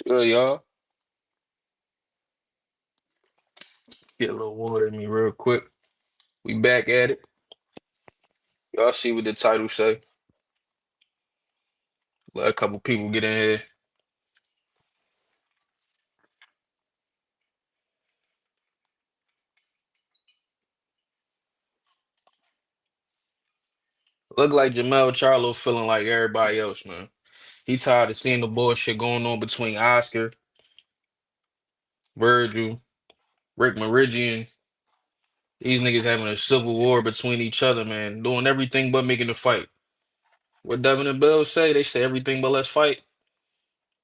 Good, y'all. Get a little water in me real quick. We back at it. Y'all see what the title say. Let a couple people get in here. Look like Jermell Charlo feeling like everybody else, man. He tired of seeing the bullshit going on between Oscar, Vergil, Rick Meridian. These niggas having a civil war between each other, man. Doing everything but making a fight. What Devin and Bill say, they say everything but let's fight.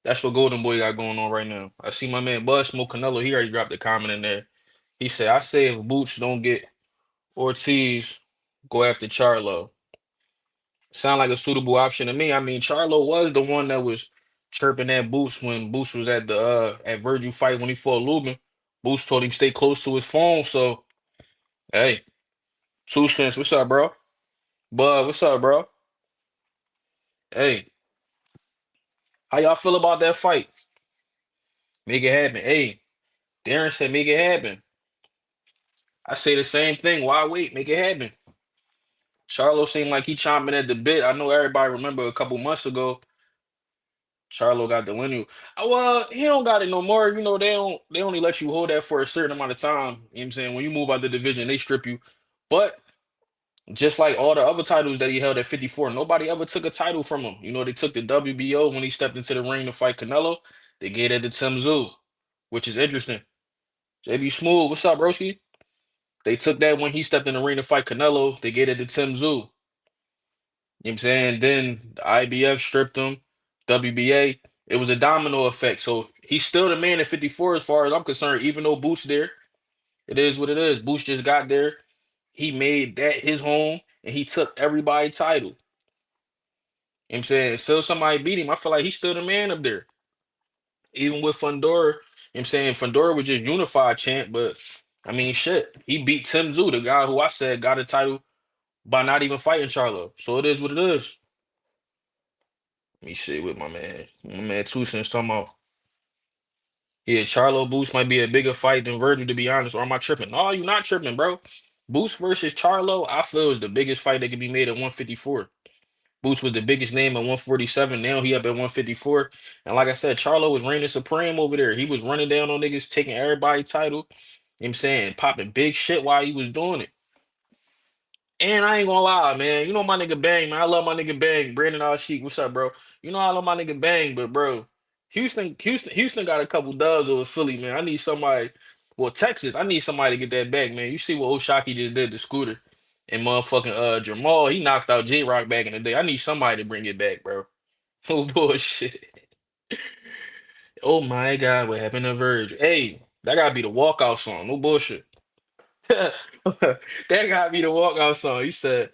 That's what Golden Boy got going on right now. I see my man Bud Smoke Canelo. He already dropped a comment in there. He said, I say if Boots don't get Ortiz, go after Charlo. Sound like a suitable option to me. I mean, Charlo was the one that was chirping at Boots when Boots was at the at Virgil fight when he fought Lubin. Boots told him stay close to his phone. So hey, two cents. What's up, bro? Bud, what's up, bro? Hey, how y'all feel about that fight? Make it happen. Hey, Darren said make it happen. I say the same thing. Why wait? Make it happen. Charlo seemed like he chomping at the bit. I know everybody remember a couple months ago Charlo got the lineal. Well, he don't got it no more. You know, they only let you hold that for a certain amount of time. You know what I'm saying? When you move out the division, they strip you. But just like all the other titles that he held at 54, nobody ever took a title from him. You know, they took the WBO when he stepped into the ring to fight Canelo. They gave it to Tim Tszyu, which is interesting. JB Smooth, what's up, broski? They took that when he stepped in the ring to fight Canelo. They gave it to Tim Tszyu. You know what I'm saying? Then the IBF stripped him, WBA. It was a domino effect. So he's still the man at 54 as far as I'm concerned, even though Boots there. It is what it is. Boots just got there. He made that his home and he took everybody's title. You know what I'm saying? Until somebody beat him, I feel like he's still the man up there. Even with Fundora, you know what I'm saying? Fundora was just unified champ, but I mean shit. He beat Tim Tszyu, the guy who I said got a title by not even fighting Charlo. So it is what it is. Let me see with my man. My man Two Cents talking about. Yeah, Charlo Boost might be a bigger fight than Virgil, to be honest. Or am I tripping? No, you're not tripping, bro. Boost versus Charlo, I feel is the biggest fight that can be made at 154. Boots was the biggest name at 147. Now he up at 154. And like I said, Charlo was reigning supreme over there. He was running down on niggas, taking everybody's title. You know what I'm saying? Popping big shit while he was doing it. And I ain't gonna lie, man. You know my nigga Bang, man. I love my nigga Bang. Brandon Sheik, what's up, bro? You know I love my nigga Bang, but bro, Houston got a couple dubs over Philly, man. I need somebody. Well, Texas, I need somebody to get that back, man. You see what Oshaki just did to Scooter and motherfucking Jamal. He knocked out J Rock back in the day. I need somebody to bring it back, bro. Oh bullshit. Oh my God, what happened to Verge? Hey, that gotta be the walkout song. No bullshit. That gotta be the walkout song. He said.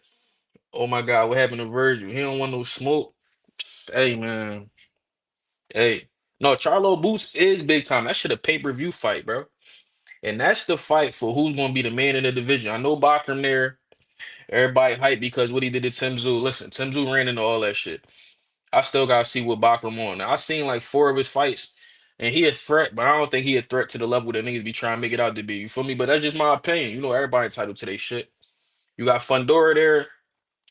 Oh my God, what happened to Virgil? He don't want no smoke. Hey man, hey. No, Charlo Boost is big time. That shit a pay-per-view fight, bro. And that's the fight for who's gonna be the man in the division. I know Bakram there. Everybody hype because what he did to Tim Tszyu. Listen, Tim Tszyu ran into all that shit. I still gotta see what Bakram on. Now I seen like four of his fights, and he a threat, but I don't think he a threat to the level that niggas be trying to make it out to be. You feel me? But that's just my opinion. You know, everybody entitled to their shit. You got Fundora there.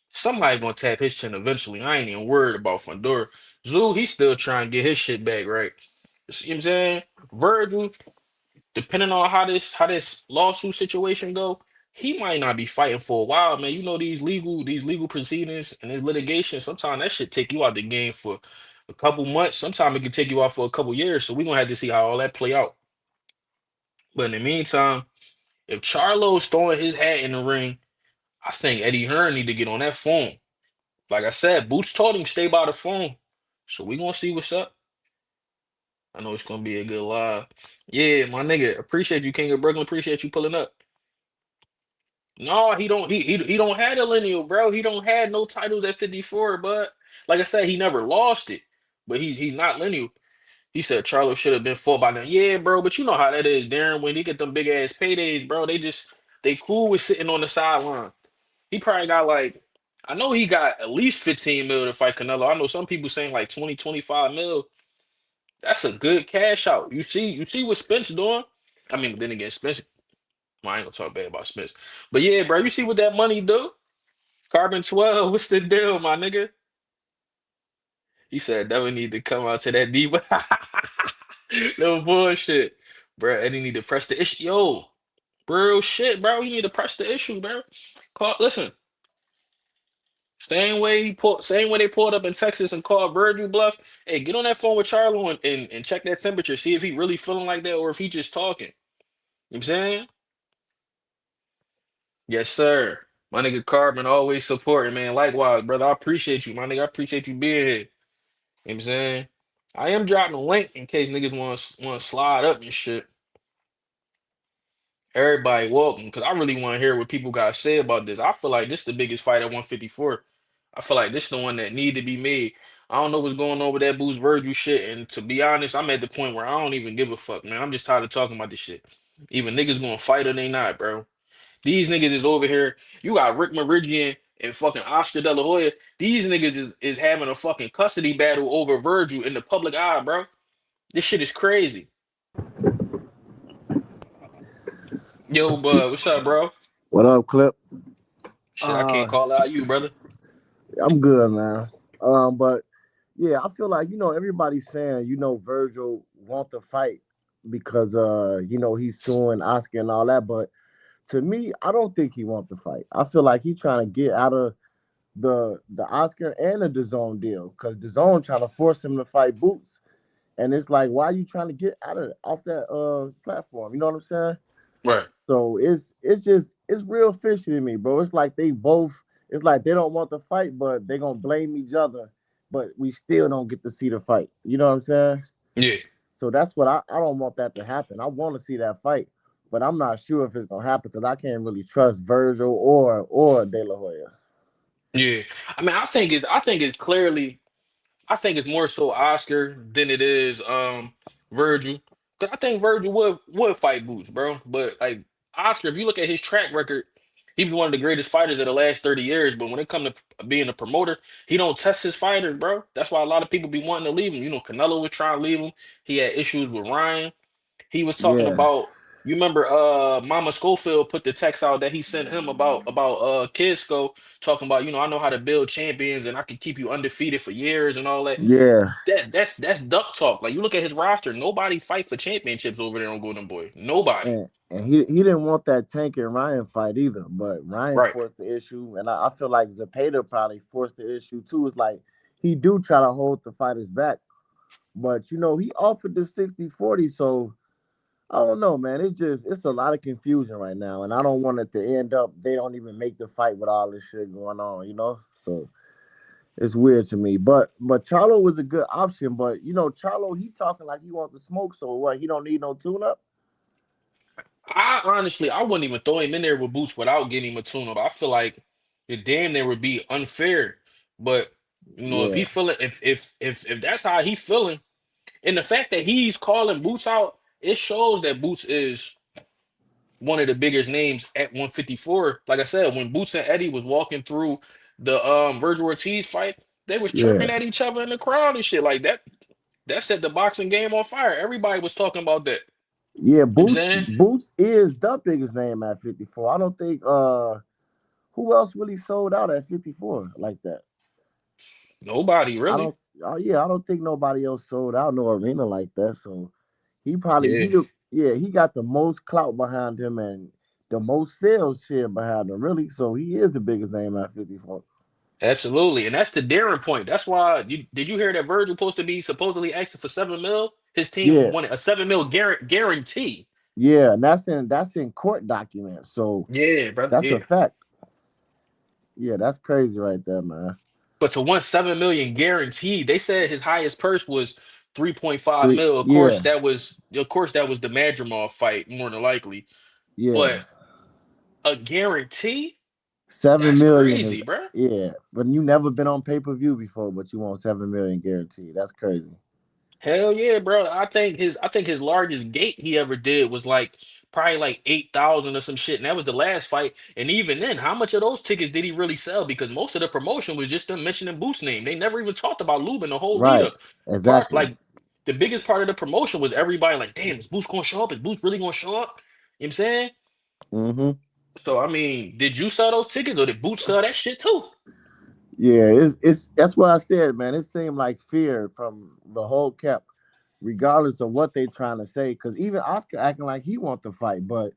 Somebody gonna tap his chin eventually. I ain't even worried about Fundora. Zoo, he still trying to get his shit back, right? See what I'm saying? Virgil, depending on how this lawsuit situation go, he might not be fighting for a while, man. You know these legal proceedings and this litigation. Sometimes that shit take you out the game for a couple months. Sometimes it can take you out for a couple years. So we gonna have to see how all that play out. But in the meantime, if Charlo's throwing his hat in the ring, I think Eddie Hearn need to get on that phone. Like I said, Boots told him stay by the phone. So we gonna see what's up. I know it's gonna be a good live. Yeah, my nigga. Appreciate you, King of Brooklyn. Appreciate you pulling up. No, he don't have a lineal, bro. He don't have no titles at 54, but like I said, he never lost it. But he's not lineal. He said Charlo should have been fought by now. Yeah, bro, but you know how that is, Darren. When they get them big ass paydays, bro, they cool with sitting on the sideline. He probably got like, I know he got at least 15 mil to fight Canelo. I know some people saying like 20, 25 mil. That's a good cash out. You see what Spence doing? I mean, then again, Spence. Well, I ain't gonna talk bad about Spence, but yeah, bro, you see what that money do? Carbon 12, what's the deal, my nigga? He said never need to come out to that deep. No bullshit, bro. Eddie need to press the issue. Yo, real shit, bro. He need to press the issue, bro. Listen, same way they pulled up in Texas and called Vergil bluff. Hey, get on that phone with Charlo and check that temperature. See if he really feeling like that or if he just talking. You know what I'm saying? Yes, sir. My nigga Carbon always supporting, man. Likewise, brother. I appreciate you, my nigga. I appreciate you being here. You know what I'm saying? I am dropping a link in case niggas want to slide up and shit. Everybody welcome, because I really want to hear what people got to say about this. I feel like this the biggest fight at 154. I feel like this the one that need to be made. I don't know what's going on with that Boost Virgil shit, and to be honest, I'm at the point where I don't even give a fuck, man. I'm just tired of talking about this shit. Even niggas gonna fight or they not, bro. These niggas is over here. You got Rick Meridian and fucking Oscar De La Hoya. These niggas is having a fucking custody battle over Virgil in the public eye, bro. This shit is crazy. Yo, bud, what's up, bro? What up, Clip? Shit, I can't Uh, call out you, brother. I'm good, man. But yeah, I feel like everybody's saying Virgil want to fight because he's suing Oscar and all that. But to me, I don't think he wants to fight. I feel like he's trying to get out of the Oscar and the DAZN deal because DAZN trying to force him to fight Boots, and it's like, why are you trying to get out of off that platform? You know what I'm saying? Right. So it's real fishy to me, bro. It's like they both. It's like they don't want to fight, but they gonna blame each other. But we still don't get to see the fight. You know what I'm saying? Yeah. So that's what I don't want that to happen. I want to see that fight, but I'm not sure if it's gonna happen because I can't really trust Virgil or De La Hoya. Yeah. I mean, I think it's more so Oscar than it is Virgil. Cause I think Virgil would fight Boots, bro. But like Oscar, if you look at his track record, he was one of the greatest fighters of the last 30 years. But when it comes to being a promoter, he don't test his fighters, bro. That's why a lot of people be wanting to leave him. You know, Canelo was trying to leave him. He had issues with Ryan. He was talking Yeah, about, you remember Mama Schofield put the text out that he sent him about Kidsco, talking about, I know how to build champions and I can keep you undefeated for years and all that. yeah. That's duck talk. Like you look at his roster, nobody fight for championships over there on Golden Boy. Nobody. And he didn't want that Tank and Ryan fight either, but Ryan Right. forced the issue, and I feel like Zapata probably forced the issue too. It's like he do try to hold the fighters back, but he offered the 60-40, so I don't know, man. It's a lot of confusion right now, and I don't want it to end up they don't even make the fight with all this shit going on. So it's weird to me. But Charlo was a good option, but Charlo he talking like he wants to smoke, so what? He don't need no tune up. I honestly I wouldn't even throw him in there with Boots without getting him a tune-up. I feel like it damn there would be unfair. But if he Yeah, feeling if that's how he feeling. And the fact that he's calling Boots out, it shows that Boots is one of the biggest names at 154. Like I said, when Boots and Eddie was walking through the Vergil Ortiz fight, they was chirping yeah. at each other in the crowd and shit like that. That set the boxing game on fire. Everybody was talking about that. Yeah, You know what I'm Boots saying? Boots is the biggest name at 54. I don't think who else really sold out at 54 like that. Nobody I really. don't I don't think nobody else sold out no arena like that. So he probably Yeah, he got the most clout behind him and the most sales share behind him, really. So he is the biggest name at 54. absolutely. And that's the daring point. That's why did you hear that Virgil supposed to be supposedly asking for 7 mil? His team Yeah, wanted a 7 mil guarantee. yeah, and that's in court documents. So Yeah, brother. that's a Yeah. fact. Yeah, that's crazy right there, man. But to win 7 million guaranteed, they said his highest purse was 3.5 Three, mil. yeah, Of course that was the Madrimov fight, more than likely. yeah. But a guarantee? Seven That's million is crazy, bruh. yeah, but you never been on pay-per-view before, but you want 7 million guaranteed. That's crazy. Hell yeah, bro. I think his largest gate he ever did was like probably like 8,000 or some shit. And that was the last fight. And even then, how much of those tickets did he really sell? Because most of the promotion was just them mentioning Boots' name. They never even talked about Lubin the whole lead Right. up. Part Exactly. like the biggest part of the promotion was everybody like, damn, is Boots gonna show up? Is Boots really gonna show up? You know what I'm saying? Hmm. So I mean, did you sell those tickets or did Boots sell that shit too? Yeah, it's that's what I said, man. It seemed like fear from the whole camp, regardless of what they trying to say. Because even Oscar acting like he want to fight, but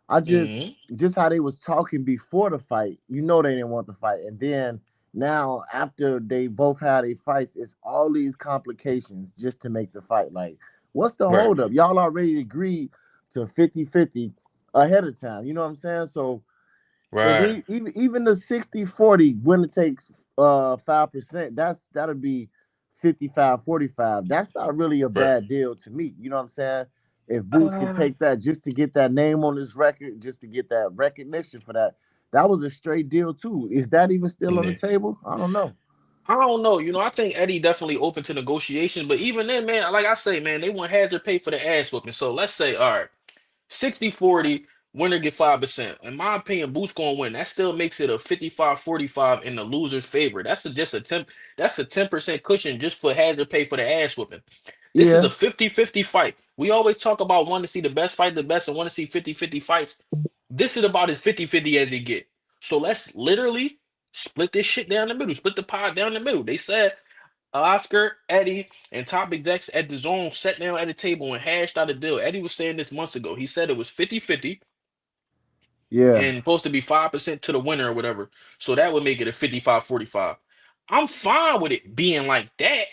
I Hmm. just how they was talking before the fight, you know they didn't want the fight. And then now after they both had a fights, it's all these complications just to make the fight. Like, what's the Right. holdup? Y'all already agreed to 50-50 ahead of time. You know what I'm saying? So if Right. we even the 60-40 winner takes 5%, that'll be 55-45. That's not really a Right. bad deal to me. You know what I'm saying? If Boots could Uh, take that just to get that name on his record, just to get that recognition for that, that was a straight deal too. Is that even still on the yeah. table? I don't know. I don't know. You know, I think Eddie definitely open to negotiations, but even then, man, like I say, man, they want hazard pay for the ass whooping. So let's say, all right, 60-40, winner get 5%. In my opinion, Boots gonna win. That still makes it a 55-45 in the loser's favor. Just a 10, that's a 10% cushion just for hazard pay for the ass whooping. This is a Yeah, 50-50 fight. We always talk about wanting to see the best fight the best and want to see 50-50 fights. This is about as 50-50 as it get. So let's literally split this shit down the middle, split the pie down the middle. They said Oscar, Eddie, and top execs at the zone sat down at the table and hashed out a deal. Eddie was saying this months ago. He said it was 50-50 yeah. and supposed to be 5% to the winner or whatever. So that would make it a 55-45. I'm fine with it being like that.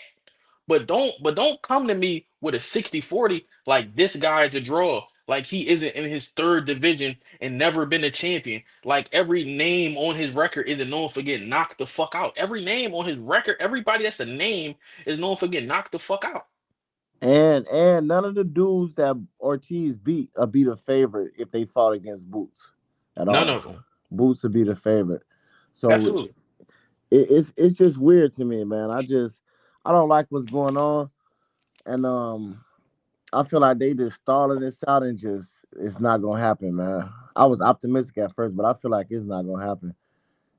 But don't come to me with a 60-40 like this guy's a draw. Like he isn't in his third division and never been a champion. Like every name on his record isn't known for getting knocked the fuck out. Every name on his record, everybody that's a name is known for getting knocked the fuck out. And none of the dudes that Ortiz beat be the favorite if they fought against Boots at None all. of them. Boots would be the favorite. So Absolutely. it's just weird to me, man. I don't like what's going on, and I feel like they just stalling this out and just it's not gonna happen, man. I was optimistic at first, but I feel like it's not gonna happen,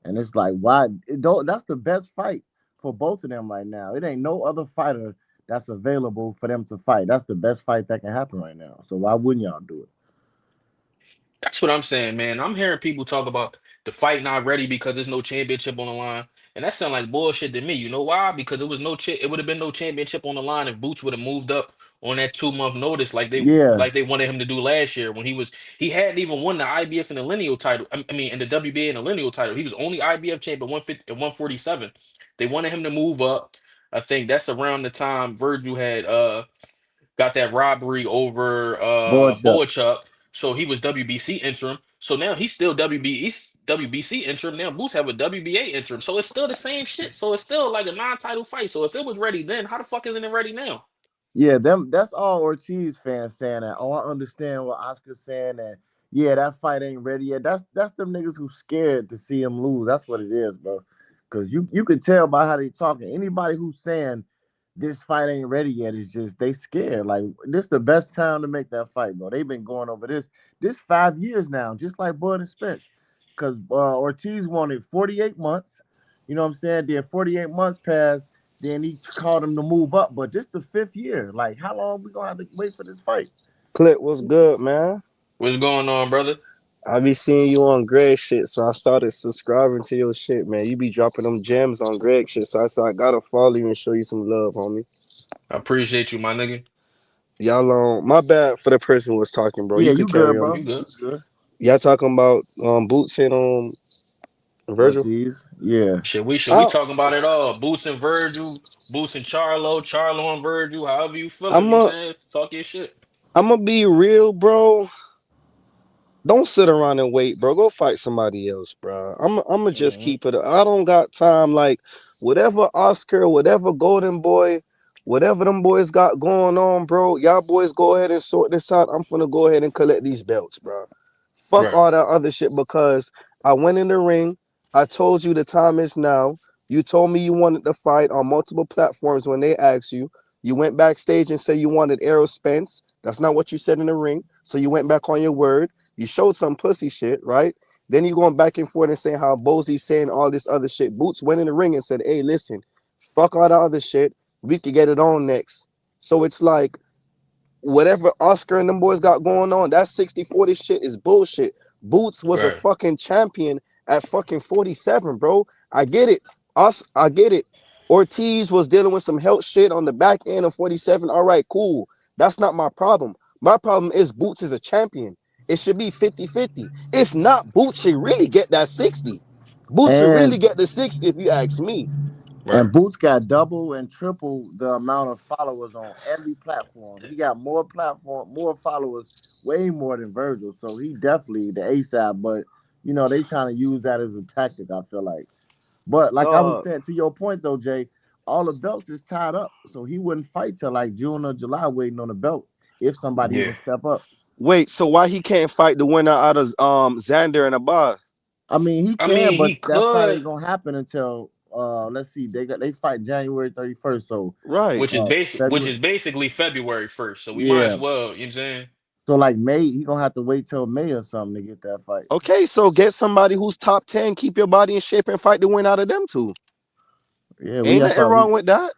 and it's like why? It don't, that's the best fight for both of them right now. It ain't no other fighter that's available for them to fight. That's the best fight that can happen right now. So why wouldn't y'all do it? That's what I'm saying, man. I'm hearing people talk about the fight not ready because there's no championship on the line. And that sounds like bullshit to me. You know why? Because it would have been no championship on the line if Boots would have moved up on that 2 month notice Yeah, like they wanted him to do last year when he hadn't even won the IBF and the lineal title. I mean in the WBA and the lineal title. He was only IBF champ at 150 at 147. They wanted him to move up. I think that's around the time Virgil had got that robbery over Boychuk. Boachuk. So he was WBC interim. So now he's still WBC interim. Now Boots have a WBA interim. So it's still the same shit. So it's still like a non-title fight. So if it was ready then, how the fuck isn't it ready now? Yeah, them. That's all Ortiz fans saying that. Oh, I understand what Oscar's saying. And yeah, that fight ain't ready yet. That's them niggas who scared to see him lose. That's what it is, bro. Because you could tell by how they talking. Anybody who's saying this fight ain't ready yet is just they scared. Like this the best time to make that fight, bro. They've been going over this 5 years now, just like Bud and Spence. Because Ortiz wanted 48 months. You know what I'm saying? Then 48 months passed. Then he called him to move up. But this the fifth year. Like, how long we gonna have to wait for this fight? Clip was good, man. What's going on, brother? I be seeing you on Greg shit, so I started subscribing to your shit, man. You be dropping them gems on Greg shit, so I gotta follow you and show you some love, homie. I appreciate you, my nigga. Y'all on my bad for the person who was talking, bro. Yeah, You you could good, carry on. You bro. good. You good. Y'all talking about Boots and Virgil? Ortiz. Yeah. Should we I, talking about it all? Boots and Virgil, Boots and Charlo, Charlo and Virgil, however you feeling, you I'm know what I'm a saying? Talk your shit. I'm gonna be real, bro. Don't sit around and wait, bro. Go fight somebody else, bro. I'm just Hmm. keep it. I don't got time. Like whatever Oscar, whatever Golden Boy, whatever them boys got going on, bro. Y'all boys go ahead and sort this out. I'm finna go ahead and collect these belts, bro. Fuck Right. all that other shit because I went in the ring. I told you the time is now. You told me you wanted to fight on multiple platforms when they asked you. You went backstage and said you wanted Errol Spence. That's not what you said in the ring. So you went back on your word. You showed some pussy shit, right? Then you going back and forth and saying how Bosey's saying all this other shit. Boots went in the ring and said, hey, listen, fuck all the other shit. We could get it on next. So it's like whatever Oscar and them boys got going on, that 60-40 shit is bullshit. Boots was a Right. fucking champion at fucking 47, bro. I get it. I get it. Ortiz was dealing with some health shit on the back end of 47. All right, cool. That's not my problem. My problem is Boots is a champion. It should be 50-50. If not, Boots should really get that 60. Boots should really And get the 60 if you ask me. Right. and Boots got double and triple the amount of followers on every platform. He got more followers, way more than Virgil. So he definitely the ASAP. But they trying to use that as a tactic. I feel like. But like I was Dog. saying to your point though, Jay, all the belts is tied up, so he wouldn't fight till like June or July waiting on the belt if somebody Yeah. even step up. Wait, so why he can't fight the winner out of Xander and Abad? I mean, he I can, mean, but he that fight could, ain't gonna happen until let's see, they fight January 31st, so Right. which February. is basically February 1st. So we might as Yeah, well, you know what I'm saying? so like May, he gonna have to wait till May or something to get that fight. Okay, so get somebody who's top 10, keep your body in shape and fight the win out of them two. Yeah, we Ain't that's nothing why wrong with that.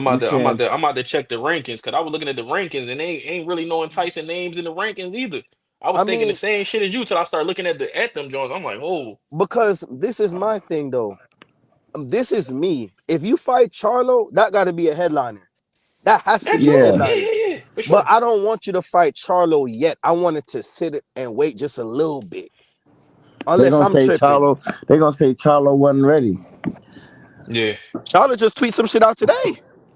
we saying I'm about to check the rankings because I was looking at the rankings and they ain't really no enticing names in the rankings either. I was I thinking the mean, same shit as you till I started looking at them Jones. I'm like, oh, because this is my thing though. This is me. If you fight Charlo, that got to be a headliner. That has to be a yeah. absolutely, yeah, headliner. yeah, yeah, for But sure. I don't want you to fight Charlo yet. I wanted to sit it and wait just a little bit. They're Unless gonna I'm say tripping. Charlo. They're gonna say Charlo wasn't ready. Yeah, Charlo just tweet some shit out today.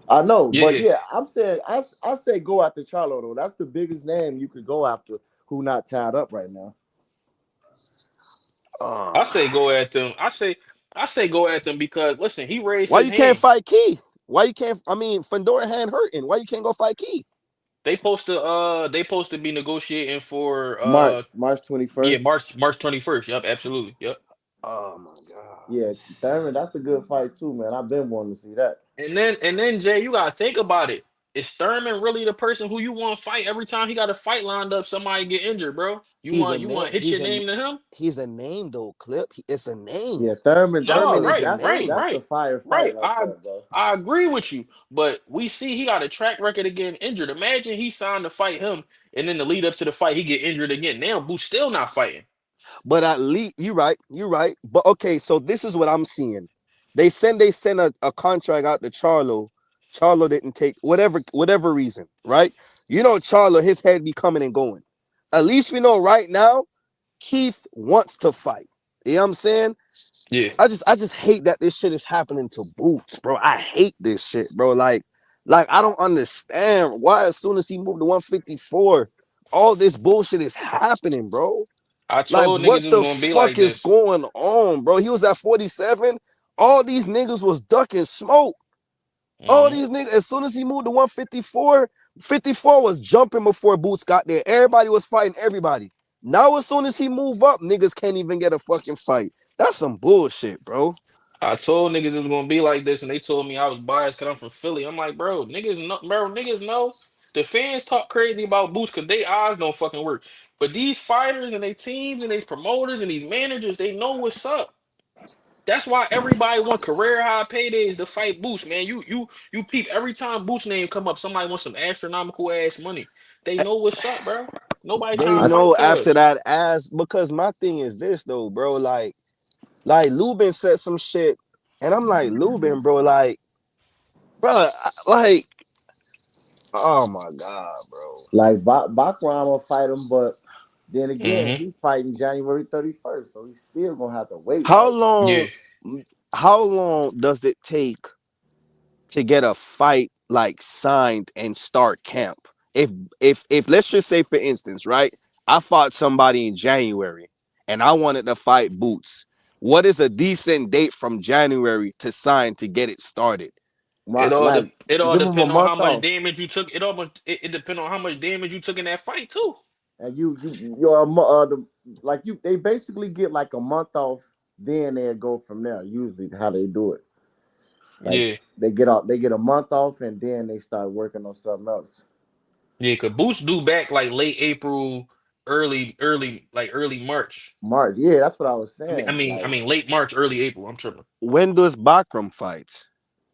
I know, but yeah. yeah, I'm saying I say go after Charlo though. That's the biggest name you could go after who not tied up right now. I Uh, say go at them. I say go at them because listen, he raised why his you can't hand. fight Keith? Why you can't? I mean, Fedora hand hurting. Why you can't go fight Keith? They supposed to be negotiating for March yeah, 21st. March 21st. Yep, absolutely. Yep. Oh my god. Yeah, Thurman, that's a good fight too, man. I've been wanting to see that. And then Jay, you gotta think about it. Is Thurman really the person who you want to fight every time he got a fight lined up? Somebody get injured, bro. He's a You name. want to hitch your name to him? He's a name though. Clip. It's a name. Yeah, Thurman, No, Thurman is right, a right, name. that's a right, fire fight right. right there, bro. I agree with you, but we see he got a track record of getting injured. Imagine he signed to fight him, and then the lead up to the fight, he get injured again. Now Boo's still not fighting. But at least you're right. You're right. But okay, so this is what I'm seeing. They send a contract out to Charlo. Charlo didn't take whatever reason, right? You know, Charlo, his head be coming and going. At least we know right now, Keith wants to fight. You know what I'm saying? Yeah, I just hate that this shit is happening to Boots, bro. I hate this shit, bro. Like I don't understand why as soon as he moved to 154, all this bullshit is happening, bro. I Like, told what niggas it was the gonna be fuck like is this. going on, bro? He was at 47. All these niggas was ducking smoke. All Hmm. these niggas, as soon as he moved to 154, 54 was jumping before Boots got there. Everybody was fighting everybody. Now, as soon as he move up, niggas can't even get a fucking fight. That's some bullshit, bro. I told niggas it was gonna be like this, and they told me I was biased because I'm from Philly. I'm like, niggas know. The fans talk crazy about Boots because they eyes don't fucking work. But these fighters and they teams and these promoters and these managers, they know what's up. That's why everybody want career high paydays to fight Boots, man. You peep every time Boots name come up, somebody wants some astronomical ass money. They know what's up, bro. Nobody They trying to I fight know after cuz. that ass, because my thing is this though, bro. Like Lubin said some shit, and I'm like, Lubin, bro, bro, like, oh my god, bro. like Bakram will fight him, but then again, Hmm. he fighting January 31st, so he's still gonna have to wait. How Like long? Yeah. How long does it take to get a fight like signed and start camp? If let's just say for instance, right? I fought somebody in January and I wanted to fight Boots. What is a decent date from January to sign to get it started? like It all give him a depend on how month much off, damage you took. It depend on how much damage you took in that fight too. and you're like you they basically get like a month off. Then they go from there. Usually, how they do it, like Yeah. they get a month off, and then they start working on something else. Yeah, cause Boots due back like late April, early March. March, yeah, that's what I was saying. I Like mean late March, early April. I'm tripping. When does Bakram fight?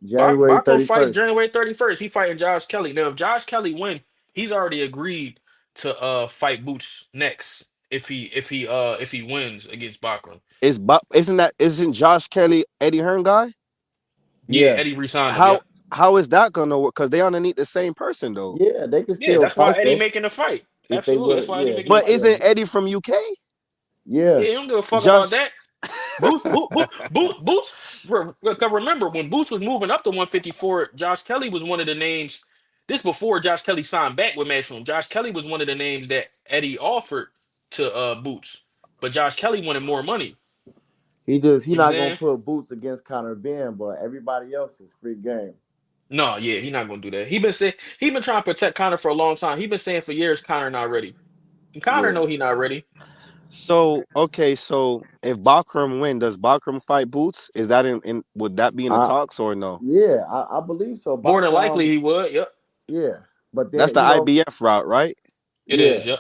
January Baco thirty fighting first. January 31st. He fighting Josh Kelly. Now, if Josh Kelly win, he's already agreed to fight Boots next if he wins against Bachram. Isn't Josh Kelly Eddie Hearn guy? Yeah, Yeah, Eddie resigned him. How Yep. how is that gonna work? Because they underneath the same person though. yeah, they can Yeah, still that's why fight Eddie though making the fight. if they Absolutely, that's would. why Eddie Yeah, making the But fight. yeah, isn't Eddie from UK? yeah. Yeah, he don't give a fuck about Josh, that. Boots. Remember when Boots was moving up to 154, Josh Kelly was one of the names. This before Josh Kelly signed back with Matchroom. Josh Kelly was one of the names that Eddie offered to Boots, but Josh Kelly wanted more money. He You know what I'm not gonna saying? put Boots against Conor Ben, but everybody else is free game. No, yeah, he not gonna do that. He been trying to protect Connor for a long time. He been saying for years Connor not ready. And Connor Yeah, know he not ready. so okay, so if Bakram win, does Bakram fight Boots? Is that in would that be in the I talks or no? yeah, I believe so. More than likely Bakram, he would. Yep, yeah, but That's then the IBF route, right? it is. yeah, Yep.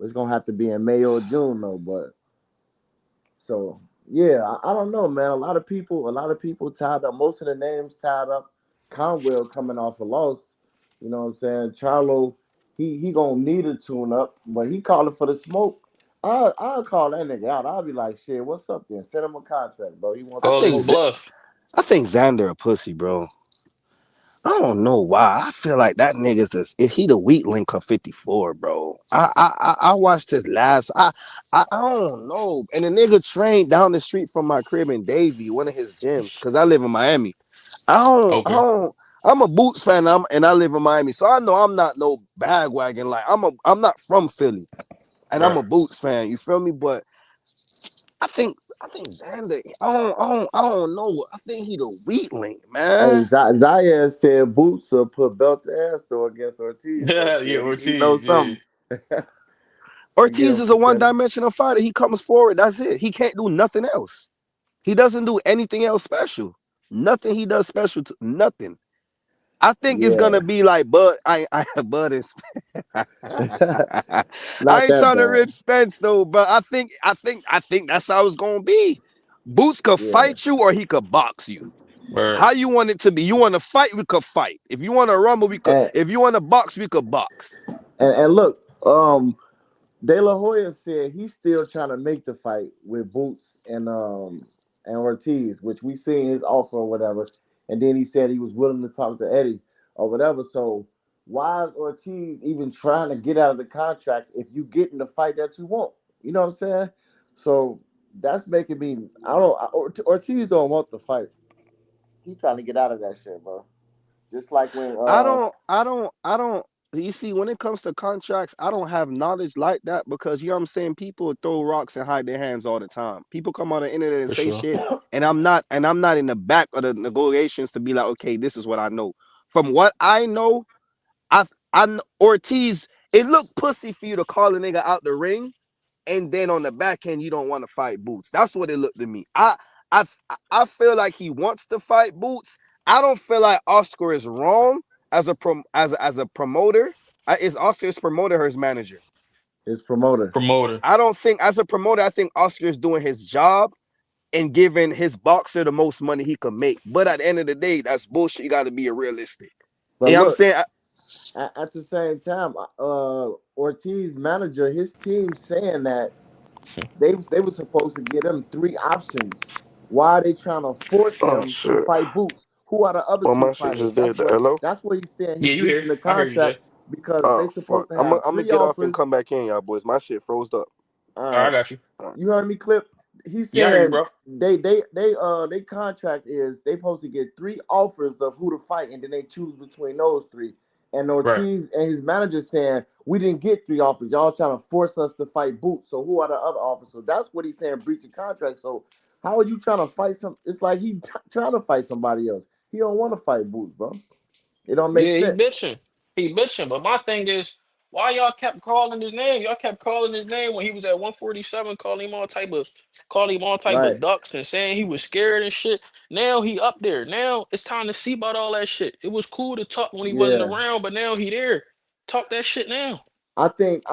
it's gonna have to be in May or June though. But so yeah, I don't know, man. A lot of people tied up. Most of the names tied up. Conwell coming off a loss. You know what I'm saying? Charlo, he gonna need a tune up, but he calling for the smoke. I'll call that nigga out. I'll be like, shit, what's up then? Send him a contract, bro. He wants I some Call think his smoke. bluff. I think Xander a pussy, bro. I don't know why. I feel like that nigga's if he the weak link of 54, bro. I watched his last. I don't know. And the nigga trained down the street from my crib in Davie, one of his gyms, because I live in Miami. I Okay. don't. I'm a Boots fan. And I live in Miami, so I know I'm not no bagwagon. Like I'm not from Philly, and I'm Right. a Boots fan. You feel me? But I think Xander. I don't know. I think he the weak link, Hey, man. Zaya said Boots will put belt to ass though against Ortiz. So Yeah, yeah, shit, he knows Ortiz. Yeah. something to get Ortiz him is a for 30. one-dimensional fighter. He comes forward. That's it. He can't do nothing else. He doesn't do anything else special. Nothing he does special to nothing. I think it's Yeah. gonna be like Bud. Bud is. I Not ain't that trying to bad. rip Spence though, but I think that's how it's gonna be. Boots could Yeah. fight you or he could box you. Right. How you want it to be? You want to fight? We could fight. If you want to rumble, we could. And If you want to box, we could box. and look, De La Hoya said he's still trying to make the fight with Boots and Ortiz, which we seen his offer or whatever. And then he said he was willing to talk to Eddie or whatever. So why is Ortiz even trying to get out of the contract if you get in the fight that you want? You know what I'm saying? So that's making me. I don't. Ortiz don't want the fight. He trying to get out of that shit, bro. Just like when I don't. You see, when it comes to contracts, I don't have knowledge like that because you know what I'm saying. People throw rocks and hide their hands all the time. People come on the internet and For say sure. shit, and I'm not in the back of the negotiations to be like, okay, this is what I know. From what I know, I Ortiz. It looked pussy for you to call a nigga out the ring and then on the back end you don't want to fight Boots. That's what it looked to me. I I feel like he wants to fight Boots. I don't feel like Oscar is wrong as as a promoter. Is Oscar his promoter or his manager? his promoter. Promoter. I don't think as a promoter. I think Oscar is doing his job and giving his boxer the most money he could make. But at the end of the day, that's bullshit. You got to be realistic. But You know what I'm look, saying? at the same time, Ortiz manager, his team saying that they were supposed to get him three options. Why are they trying to force Oh him to shit! fight Boots? Who are the other Well, two my shit fighters? just did. That's Hello. what he's saying. He Yeah, you here? breaching the I hear you, Jay. contract because Oh they fuck! supposed to I'm have gonna three get off and offers. come back in, y'all boys. My shit froze up. All All right, I right, got you. you heard me, Clip. He's Yeah, I hear you, saying bro. they contract is they supposed to get three offers of who to fight, and then they choose between those three. And Right. Ortiz and his manager saying we didn't get three offers. Y'all trying to force us to fight Boots. So who are the other offers? So that's what he's saying, breaching contract. So how are you trying to fight some? It's like trying to fight somebody else. He don't want to fight Boots, bro. It don't make Yeah, he sense. bitching. He bitching. But my thing is, why y'all kept calling his name? Y'all kept calling his name when he was at 147, calling him all type Right. of ducks and saying he was scared and shit. Now he up there. Now it's time to see about all that shit. It was cool to talk when he wasn't Yeah. around, but now he there. Talk that shit now. I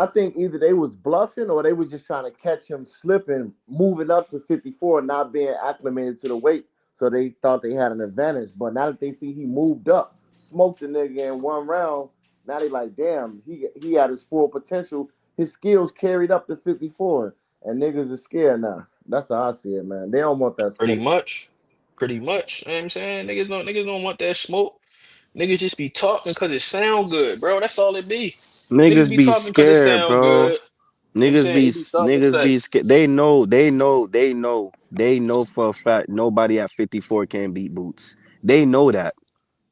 think either they was bluffing or they was just trying to catch him slipping, moving up to 54 and not being acclimated to the weight. so they thought they had an advantage. But now that they see he moved up, smoked the nigga in 1 round, now they like, damn, he had his full potential. His skills carried up to 54, and niggas are scared now. That's how I see it, man. They don't want that Pretty smoke. much. Pretty much. You know what I'm saying? Niggas don't want that smoke. Niggas just be talking because it sound good, bro. That's all it be. Niggas Niggas be be talking because it scared, sound bro. good. You know what I'm saying? It be something to Niggas say. be scared. They know for a fact nobody at 54 can beat Boots. They know that.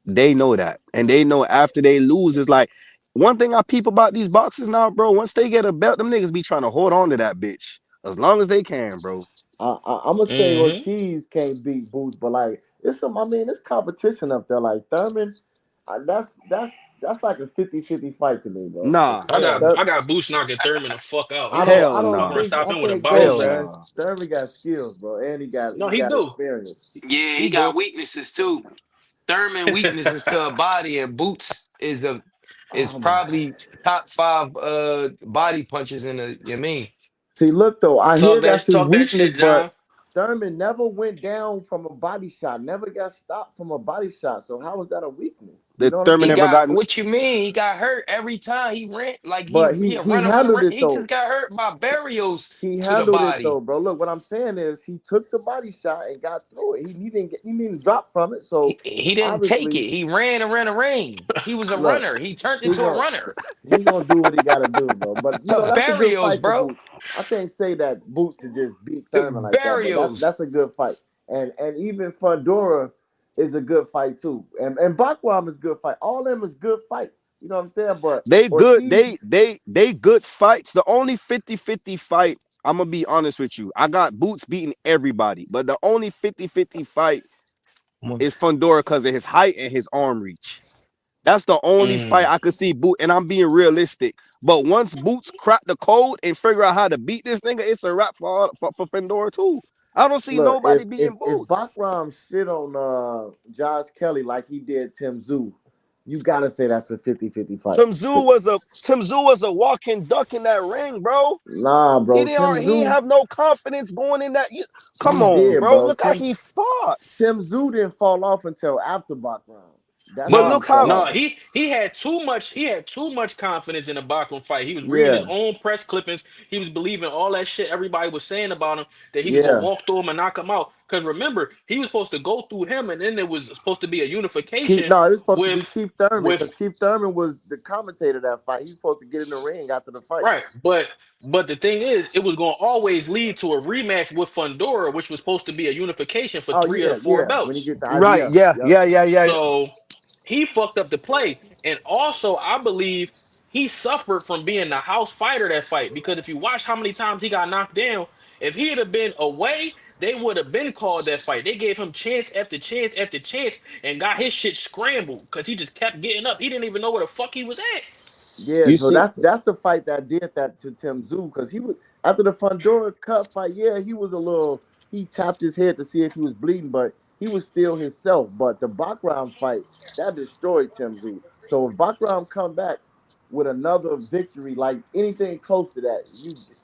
They know that. And they know after they lose, it's like one thing I peep about these boxers now, bro. Once they get a belt, them niggas be trying to hold on to that bitch as long as they can, bro. I'm gonna say Mm-hmm. Ortiz can't beat Boots, but like it's some. I mean, it's competition up there. Like Thurman, that's like a 50-50 fight to me, bro. Nah, I got hell, I got Boost knocking Thurman the fuck out. He gonna hell I he don't nah, gonna think stop I him with a think body both, hell shot. man. nah. Thurman got skills, bro, and No, he he got do. experience. Yeah, he He got do. weaknesses too. Thurman weaknesses to a body, and Boots is Oh my. probably top five body punches in the you mean. See, look though, I hear that's his Talk that weakness, shit, John. but Thurman never went down from a body shot, never got stopped from a body shot. So how is that a weakness? You The know what I'm Thurman He saying? never got got what you mean? He got hurt every time he ran. Like But he he run. handled it He just though. got hurt by burials He to the handled it though, body. bro. Look, what I'm saying is he took the body shot and got through it. He didn't drop from it. So He didn't take obviously, it. He ran and ran a ring. He was a look, runner. He turned he into a gonna runner. he gonna do what he gotta do, bro. But you To know, that's a good burials, fight for bro. Boots. I can't say that Boots to just beat To Thurman like that, but that's burials. a good fight. And even Fundora is a good fight too. And Bakram is a good fight. All of them is good fights. You know what I'm saying? But they good. Ortiz, They good fights. The only 50-50 fight, I'm gonna be honest with you. I got Boots beating everybody, but the only 50-50 fight is Fundora because of his height and his arm reach. That's the only fight Mm. I could see Boot, and I'm being realistic. But once Boots crack the code and figure out how to beat this nigga, it's a wrap for Fedora too. I don't see look, nobody beating if Boots. Bakram shit on Josh Kelly like he did Tim Zoo, you gotta say that's a 50-50 fight. Tim Zoo was a walking duck in that ring, bro. Nah, bro. He didn't have no confidence going in that. Come He on, did, bro. bro. Look how he fought. Tim Zoo didn't fall off until after background. That's But when he No, look fell how no, off. he had too much. He had too much confidence in the Bachman fight. He was reading his Yeah, own press clippings. He was believing all that shit everybody was saying about him that he was gonna yeah. walk through him and knock him out. Because remember, he was supposed to go through him, and then there was supposed to be a Keith, unification no, it was supposed to be with Keith Thurman because with Keith Thurman was the commentator of that fight. He was supposed to get in the ring after the fight. right. But the thing is, it was gonna always lead to a rematch with Fundora, which was supposed to be a unification for Oh three of the yeah, four yeah. When you belts. get the right? IBF, Yeah, yep. yeah, yeah, yeah. So he fucked up the play. And also, I believe he suffered from being the house fighter that fight. Because if you watch how many times he got knocked down, if he had been away, they would have been called that fight. They gave him chance after chance after chance and got his shit scrambled because he just kept getting up. He didn't even know where the fuck he was at. Yeah, You so see, that's the fight that did that to Tim Zoo because he was after the Fundora Cup fight. Yeah, he was a little. He tapped his head to see if he was bleeding, but he was still himself. But the Bakram fight that destroyed Tim Zoo. So if Bakram come back with another victory, like anything close to that,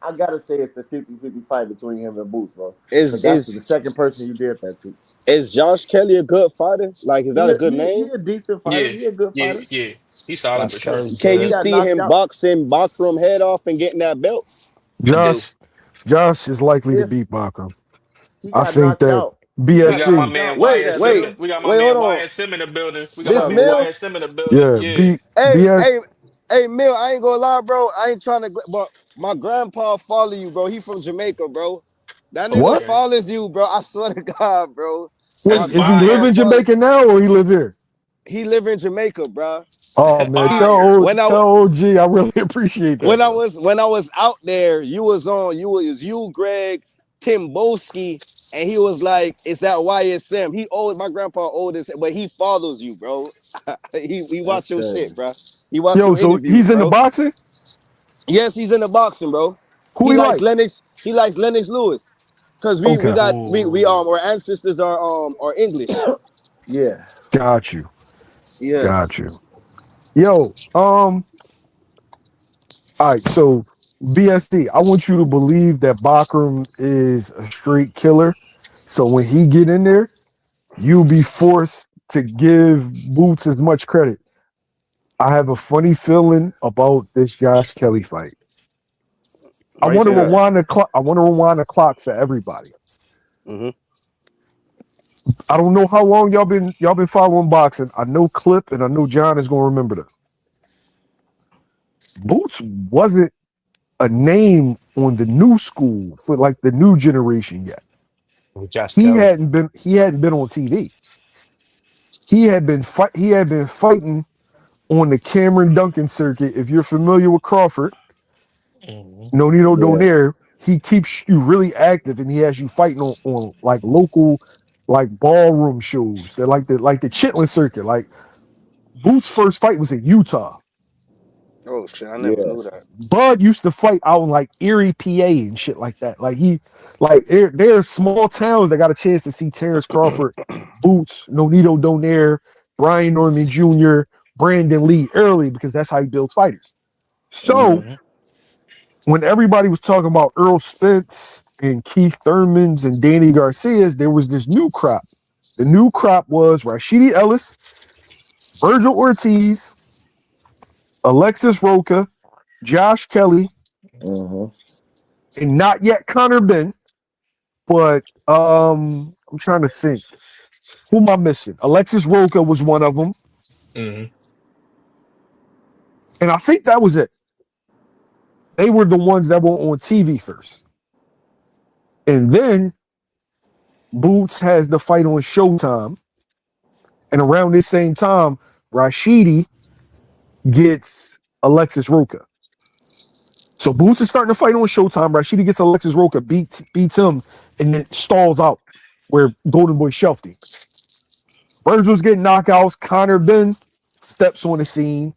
I gotta say it's a 50-50 fight between him and Boots, bro. is Because that's the is second person you did that to. is Josh Kelly a good fighter? Like, is that a good He name? a decent fighter. Yeah, He a good yeah, fighter. yeah. He's solid That's for sure. crazy. Can He you Good. got see knocked him out. boxing Bakram head off and getting that belt? I do. Josh, Josh is likely to If beat Bakum. he I got think knocked that out, he We got got my BSC, knocked man out. You see Wait, Wyatt that wait, Simmons. video? We got my wait, hold man on. Wyatt Simmons in the building. We got my This Look, man Mill, Wyatt Simmons in the building. yeah, Yeah. hey, BS, hey, hey, Mill. I ain't gonna lie, bro. I ain't trying to, but my grandpa follow you, bro. He from Jamaica, bro. That Oh, nigga what? okay. follows you, bro. I swear to God, bro. That's My Wait, is he live grandpa fire. in follow. Jamaica now or he live here? He live in Jamaica, bro. That's Oh man, He fire. tell OG, I really appreciate that, bro. when I was out there, you, Greg, Tim Boski, and he was like, "It's that YSM." He old my grandpa oldest, but he follows you, bro. He that's watch your shit, crazy. bro. He watch Yo, your so interviews, he's into bro. boxing? Yes, he's in the boxing, bro. Who he like? He likes Lennox Lewis. Cause we Okay, got we Oh. our ancestors are English. Yeah. got you, Yeah. got you. Yo, all right, so BSD, I want you to believe that Bakram is a straight killer. So when he get in there, you'll be forced to give Boots as much credit. I have a funny feeling about this Josh Kelly fight. I Why you want to say that? rewind the clock. I want to rewind the clock for everybody. Mm-hmm. I don't know how long y'all been following boxing. I know Clip and I know John is gonna remember this. Boots wasn't a name on the new school for like the new generation yet. With Josh He Kelly. hadn't been on TV. He had been fighting on the Cameron Duncan circuit. If you're familiar with Crawford, Mhm. No Nino Yeah. Donaire, he keeps you really active and he has you fighting on like local like ballroom shows. They're like the Chitlin circuit. Like Boots' first fight was in Utah. Oh shit, I never Yeah. knew that. Bud used to fight out in like Erie, PA and shit like that. There's small towns that got a chance to see Terrence Crawford, Boots, Nonito Donaire, Brian Norman Jr., Brandon Lee early because that's how he builds fighters. So Mhm. when everybody was talking about Earl Spence and Keith Thurmans and Danny Garcias, there was this new crop. The new crop was Rashidi Ellis, Vergil Ortiz, Alexis Roca, Josh Kelly, Mm-hmm. and not yet Connor Ben, but I'm trying to think. Who am I missing? Alexis Roca was one of them, Mhm. and I think that was it. They were the ones that were on TV first, and then Boots has the fight on Showtime, and around this same time, Rashidi gets Alexis Roca. So Boots is starting to fight on Showtime. Rashidi gets Alexis Roca, beats him, and then stalls out where Golden Boy shelved him. Virgil's getting knockouts. Connor Ben steps on the scene.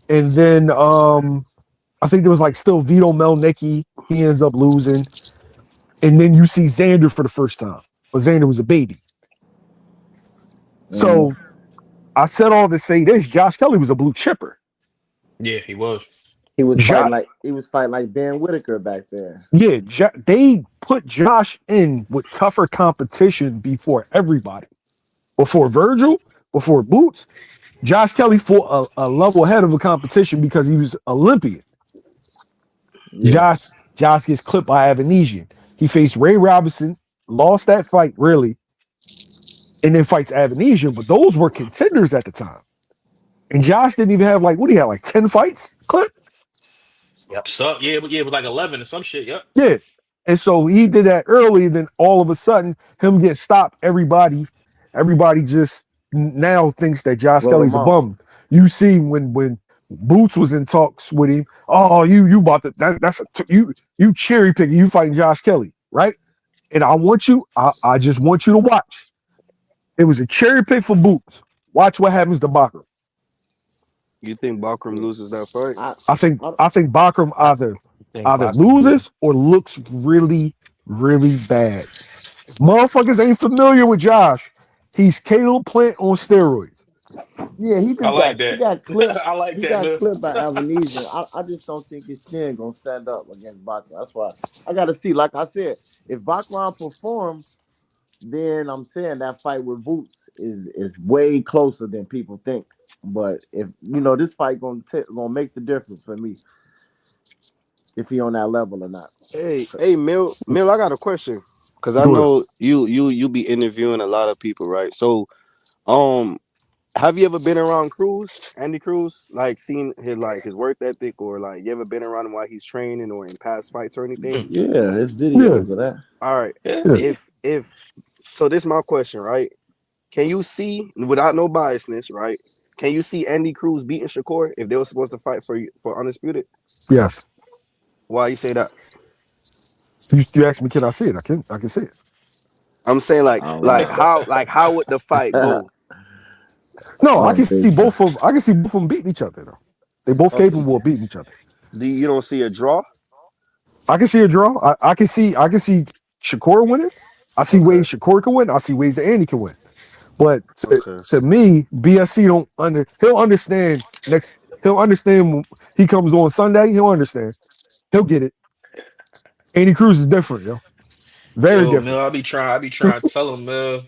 And then I think there was like still Vito Melnicki. He ends up losing. And then you see Xander for the first time. But Xander was a baby. Mm-hmm. So I said all to say this. Josh Kelly was a blue chipper. Yeah, he was. He was fighting like Ben Whitaker back there. They put Josh in with tougher competition before everybody. Before Virgil, before Boots, Josh Kelly fought a level ahead of a competition because he was Olympian. Yeah. Josh gets clipped by Avanesian. He faced Ray Robinson, lost that fight, really, and then fights Avanesian, but those were contenders at the time. And Josh didn't even have what he had, like 10 fights, Clip? Yep. So yeah, it was like 11 or some shit. Yep. Yeah. And so he did that early, then all of a sudden, him get stopped, everybody just now thinks that Josh Wrote Kelly's him a off. bum. You see when Boots was in talks with him, oh, you about to you cherry picking, you fighting Josh Kelly, right? And I just want you to watch. It was a cherry pick for Boots. Watch what happens to Bakram. You think Bakram loses that fight? I think Bakram either loses or looks really, really bad. If motherfuckers ain't familiar with Josh, he's Caleb Plant on steroids. Yeah, I like he that. got clipped. I like He that, got man. clipped by Albanese. I just don't think his chin gonna stand up against Bachman. That's why I gotta see. Like I said, if Bachman perform, then I'm saying that fight with Boots is way closer than people think. But if this fight gonna make the difference for me if he on that level or not. Hey, Mill, I got a question because I Go ahead. know you be interviewing a lot of people, right? So, um, have you ever been around Cruz, Andy Cruz, like seen his work ethic, or like you ever been around him while he's training or in past fights or anything? Mm. Yeah, his Yeah, videos of that. All right, Yeah, yeah, yeah. if so, this is my question, right? Can you see without no biasness, right? Can you see Andy Cruz beating Shakur if they were supposed to fight for undisputed? yes. Why you say that? You asked me, can I see it? I can see it. I'm saying All right. like how would the fight I go? No, I don't can see think so. both of I can see both of them beating each other though. They both Okay, capable of beating each other. you don't see a draw? I can see a draw. I can see Shakur winning. I see Okay, ways Shakur can win. I see ways that Andy can win. But okay. to me, BSC don't he'll understand next he'll understand when he comes on Sunday, he'll understand. He'll get it. Andy Cruz is different, yo. Very Yo, Mill, different. I be trying to tell him, Mill.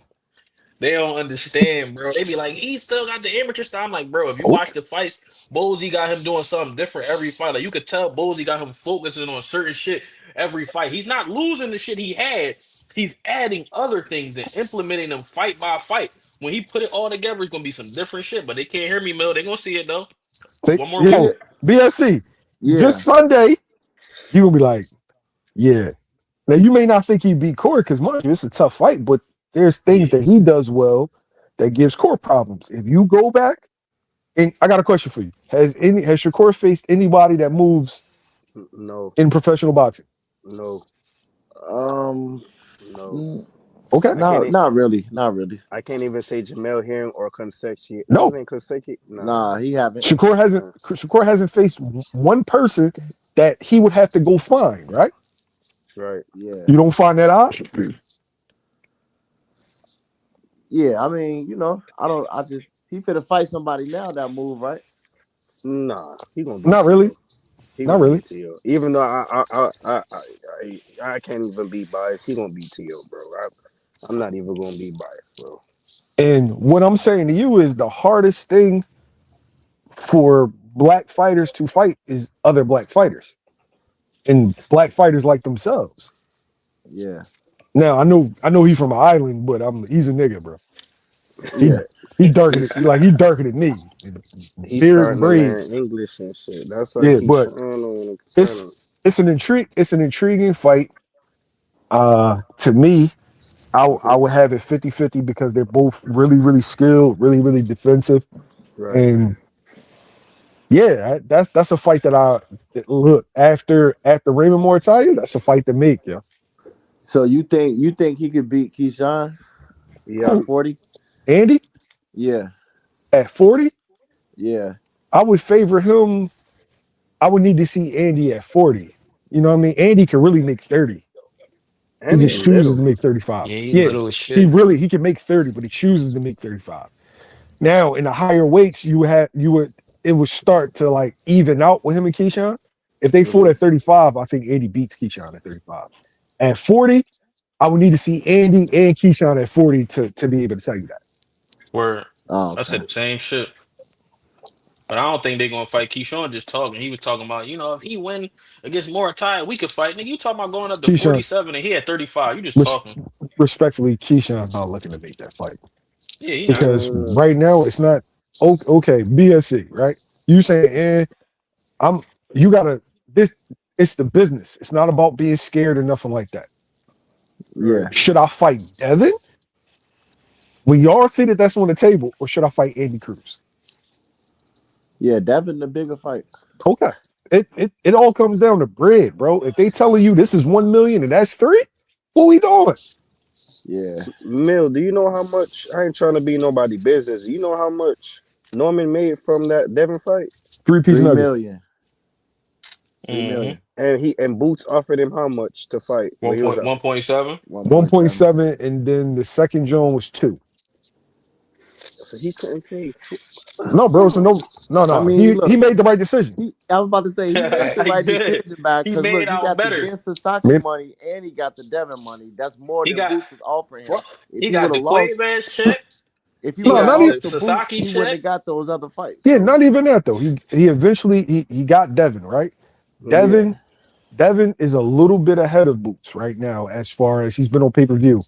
They don't understand, bro. They be like, he still got the amateur style. I'm like, bro, if you watch Okay. the fights, Bowsy got him doing something different every fight. Like you could tell Bowsy got him focusing on certain shit every fight. He's not losing the shit he had. He's adding other things and implementing them fight by fight. When he put it all together, it's gonna be some different shit. But they can't hear me, Mill. They gonna see it though. One more week. Yeah, Yo, BFC, yeah, this Sunday, you gonna be like, yeah. Now you may not think he beat Corey because mind you, it's a tough fight, but there's things Yeah. that he does well that gives Corey problems. If you go back, and I got a question for you: has Shakur faced anybody that moves No, in professional boxing? no, um, no. Okay, I can't. not really, not really. I can't even say Jermell Herring or Konseki. What's his no. name? Konseki? Nah, he haven't. Shakur hasn't faced one person that he would have to go find. Right? Right. Yeah, You don't find that odd? yeah. I mean, I don't. I just he finna fight somebody now that move, right? Nah, he gonna beat Not really. T.O. He Not gonna really. beat T.O. Even though I can't even be biased. He gonna beat T.O. Bro. I'm not even gonna be biased, bro. And what I'm saying to you is the hardest thing for black fighters to fight is other black fighters and black fighters like themselves. Yeah, Now I know he's from an island, but he's a nigga, bro. He yeah. he darker than he darker than me. He's Beard and starting to learn braids. English and shit. That's why I Yeah, keep but trying to tell it's him. it's an intriguing fight. To me, I would have it 50-50 because they're both really, really skilled, really, really defensive. Right. And yeah, that's a fight that look after Raymond Mortalia, that's a fight to make, yeah. So you think he could beat Keyshawn Yeah. at 40? Andy Yeah, at 40, yeah, I would favor him. I would need to see Andy at 40. You know what I mean? Andy can really make 30. He And just he's Yeah, chooses to little. make 35. yeah, he Yeah, little as shit. he can make 30, but he chooses to make 35. Now in the higher weights, it would start to like even out with him and Keyshawn. If they fought at 35, I think Andy beats Keyshawn at 35. At 40, I would need to see Andy and Keyshawn at 40 to be able to tell you that. Where oh, I okay. said the same shit. But I don't think they're gonna fight. Keyshawn just talking. He was talking about, if he win against Moratai, we could fight. Nigga, you talking about going up to Keyshawn, 47 and he at 35. You just res- talking. respectfully, Keyshawn's not looking to make that fight Yeah, he not. because right now it's not okay. BSC, right? You saying, I'm you gotta this. It's the business. It's not about being scared or nothing like that. Yeah, Should I fight Devin? We all see that that's on the table, or should I fight Andy Cruz? yeah. Devin the bigger fight. Okay. It all comes down to bread, bro. If they telling you this is 1 million and that's 3, what we doing? Yeah, Mill, do you know how much? I ain't trying to be nobody business. Do you know how much Norman made from that Devin fight? 3-piece 3 nugget. million. 3 million. And Boots offered him how much to fight? When he was 1.7. 1.7. 1.7, and then the second joint was 2. so he couldn't take two. No, bro. So no. I mean, He look, made the right decision. I was about to say he made the He right did. decision back He because made look, he out got the better. Ben Sasaki Man, money and he got the Devin money. That's more He than got Boots was offering fro- him. If he he got would the have lost, Quavez check. if he He would no, have got not lost even. the to Boots, Sasaki he wouldn't check. have got those other fights. Yeah, So not even that though. He eventually he got Devin, right? yeah, Devin is a little bit ahead of Boots right now as far as he's been on pay-per-view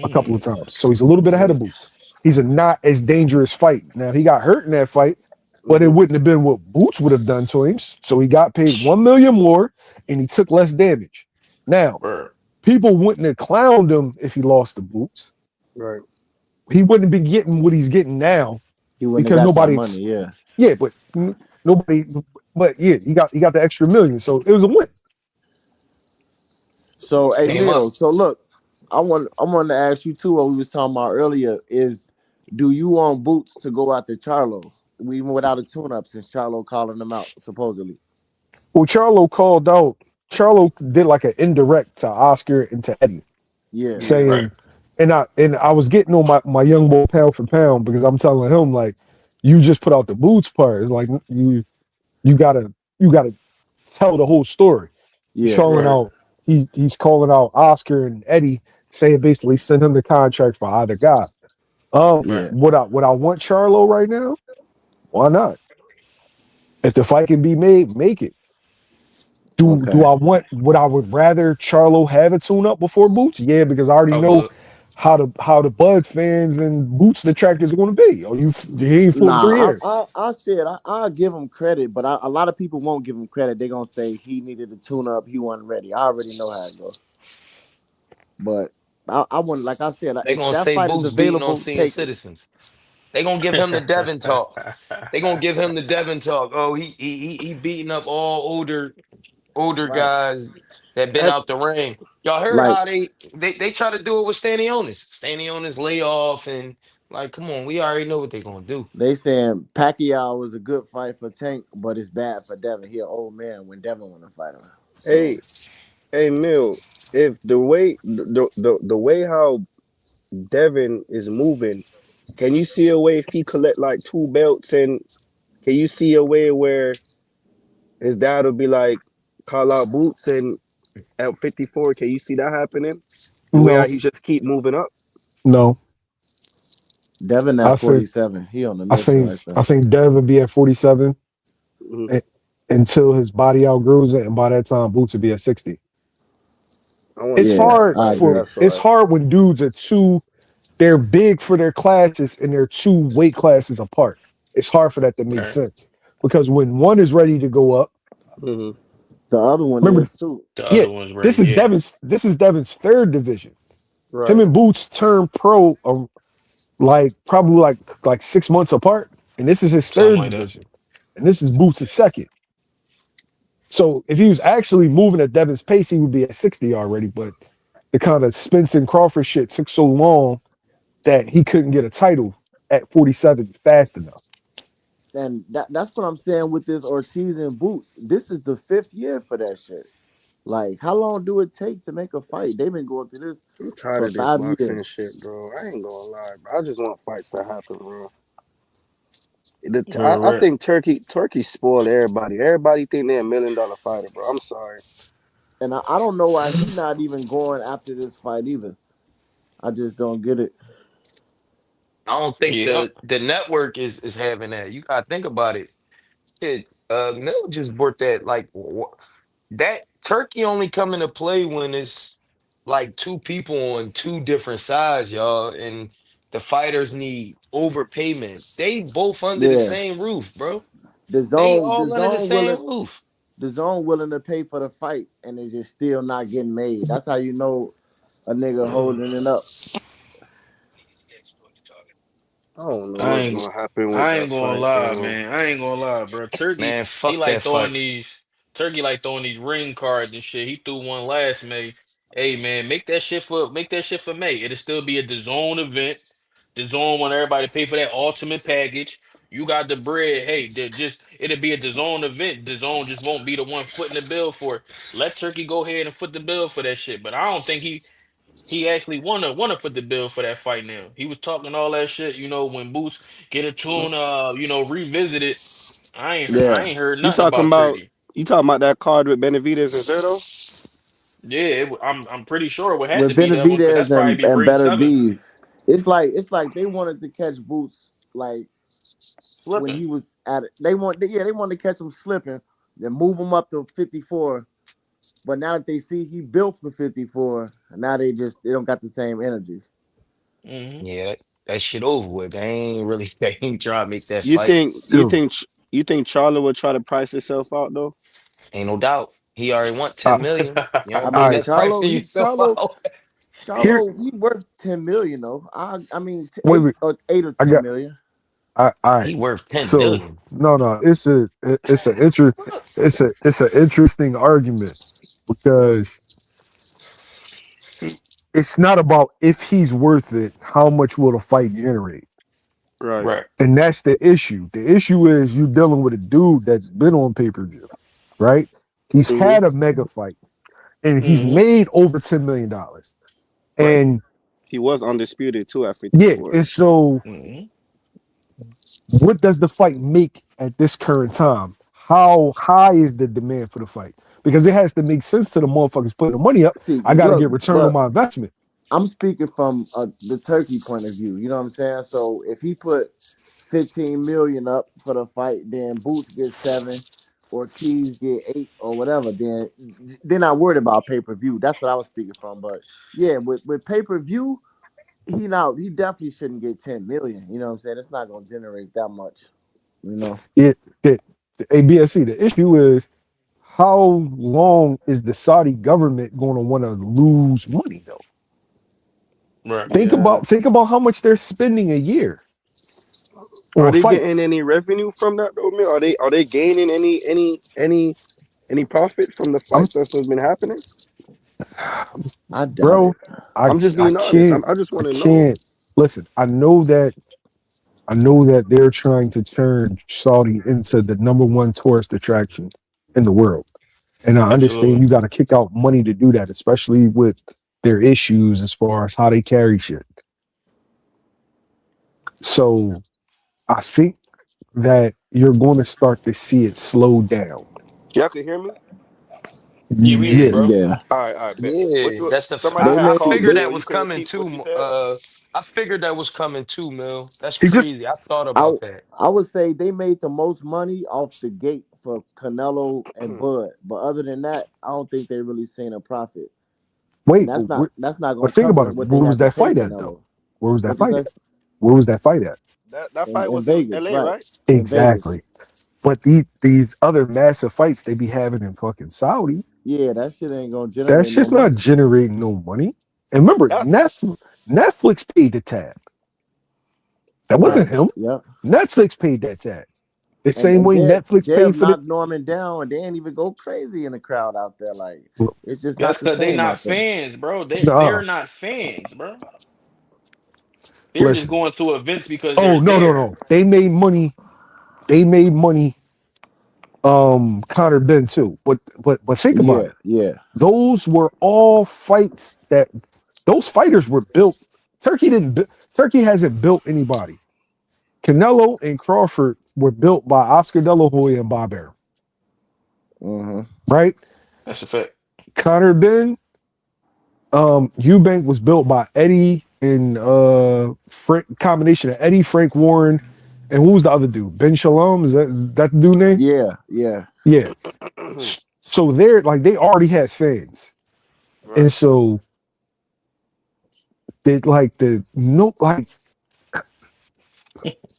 a couple of times. So he's a little bit ahead of Boots. He's a not as dangerous fight. Now he got hurt in that fight, but it wouldn't have been what Boots would have done to him. So he got paid 1 million more and he took less damage. Now, Word. people wouldn't have clowned him if he lost to Boots. Right. He wouldn't be getting what he's getting now he wouldn't because have got that nobody money. Yeah. yeah, but nobody but yeah, he got the extra million. So it was a win. So hey Came up. Mill, so look, I wanted to ask you too what we was talking about earlier is do you want Boots to go after Charlo? Even without a tune up since Charlo calling him out, supposedly. Well, Charlo did like an indirect to Oscar and to Eddie, Yeah. Right. saying, and I was getting on my young boy pound for pound because I'm telling him like, you just put out the Boots part. It's like you gotta tell the whole story. He's Yeah. calling Right. out he's calling out Oscar and Eddie, saying basically send him the contract for either guy. Right. Yeah. Would I want Charlo right now? Why not? If the fight can be made, make it. Do Okay. I want? Would I would rather Charlo have a tune up before Boots? Yeah, because I already I know would. how the Bud fans and Boots detractors are going to be. Oh, he ain't fought in 3 years. I said I'll give him credit, but a lot of people won't give him credit. They're gonna say he needed to tune up, he wasn't ready. I already know how it goes. But I want, like I said, They if gonna that say fight is Boots beating on available, senior take it. citizens. They gonna give him the Devin talk. They gonna give him the Devin talk. Oh, he beating up all older Right. guys that been At, out the ring. Y'all heard Like how they try to do it with Stanionis. Stanionis layoff and like, come on, we already know what they gonna do. they saying Pacquiao was a good fight for Tank, but it's bad for Devin. He an old man when Devin want to fight him. So hey, hey, Mill, if the way how Devin is moving, can you see a way if he collect like 2 belts, and can you see a way where his dad will be like, call out Boots, and at 54, can you see that happening? The way how No, he just keep moving up. no. Devin I at think 47, he on the I mission think right there. I think Dev would be at 47 Mhm. until his body outgrows it, and by that time, Boots would be at 60. I want to It's see Yeah, that hard I fight. agree. That's it's why. hard when dudes are too they're big for their classes and they're 2 weight classes apart. It's hard for that to make Right. sense because when one is ready to go up, Hmm. The other one remember, is too. The yeah, other one's ready. Yeah. This is Devin's third division. Him Right. and Boots turned pro like probably like 6 months apart, and this is his Something third like that. division, and this is Boots' second. So if he was actually moving at Devin's pace, he would be at 60 already. But the kind of Spence and Crawford shit took so long that he couldn't get a title at 47 fast enough. And that's what I'm saying with this Ortiz and Boots. This is the 5th year for that shit. Like, how long do it take to make a fight? They've been going through this I'm tired for of this 5 years. boxing shit, bro. I ain't gonna lie, bro. I just want fights to happen, bro. I Right. think Turkey spoiled everybody. Everybody think they're $1 million fighter, bro. I'm sorry. And I don't know why he not even going after this fight either. I just don't get it. I don't think Yeah. the network is having that. You gotta think about it. Shit, Mel just brought that like that turkey only come into play when it's like two people on two different sides, y'all, and the fighters need overpayment. They both under the Yeah, same roof, bro. the They zone, the all under the zone willing, same roof. the zone willing to pay for the fight, and it's just still not getting made. That's how you know a nigga holding it up. I don't know I what's ain't gonna happen with I that ain't gonna fight, lie, bro. man. I ain't gonna lie, bro. Turkey, Man, he fuck that like throwing fight. these Turkey like throwing these ring cards and shit. He threw one last May. Hey man, make that shit for May. It'll still be a DAZN event. DAZN want everybody to pay for that ultimate package. You got the bread. Hey, it'll be a DAZN event. DAZN just won't be the one footing the bill for it. Let Turkey go ahead and foot the bill for that shit. But I don't think he actually wanna foot the bill for that fight now. He was talking all that shit, when Boots get a tune revisited. I Yeah, ain't heard You nothing talking about about Turkey. you talking about that card with Benavidez and Zerto? Yeah, I'm pretty sure it would have to with be that one because that's Benavidez probably be and ring Better 7 Beef, it's like they wanted to catch Boots like when slipping. he was at it. They wanted to catch him slipping, then move him up to 54. But now that they see he built for 54, now they don't got the same energy. Hmm. Yeah, that shit over with. They ain't really they ain't trying to make that You fight. think you Dude, think you think Charlo would try to price himself out though? Ain't no doubt. He already want uh, 10 million. You I don't think mean, I that's pricing yourself out? here Charlo, he worth 10 million though. I mean, wait, wait, 8 or I 10 got million. all right. He worth 10 So billion. no, it's an interesting argument because it's not about if he's worth it, how much will the fight generate? Right. Right. And that's the issue. The issue is you dealing with a dude that's been on pay-per-view, right? He's Hmm. had a mega fight and he's Hmm. made over $10 million. Right. And He was undisputed too at yeah, 54. and so Hmm. what does the fight make at this current time? How high is the demand for the fight? Because it has to make sense to the motherfuckers putting the money up. See, I got to look, get return on but my investment. I'm speaking from the Turkey point of view. You know what I'm saying? So if he put 15 million up for the fight, then Boots get 7, Ortiz get 8 or whatever, then they're not worried about pay-per-view. That's what I was speaking from. But yeah, with pay-per-view, he definitely shouldn't get 10 million. You know what I'm saying? It's not gonna generate that much, you know. The ABSC. The issue is how long is the Saudi government going to want to lose money though? Right. Yeah. Think about how much they're spending a year Are on they getting fights. any revenue from that though, man? Are they gaining any profit from the I'm, fights that's been happening? I doubt bro. it. I'm just I being honest. can't. I just I want to know. can't listen. I know that they're trying to turn Saudi into the number one tourist attraction in the world. And I understand Absolutely. you got to kick out money to do that, especially with their issues as far as how they carry shit. So I think that you're going to start to see it slow down. Y'all could hear me? Yeah, we hear you, Yeah. bro. Yeah. All right, bet. Yeah, that's the. Somebody They had I made called me, figured they that Mill. You was could coming repeat what too. you said? I figured that was coming too, Mill. That's He just crazy. I thought I about that. I would say they made the most money off the gate for Canelo and Bud. But other than that, I don't think they really seen a profit. And wait, that's not but gonna think about cover it. what they Where was have to that pay fight at though? Canelo. Where was that What you fight say? at? Where was that fight at? That fight In was in Vegas, LA, right? right? In Vegas. Exactly. But these other massive fights they be having in fucking Saudi, Yeah, that shit ain't gonna that's generate no just not money. generating no money. And remember, That Netflix paid the tab. That Right. wasn't him. Yep. Netflix paid that tab. The And same and way Dev Netflix Dev paid for the. knocked Norman down and they didn't even go crazy in the crowd out there. Like it's just That's not the because they same not out there. fans, bro. They're Nah, not fans, bro. They're just listen. going to events because Oh they're no, no, there. no. They made money. They made money. Connor Ben too. But think about Yeah, it. yeah. Those were all fights that those fighters were built. Turkey hasn't built anybody. Canelo and Crawford were built by Oscar De La Hoya and Bob Arum, Mm-hmm. right? That's a fact. Connor Ben, Eubank was built by Eddie and Frank, combination of Eddie, Frank Warren, and who was the other dude? Ben Shalom, is that the dude name? Yeah, yeah. Yeah. So they're like they already had fans. And right. so they like the no like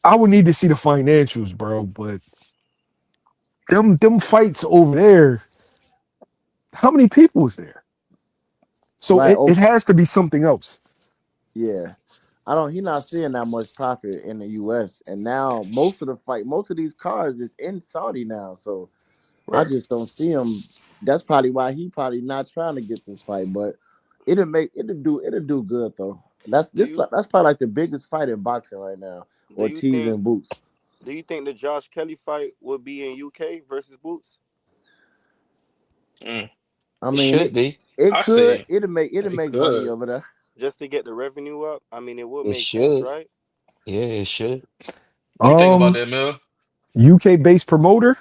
I would need to see the financials, bro, but them fights over there, how many people was there? So Right. it has to be something else. Yeah. I don't he not seeing that much profit in the US. And now most of these cars is in Saudi now. So I Right. just don't see him. That's probably why he probably not trying to get this fight, but it'll do good though. Do you That's probably like the biggest fight in boxing right now. do you Ortiz think and Boots. do you think the Josh Kelly fight would be in UK versus Boots? Mm. I It mean should be. it I could say it'll it make money could. over there. Just to get the revenue up? I mean, it would It make sense, should. right? Yeah, it should. What you think about Um, that, Mill? UK based promoter,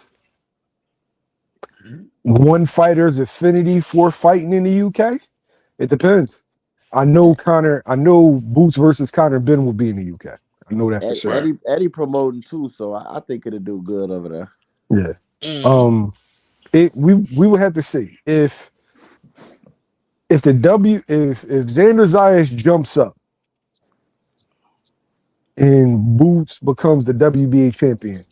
one fighter's affinity for fighting in the UK. It depends. I know Boots versus Connor Ben will be in the UK. I know that for certain. Right. Eddie promoting too, so I think it'll do good over there. Yeah. Mm. Um, we would have to see if the if Xander Zayas jumps up and Boots becomes the WBA champion,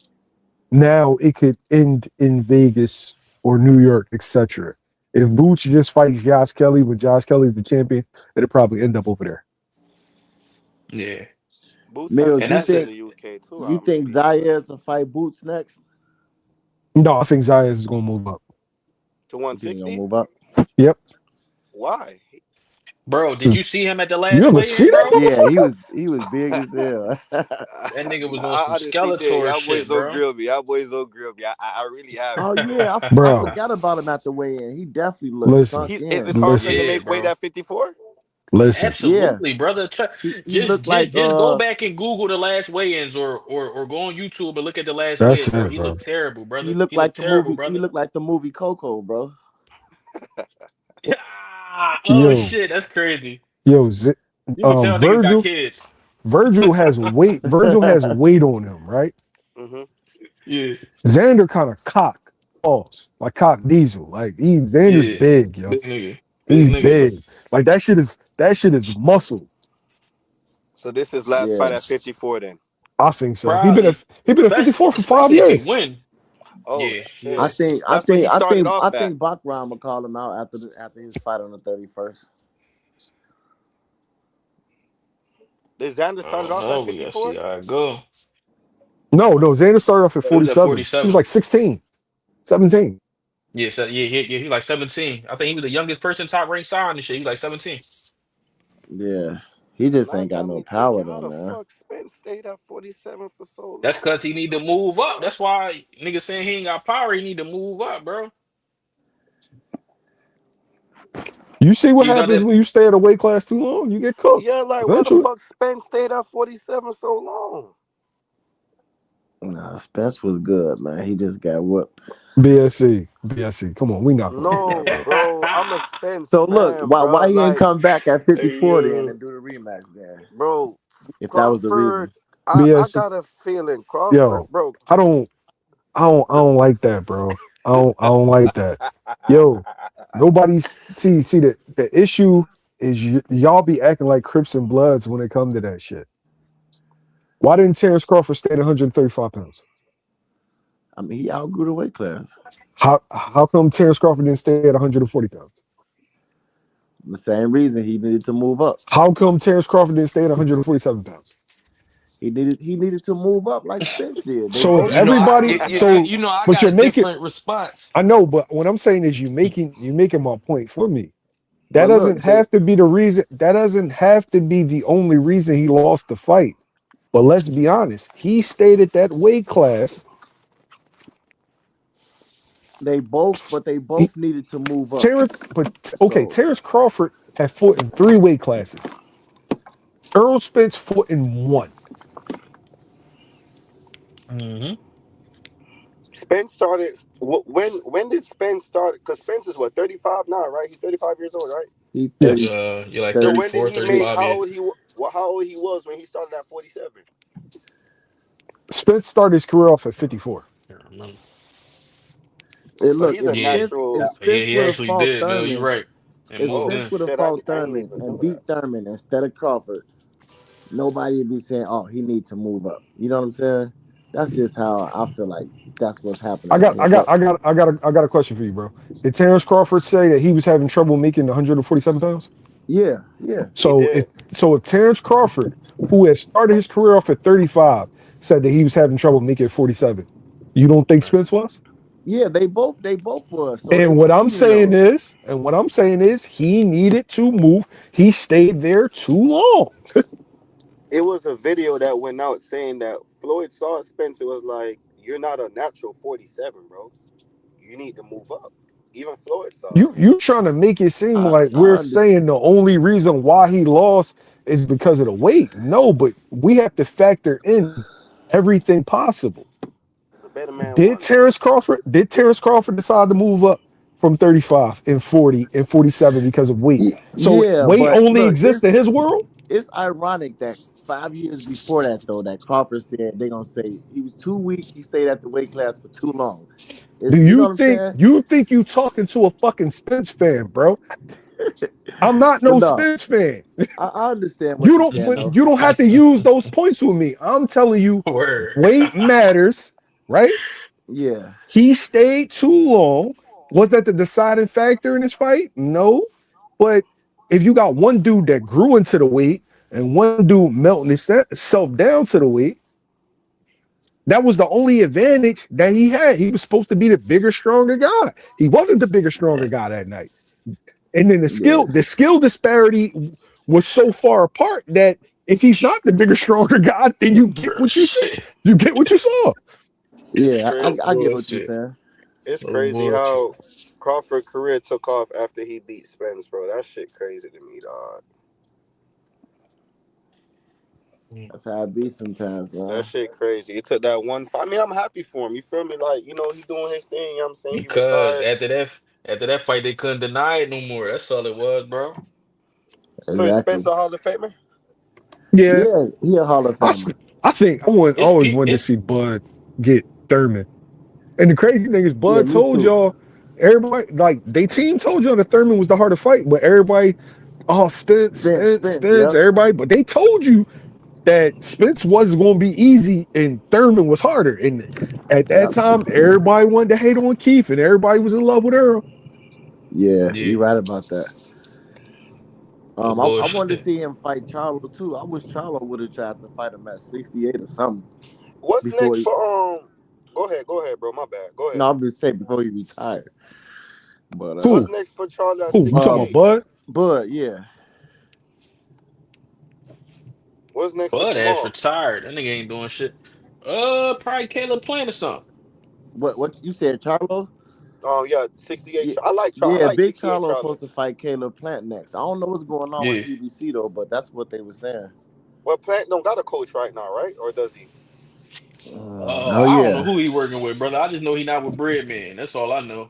now it could end in Vegas or New York, etc. If Boots just fights Josh Kelly with Josh Kelly as the champion, it'll probably end up over there. Yeah. Boots have Mills, And fans that's in it. the UK too, you I'm think pretty sure. Zayas will fight Boots next? No, I think Zayas is gonna move up. To You think he gonna 160? move up? Yep. Why? Bro, did you see him at the You last ever see weigh-in, that bro? Yeah, motherfucker? he was big as hell. That nigga was on I some honestly did. Skeletor Y'all boys shit, don't bro. grill me. Y'all boys don't grill me. I really Oh haven't. yeah, I Bro, forgot about him at the weigh-in. He definitely looked listen, sunk It's in. hard for him listen, to Yeah, make weight bro. at 54? listen. Yeah, Absolutely, brother. he Just, looked just, like just go back and Google the last weigh-ins, or go on YouTube and look at the last That's weigh-ins, bro. it, He bro. looked terrible, he brother. looked He like looked the terrible, movie. He brother. looked like the movie Coco, bro. Ah, oh Yo, shit, that's crazy. Yo, You can tell niggas got Vergil kids. Vergil has weight. Vergil has weight on him, right? Mm-hmm. Yeah, Xander kind of like cock diesel. Like Xander's yeah. big, yo. Big nigga. Big He's nigga. big. Like that shit is muscle. So this is last Yeah. fight at 54 then. I think so. Probably. He been at 54 for 5 Especially if he years. win. Oh Yeah, I yeah. shit. think I That's what think he I started think off I at. think Bachram will call him out after his fight on the 31st. Did Xander I started don't off at know. We gotta see 54? how it go. No, Xander started off at It was at 47. He was 47. like 16, 17. Yeah, so he like 17. I think he was the youngest person top ranked signed and shit. He like 17. Yeah. He just That ain't got got no me power thinking, though, how the man. fuck Spence stayed at 47 for so That's long? cause he What need to the move up. fuck? That's why niggas saying he ain't got power. He need to move up, bro. You see what He was out happens there. when you stay at a weight class too long? You get cooked. Yeah, like why the Eventually. fuck Spence stayed at 47 so long? Nah, Spence was good, man. He just got whooped. BSC. Come on, we not gonna do No, bro. I'm a Spence So look, fan, why bro. he ain't Like, come back at 54 then Hey, and do the rematch there? bro, If that was the Crawford, reason. I BSC. got a feeling Crawford, Yo, bro. I don't like that, bro. I don't like that. Yo, nobody's see the issue is y'all be acting like Crips and Bloods when it come to that shit. Why didn't Terrence Crawford stay at 135 pounds? I mean, he outgrew the weight class. How come Terrence Crawford didn't stay at 140 pounds? The same reason he needed to move up. How come Terrence Crawford didn't stay at 147 pounds? He needed to move up like Spence did. They So if both You know, needed to everybody, move up. I but got you're a making, different response. I know, but what I'm saying is you making my point for me. That But doesn't look, they have to be the reason. That doesn't have to be the only reason he lost the fight. But let's be honest, he stayed at that weight class. they He, both needed to move up. Terrence, but okay, So Terrence Crawford had fought in 3 weight classes. Earl Spence fought in 1. mm-hmm. Spence started when did Spence start? Because Spence is what 35 now, right? He's 35 years old, right? he Yeah. 30, You're like So 30 when did 34, he make 35. how Yeah. old how old he was when he started at 47? Spence started his career off at 54. I don't remember. So look, he's a Yeah, natural. if yeah, Spence he would have actually fought did, Bill. You're Thurman, right. And if moved Oh Spence in. would have shit! fought I ain't Thurman even and know that. beat Thurman instead of Crawford, nobody would be saying, "Oh, he needs to move up." You know what I'm saying? That's just how I feel like that's what's I happening right got, here. I got, But I got, I got, I got a question for you, bro. Did Terrence Crawford say that he was having trouble making 147 pounds? yeah, yeah, He So if did. Terrence Crawford, who has started his career off at 35, said that he was having trouble making 47, you don't think Right. Spence was? yeah. They both were. So they And was what I'm even saying though is, he needed to move. He stayed there too long. It was a video that went out saying that Floyd saw Spencer was like, "You're not a natural 47, bro. You need to move up." Even Floyd saw it. You trying to make it seem I like I we're understand. saying the only reason why he lost is because of the weight. No, but we have to factor in everything possible. The better man won, though. Did Terrence Crawford decide to move up from 35 and 40 and 47 because of weight? So Yeah, weight but only look, exists in his world? it's ironic that 5 years before that though, that Crawford said they're gonna say he was too weak. He stayed at the weight class for too long. Do You know you what I'm think saying? you talking to a fucking Spence fan, bro? I'm not But no no, Spence fan. I understand what You you're don't saying though. you don't have to use those points with me. I'm telling you, Word. weight matters, right? Yeah, He stayed too long. Was that the deciding factor in this fight? No. But if you got one dude that grew into the weight and one dude melting himself down to the weight, that was the only advantage that he had. He was supposed to be the bigger, stronger guy. He wasn't the bigger, stronger guy that night. And then yeah, the skill disparity was so far apart that if he's not the bigger, stronger guy, then you get Bro, what you see. shit. You get what you saw. It's yeah. I, No crazy. I get what you're bullshit. saying. It's No crazy bullshit. how Crawford career took off after he beat Spence, bro. That shit crazy to me, dog. That's how it be sometimes, That man. shit crazy. He took that one fight. I mean, I'm happy for him. You feel me? Like, he doing his thing. You know what I'm saying? He Because retired. after that fight, they couldn't deny it no more. That's all it was, bro. So is Exactly. Spence a Hall of Famer? Yeah, Yeah, he a Hall of I, Famer. I think I It's always pe wanted to it's see Bud get Thurman. And the crazy thing is, Yeah, Bud me told too. y'all, everybody, like, they team told y'all that Thurman was the harder fight, but everybody, oh, Spence, Spence, yep. everybody, but they told you that Spence was going to be easy and Thurman was harder. And at that Yep. time, everybody wanted to hate on Keith and everybody was in love with Earl. Yeah, yeah, you right about that. no I wanted to bullshit. see him fight Charlo too. I wish Charlo would have tried to fight him at 68 or something What's before next he. for Go ahead, bro. My bad. Go ahead. No, I'm just saying before he retired. But What's Who? next for Charlie at Who? You talking uh, about 68? Bud? but yeah, What's next for Bud ass Jamal? retired. That nigga ain't doing shit. Probably Caleb playing or something. what you said, Charlo? Yeah, 68. Yeah, I yeah, like Big 68 Charlo Charlie. supposed to fight Caleb Plant next. I don't know what's going on with Yeah. PBC though, but that's what they were saying. Well, Plant don't got a coach right now, right? Or does he? Oh I don't know yeah, who he working with, brother. I just know he not with Breadman. That's all I know.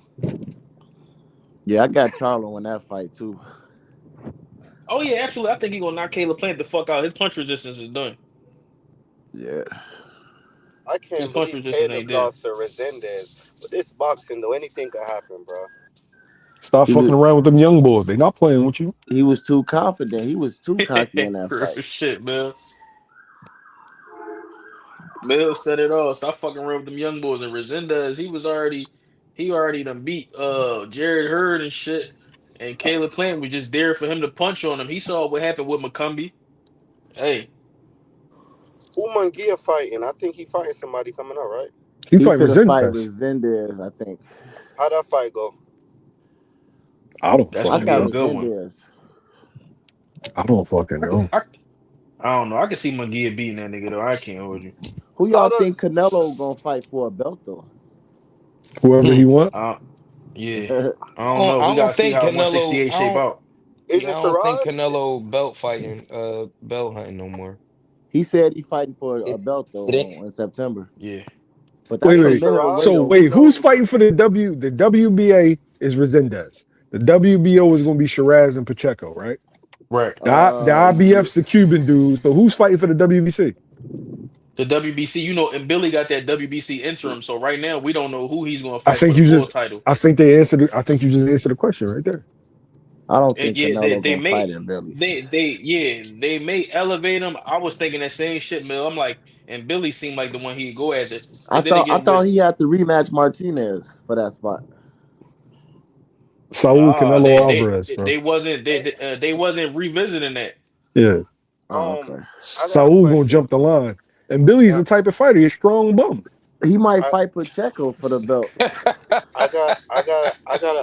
yeah, I got Charlo in that fight too. Oh yeah, absolutely. I think he gonna knock Caleb Plant the fuck out. His punch resistance is done. Yeah, I His can't punch believe resistance Caleb ain't there. lost to Resendez. But this boxing, though, anything could happen, bro. Stop he was fucking around with them young boys. They not playing with you. he was too confident. He was too cocky in that Real fight. shit, man. Bill said it all. Stop fucking around with them young boys. And Resendez, he already done beat Jared Hurd and shit. And Caleb Plant was just there for him to punch on him. He saw what happened with McCumbee. Hey, Who Mungia fighting? I think he fighting somebody coming up, right? He He fight for the fight Resendez. Resendez, I think. How that fight go? I don't that's I gonna fucking be got a know. good one. Resendez. I don't fucking I, know. I, I don't know. I can see McGee beating that nigga though. I can't hold you. Who How y'all think does Canelo gonna fight for a belt though? Whoever he want. Uh, yeah. I I don't know. We I gotta don't see think how Canelo. 168 I shape don't. out. is Yeah, it I don't think Shiraz? Canelo belt hunting no more. He said he fighting for a It, belt it ain't though in September. Yeah. But Wait, that's is a it wait. minute away Shiraz? So Do though. we wait, who's know? fighting for the The WBA is Resendez. The WBO is going to be Shiraz and Pacheco, right? Right. The Yeah, IBF's the Cuban dude. So who's fighting for the WBC? The WBC, and Billy got that WBC interim. So right now we don't know who he's gonna I fight for think the you full just. title. I think they answered. I think you just answered the question right there. I don't And think yeah, Canelo gonna fight in Billy. they may elevate him. I was thinking that same shit, Mill. I'm like, and Billy seemed like the one he'd go after. But then I again, thought with he had to rematch Martinez for that spot. Saul nah, Canelo Alvarez, bro. Eh, they wasn't revisiting that. Yeah, Oh, okay. I got a Saul gonna question. jump the line, and Billy's Uh, the type of fighter. He's strong bum. He might I, fight Pacheco for the belt.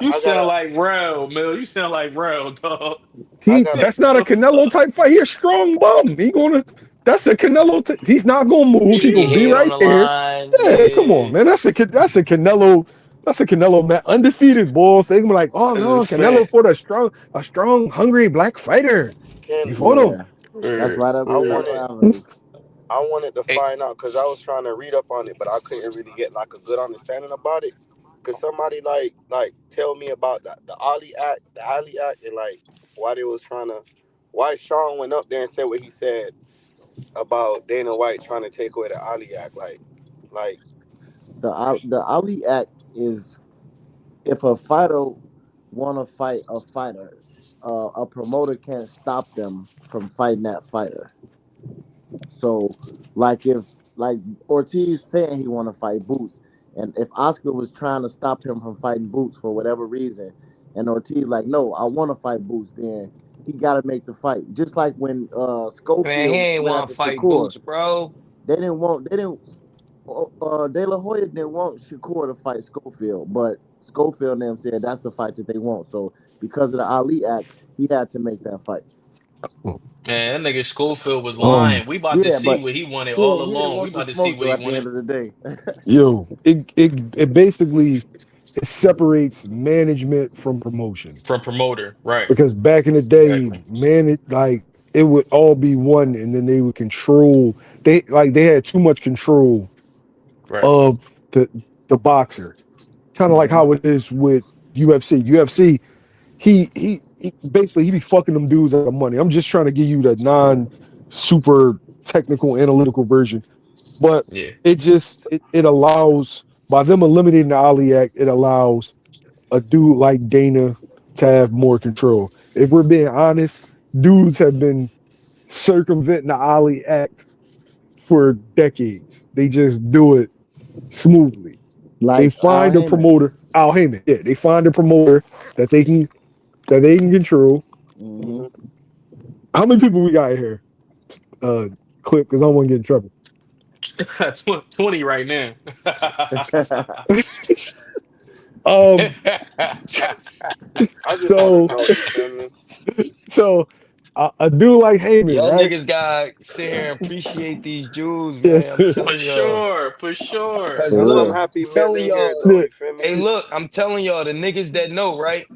You sound like Rel, Mill. You sound like Rel, dog. I He got a, that's not a The Canelo fuck? type fight. He a strong bum. He gonna that's a Canelo. He's not gonna move. He Keep your gonna be head on right the there. line. Yeah, come on, Yeah. man. That's a Canelo. That's a Canelo man. Undefeated boss. They gonna be like, oh That's no, a Canelo fact. for a strong, hungry black fighter. He can fought him. Yeah, that's Word, right up I word. Canelo wanted Alvarez. I wanted to Hey, find out because I was trying to read up on it, but I couldn't really get like a good understanding about it. Could somebody like tell me about the Ali Act, and like why they was trying to, why Sean went up there and said what he said about Dana White trying to take away the Ali Act, like The Ali Act is if a fighter want to fight a fighter, a promoter can't stop them from fighting that fighter. So, like if like Ortiz saying he want to fight Boots, and if Oscar was trying to stop him from fighting Boots for whatever reason, and Ortiz like, no, I want to fight Boots, then he got to make the fight. Just like when man, he Schofield ain't went want after to fight Shakur, Boots, bro. they didn't. De La Hoya didn't want Shakur to fight Schofield, but Schofield and them said that's the fight that they want. So because of the Ali Act, he had to make that fight. Man, that nigga Schofield was Um, lying. We about to Yeah, see but what he wanted he all didn't along. We want the about to see smoke what though. he At the wanted. end of the day, yo, it basically it separates management from promotion. From promoter. Right. Because back in the day, Exactly. like it would all be one, and then they would control. They had too much control Right. of the boxer, kind of like Mhm. how it is with UFC. UFC, he basically he be fucking them dudes out of money. I'm just trying to give you the non-super technical analytical version, but Yeah. it allows, by them eliminating the Ali Act, it allows a dude like Dana to have more control. If we're being honest, dudes have been circumventing the Ali Act for decades. They just do it smoothly. They Like Al find a Heyman. promoter, Al Heyman. Yeah, they find a promoter that they can control. Hmm. How many people we got here? Clip, because I don't want to get in trouble. 20 right now. um, I just want to so know. You feel me? so a dude like Heyman, Y'all right? niggas gotta sit here and appreciate these Jews, Yeah, man. I'm For telling y'all. sure, for sure. Cause For That's why I'm look, real. happy I'm Mill telling in here, y'all. though. yeah, You feel Hey, me? look, I'm telling y'all, the niggas that know, right?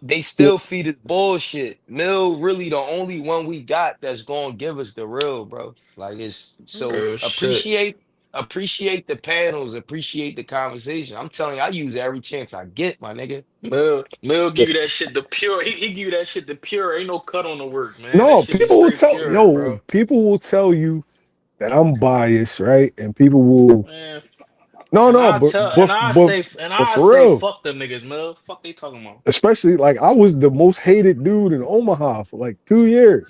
They yeah. still feed us bullshit. Mill really the only one we got that's gonna give us the real, bro. Like it's so Real shit. appreciate the panels, appreciate the conversation. I'm telling you, I use every chance I get, my nigga. Mel give you that shit the pure. He give you that shit the pure. Ain't no cut on the work, man. That No, shit be people will straight tell pure, yo, bro. people will tell you that I'm biased, right? And people will Man, no, no, but and but I for say real, fuck them niggas, Mel. Fuck they talking about. especially like I was the most hated dude in Omaha for like 2 years.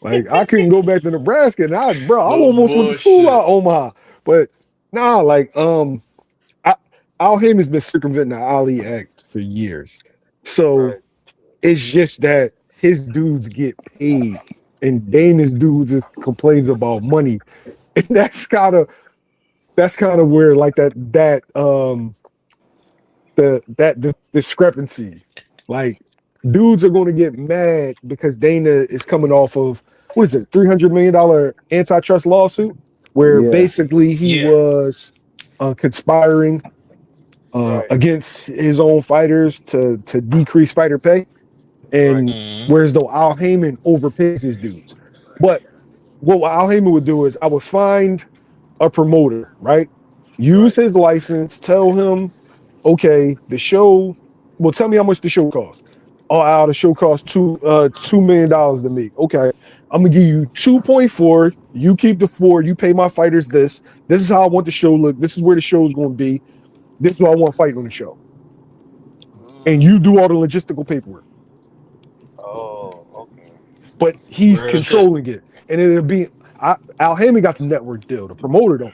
Like I couldn't go back to Nebraska, and I No almost went to school bullshit. out Omaha, but nah, like I, Al Heyman's been circumventing the Ali Act for years, so Right. it's just that his dudes get paid, and Dana's dudes is complains about money, and that's kind of where like the discrepancy. Like dudes are going to get mad because Dana is coming off of what is it, $300 million antitrust lawsuit, where Yeah. basically he Yeah. was conspiring Right. against his own fighters to decrease fighter pay, Right. and Mm-hmm. whereas though Al Heyman overpays his dudes, but what Al Heyman would do is I would find a promoter, right? Use Right. his license, tell him, okay, the show, well, tell me how much the show costs. Oh, the show costs $2 million to make. Okay, I'm gonna give you 2.4. You keep the 4. You pay my fighters this. This is how I want the show look. This is where the show is going to be. This is what I want fighting on the show. And you do all the logistical paperwork. Oh, okay. But he's Real shit. controlling it, and it'll be Al Heyman got the network deal. The promoter don't.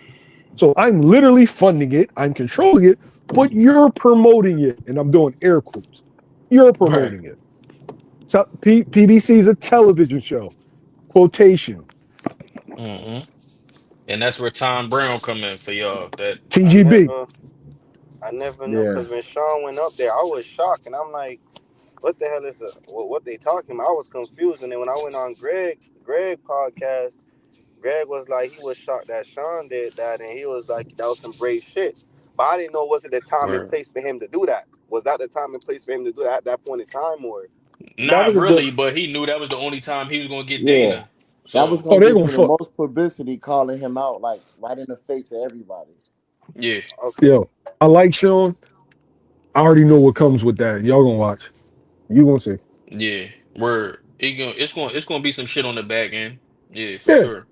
So I'm literally funding it. I'm controlling it, but you're promoting it, and I'm doing air quotes. You're Right. promoting it. So PBC is a television show. Quotation. Mm-hmm. And that's where Tom Brown come in for y'all. That I TGB. never, I never knew Yeah. because when Sean went up there, I was shocked, and I'm like, "What the hell is what they talking about?" I was confused, and then when I went on Greg podcast, Greg was like, he was shocked that Sean did that, and he was like, that was some brave shit. But I didn't know, was it the time and word. place for him to do that? Was that the time and place for him to do that at that point in time, or? That Not was a good. really, but he knew that was the only time he was gonna get Yeah. Dana. That was So Oh, gonna they're get gonna you the fuck. most publicity, calling him out like right in the face of everybody. yeah, Okay. Yo, I like Sean. I already know what comes with that. Y'all gonna watch. You gonna see. yeah. Word. It's gonna be some shit on the back end. Yeah, for Yeah, sure.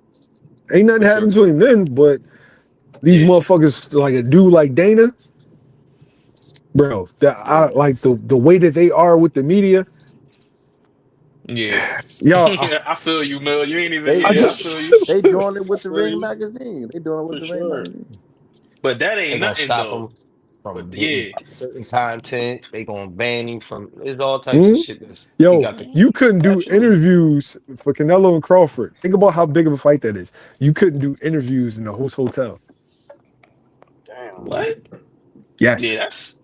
ain't nothing For happened sure. to him then, but these Yeah. motherfuckers like a dude like Dana, bro. That I Yeah. like the way that they are with the media. Yeah. Y'all, I feel you, Mel. You ain't even They I yeah, I they feel you. just they doing it I with the feel Ring you. magazine. They doing it with For the Ring sure. magazine. But that They ain't gonna nothing stop though. him from But getting yeah. certain content. They gonna ban him from. There's all types of Mhm. shit. That's he Yo, got the you couldn't do Absolutely. interviews for Canelo and Crawford. Think about how big of a fight that is. You couldn't do interviews in the host hotel. Damn. What? Yeah, Yes. that's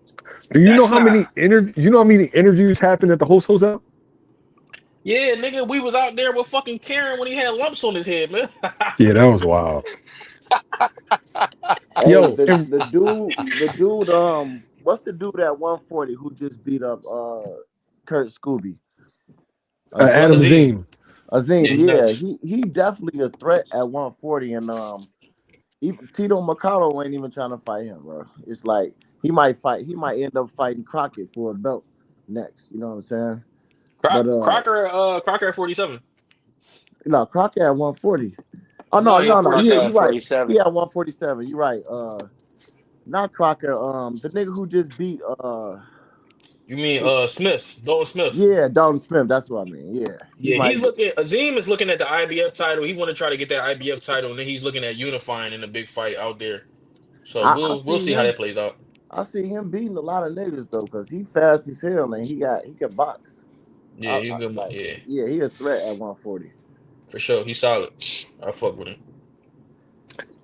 Do you know that's how not. many you know how many interviews happen at the host hotel? Yeah, nigga, we was out there with fucking Karen when he had lumps on his head, man. Yeah, that was wild. Hey, Yo, the and the dude the dude what's the dude at 140 who just beat up Kurt Scooby? Adam Azim. Azim. Azim. Yeah, Azim, he yeah, nice. he definitely a threat at 140, and even Tito Mercado ain't even trying to fight him, bro. It's like he might end up fighting Crockett for a belt. next. You know what I'm saying? But Crocker at 47. Crockett at 140. Oh No, no, he at no, no. Crocker You 47. at right. He 47. at 147. You right. Not Crocker. The nigga who just beat You mean Smith, Dalton Smith? yeah, Dalton Smith. That's what I mean. Yeah, he Yeah, he's might be. looking. Azim is looking at the IBF title. He want to try to get that IBF title, and then he's looking at unifying in a big fight out there. So I we'll see see how him. that plays out. I see him beating a lot of niggas though, cause he fast as hell and he can box. Yeah, he's good. Like Yeah, yeah, he a threat at 140. for sure. He's solid. I fuck with him.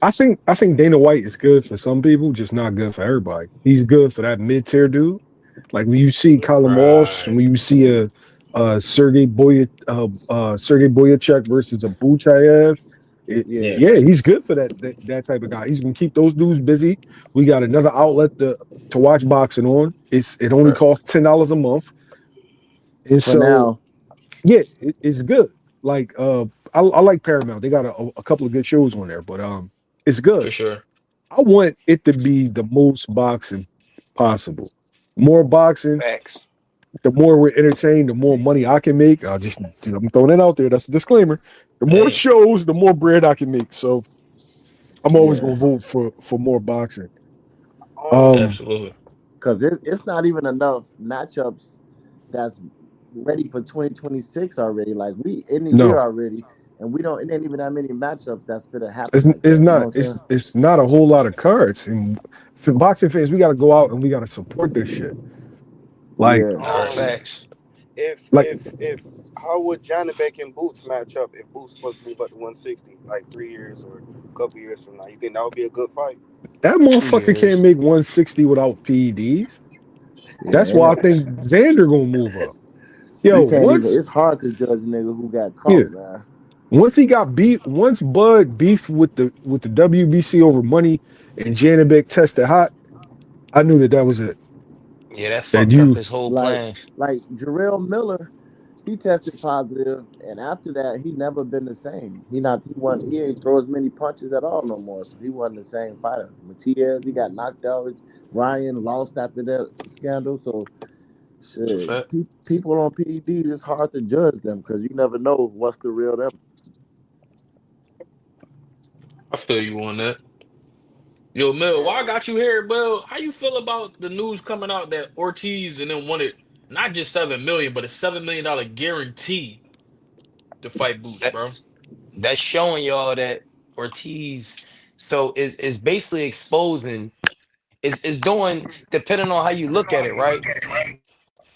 I think Dana White is good for some people, just not good for everybody. He's good for that mid tier dude. Like when you see Colin Walsh, when Right. you see Sergey Boyachek versus a Butayev, Yeah, Yeah, yeah, he's good for that type of guy. He's gonna keep those dudes busy. We got another outlet to watch boxing on. It only right. costs $10 a month, and For so now, yeah, it's good. Like I like Paramount. They got a couple of good shows on there, but it's for good. sure. I want it to be the most boxing possible. More boxing, Facts. the more we're entertained, the more money I can make. I'm throwing it out there. That's a disclaimer. The more Hey, shows, the more bread I can make. So I'm always yeah, gonna vote for more boxing. Um, Um, absolutely, cause it's not even enough matchups that's ready for 2026 already. Like we in the year no, already, and we don't. It ain't even that many matchups that's gonna happen it's like it's that. You know not what I'm saying? it's not a whole lot of cards. And for boxing fans, we got to go out and we got to support this shit. Like Yeah. all right. Facts. if like if if how would Janibek and Boots match up if Boots supposed to move up to 160 like 3 years or a couple years from now? You think that would be a good fight? that Two motherfucker can't years. make 160 without PEDs. That's Yeah, why I think Xander gonna move up. Yo, we can't even. once It's hard to judge a nigga who got yeah, caught, man. once he got beat, once Bud beefed with the WBC over money and Janibek tested hot, I knew that was it. Yeah, that That fucked up you his whole Like plans. Jarrell Miller, he tested positive, and after that, he never been the same. He ain't throw as many punches at all no more. So he wasn't the same fighter. Matias, he got knocked out. Ryan lost after that scandal. So That's a shit, fact. people on PEDs, it's hard to judge them because you never know what's the real them. I feel you on that. Yo, Mel, why I got you here, Mel? How you feel about the news coming out that Ortiz and then wanted not just 7 million, but a $7 million guarantee to fight Boots, That bro? that's showing y'all that Ortiz so is basically exposing is doing depending on how you look at it, right?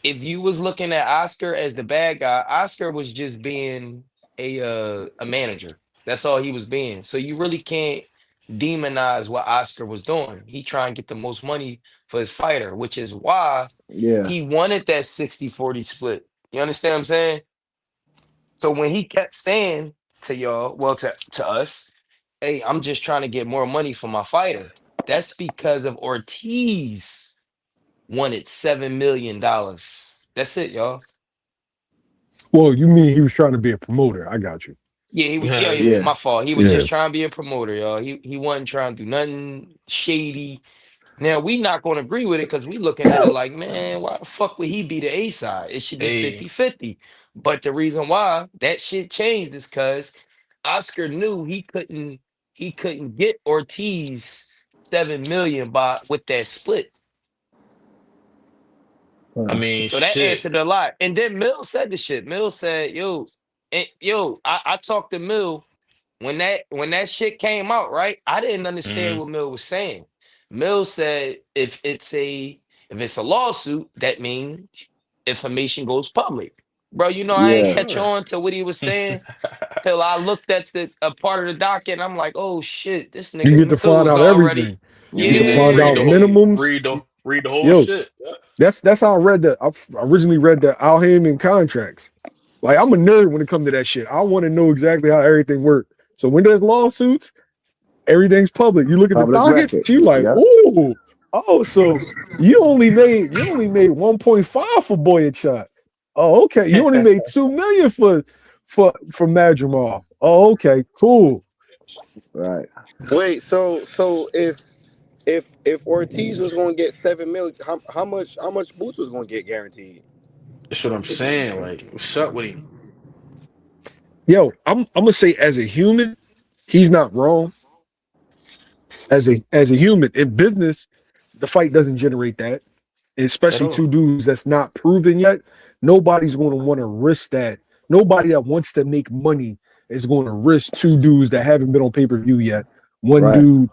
If you was looking at Oscar as the bad guy, Oscar was just being a manager. That's all he was being. So you really can't demonize what Oscar was doing. He trying to get the most money for his fighter, which is why Yeah, he wanted that 60-40 split. You understand what I'm saying? So when he kept saying to y'all, well, to us, hey, I'm just trying to get more money for my fighter. That's because of Ortiz wanted $7 million. That's it, y'all. well, you mean he was trying to be a promoter? I got you. Yeah, he was. Yeah, Yeah, yeah, yeah. yeah, my fault. He was Yeah. just trying to be a promoter, y'all. He wasn't trying to do nothing shady. Now we not going to agree with it because we looking at it like, man, why the fuck would he be the A side? It should be Hey, 50-50. But the reason why that shit changed is because Oscar knew he couldn't get Ortiz 7 million by with that split. I uh, mean, So that shit. answered a lot. And then Mill said the shit. Mill said, I talked to Mill when that shit came out, right? I didn't understand Mm, what Mill was saying. Mill said if it's a lawsuit, that means information goes public. Bro, I for ain't yeah, catch sure. on to what he was saying till I looked at the a part of the docket and I'm like, oh shit, this You nigga get to Mill find was out already, everything. You You get get to to find read out the whole yeah. minimums. read the whole Yo, shit. Yeah. that's how I read the. I originally read the Al Heyman contracts. Like I'm a nerd when it comes to that shit. I want to know exactly how everything works. So when there's lawsuits, everything's public. You look at the public docket, record. you like, Yep. so you only made 1.5 for Boyachuk. Oh, okay. You only made 2 million for Madrimal. Oh, okay, cool. Right. Wait, so if Ortiz was going to get 7 million, how much Boots was going to get guaranteed? That's what I'm saying. Like, what's up with him? Yo, I'm gonna say as a human, he's not wrong. As a human in business, the fight doesn't generate that, At especially two all. dudes that's not proven yet. Nobody's going to want to risk that. Nobody that wants to make money is going to risk two dudes that haven't been on pay per view yet. One Right. dude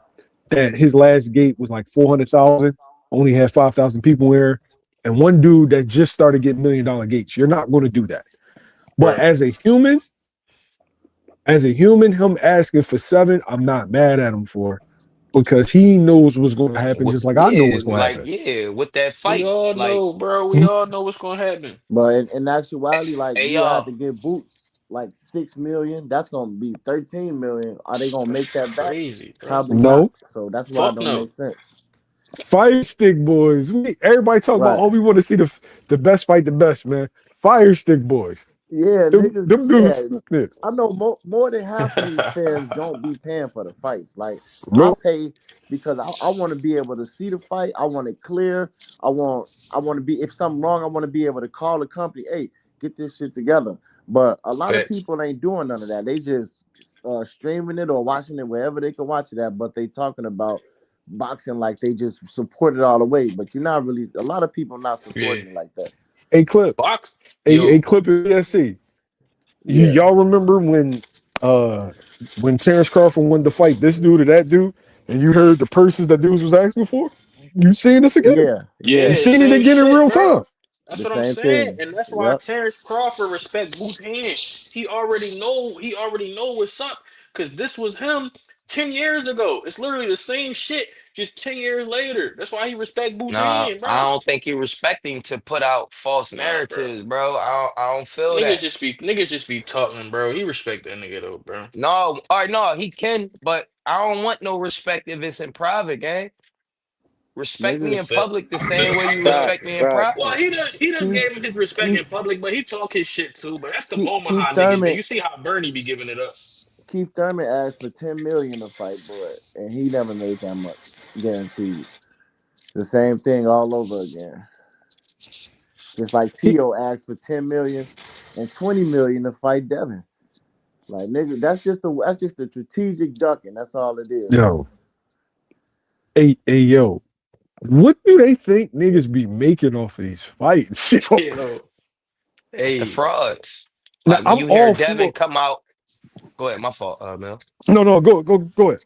that his last gate was like 400,000, only had 5,000 people there, and one dude that just started getting $1 million gates. You're not going to do that. But Right. as a human, him asking for 7, I'm not mad at him for because he knows what's going to happen, just like I know Yeah, what's going to like happen. yeah, with that We fight, all like know, bro. We all know what's gonna happen. But in actuality, like hey you had y'all, to give Boots like 6 million. That's gonna be 13 million. Are they gonna make That's that back? crazy, bro. Probably not. No, So that's why it Fuck don't no. make sense. Fire Stick Boys. Everybody talk about, Right. oh, we want to see the best fight the best, man. Fire Stick Boys. Yeah, Them, niggas. them Yeah, dudes. Yeah. I know more than half of these fans don't be paying for the fights. Like I Nope. pay because I want to be able to see the fight. I want it clear. I want to be if something wrong, I want to be able to call the company. Hey, get this shit together. But a lot of facts. people ain't doing none of that. They just streaming it or watching it wherever they can watch it at. But they talking about boxing like they just support it all the way. But you're not really. A lot of people not Yeah. supporting it like that. A clip. Box. A Yo. clip of PSC. Yeah, Y'all remember uh when Terrence Crawford wanted to fight this dude or that dude, and you heard the purses that dudes was asking for? You seeing this again? yeah, Yeah, You yeah. seen it same again in shit, real bro. time. That's The what I'm same saying, thing. and that's why Yep. Terrence Crawford respect Boots' hand. He already know. He already know what's up, cause this was him 10 years ago. It's literally the same shit, just 10 years later. That's why he respect Boots' Nah, hand, I bro. don't think you respecting to put out false Nah, bro. narratives, bro. I don't feel that. Niggas just be talking, bro. He respect that nigga though, bro. No, all right, no, he can, but I don't want no respect if it's in private, gang. Respect me Niggas in Set. public the Yeah, same way I you feel you. respect Facts, me in facts. Well, private. he done Keith gave him his respect Keith in public, but he talk his shit too. But that's the Keith Keith Omaha niggas, man. Thurman You see how Bernie be giving it up. Keith Thurman asked for 10 million to fight boy, and he never made that much, guaranteed. The same thing all over again. Just like He, Tio asked for 10 million and 20 million to fight Devin. Like nigga, that's just a strategic ducking. That's all it is. yo, yo, what do they think niggas be making off of these fights? Yo, You know, It's the hey, frauds. now Like when I'm you hear all Devin for. come out, go ahead, my fault, Mel. No, go ahead.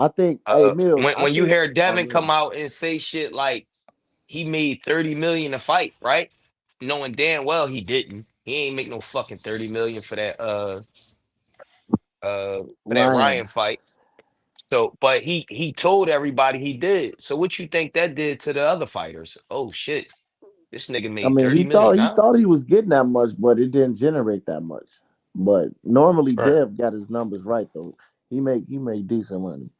I think, hey Mills, When I you think hear oh Devin yeah. come out and say shit like he made 30 million a fight, right? Knowing damn well he didn't. He ain't make no fucking 30 million for that Ryan. Ryan fight. So, but he told everybody he did. So what you think that did to the other fighters? Oh shit, this nigga I made mean, 30 he thought million he now. thought he was getting that much, but it didn't generate that much. But normally right. Dev got his numbers right though. He made decent money.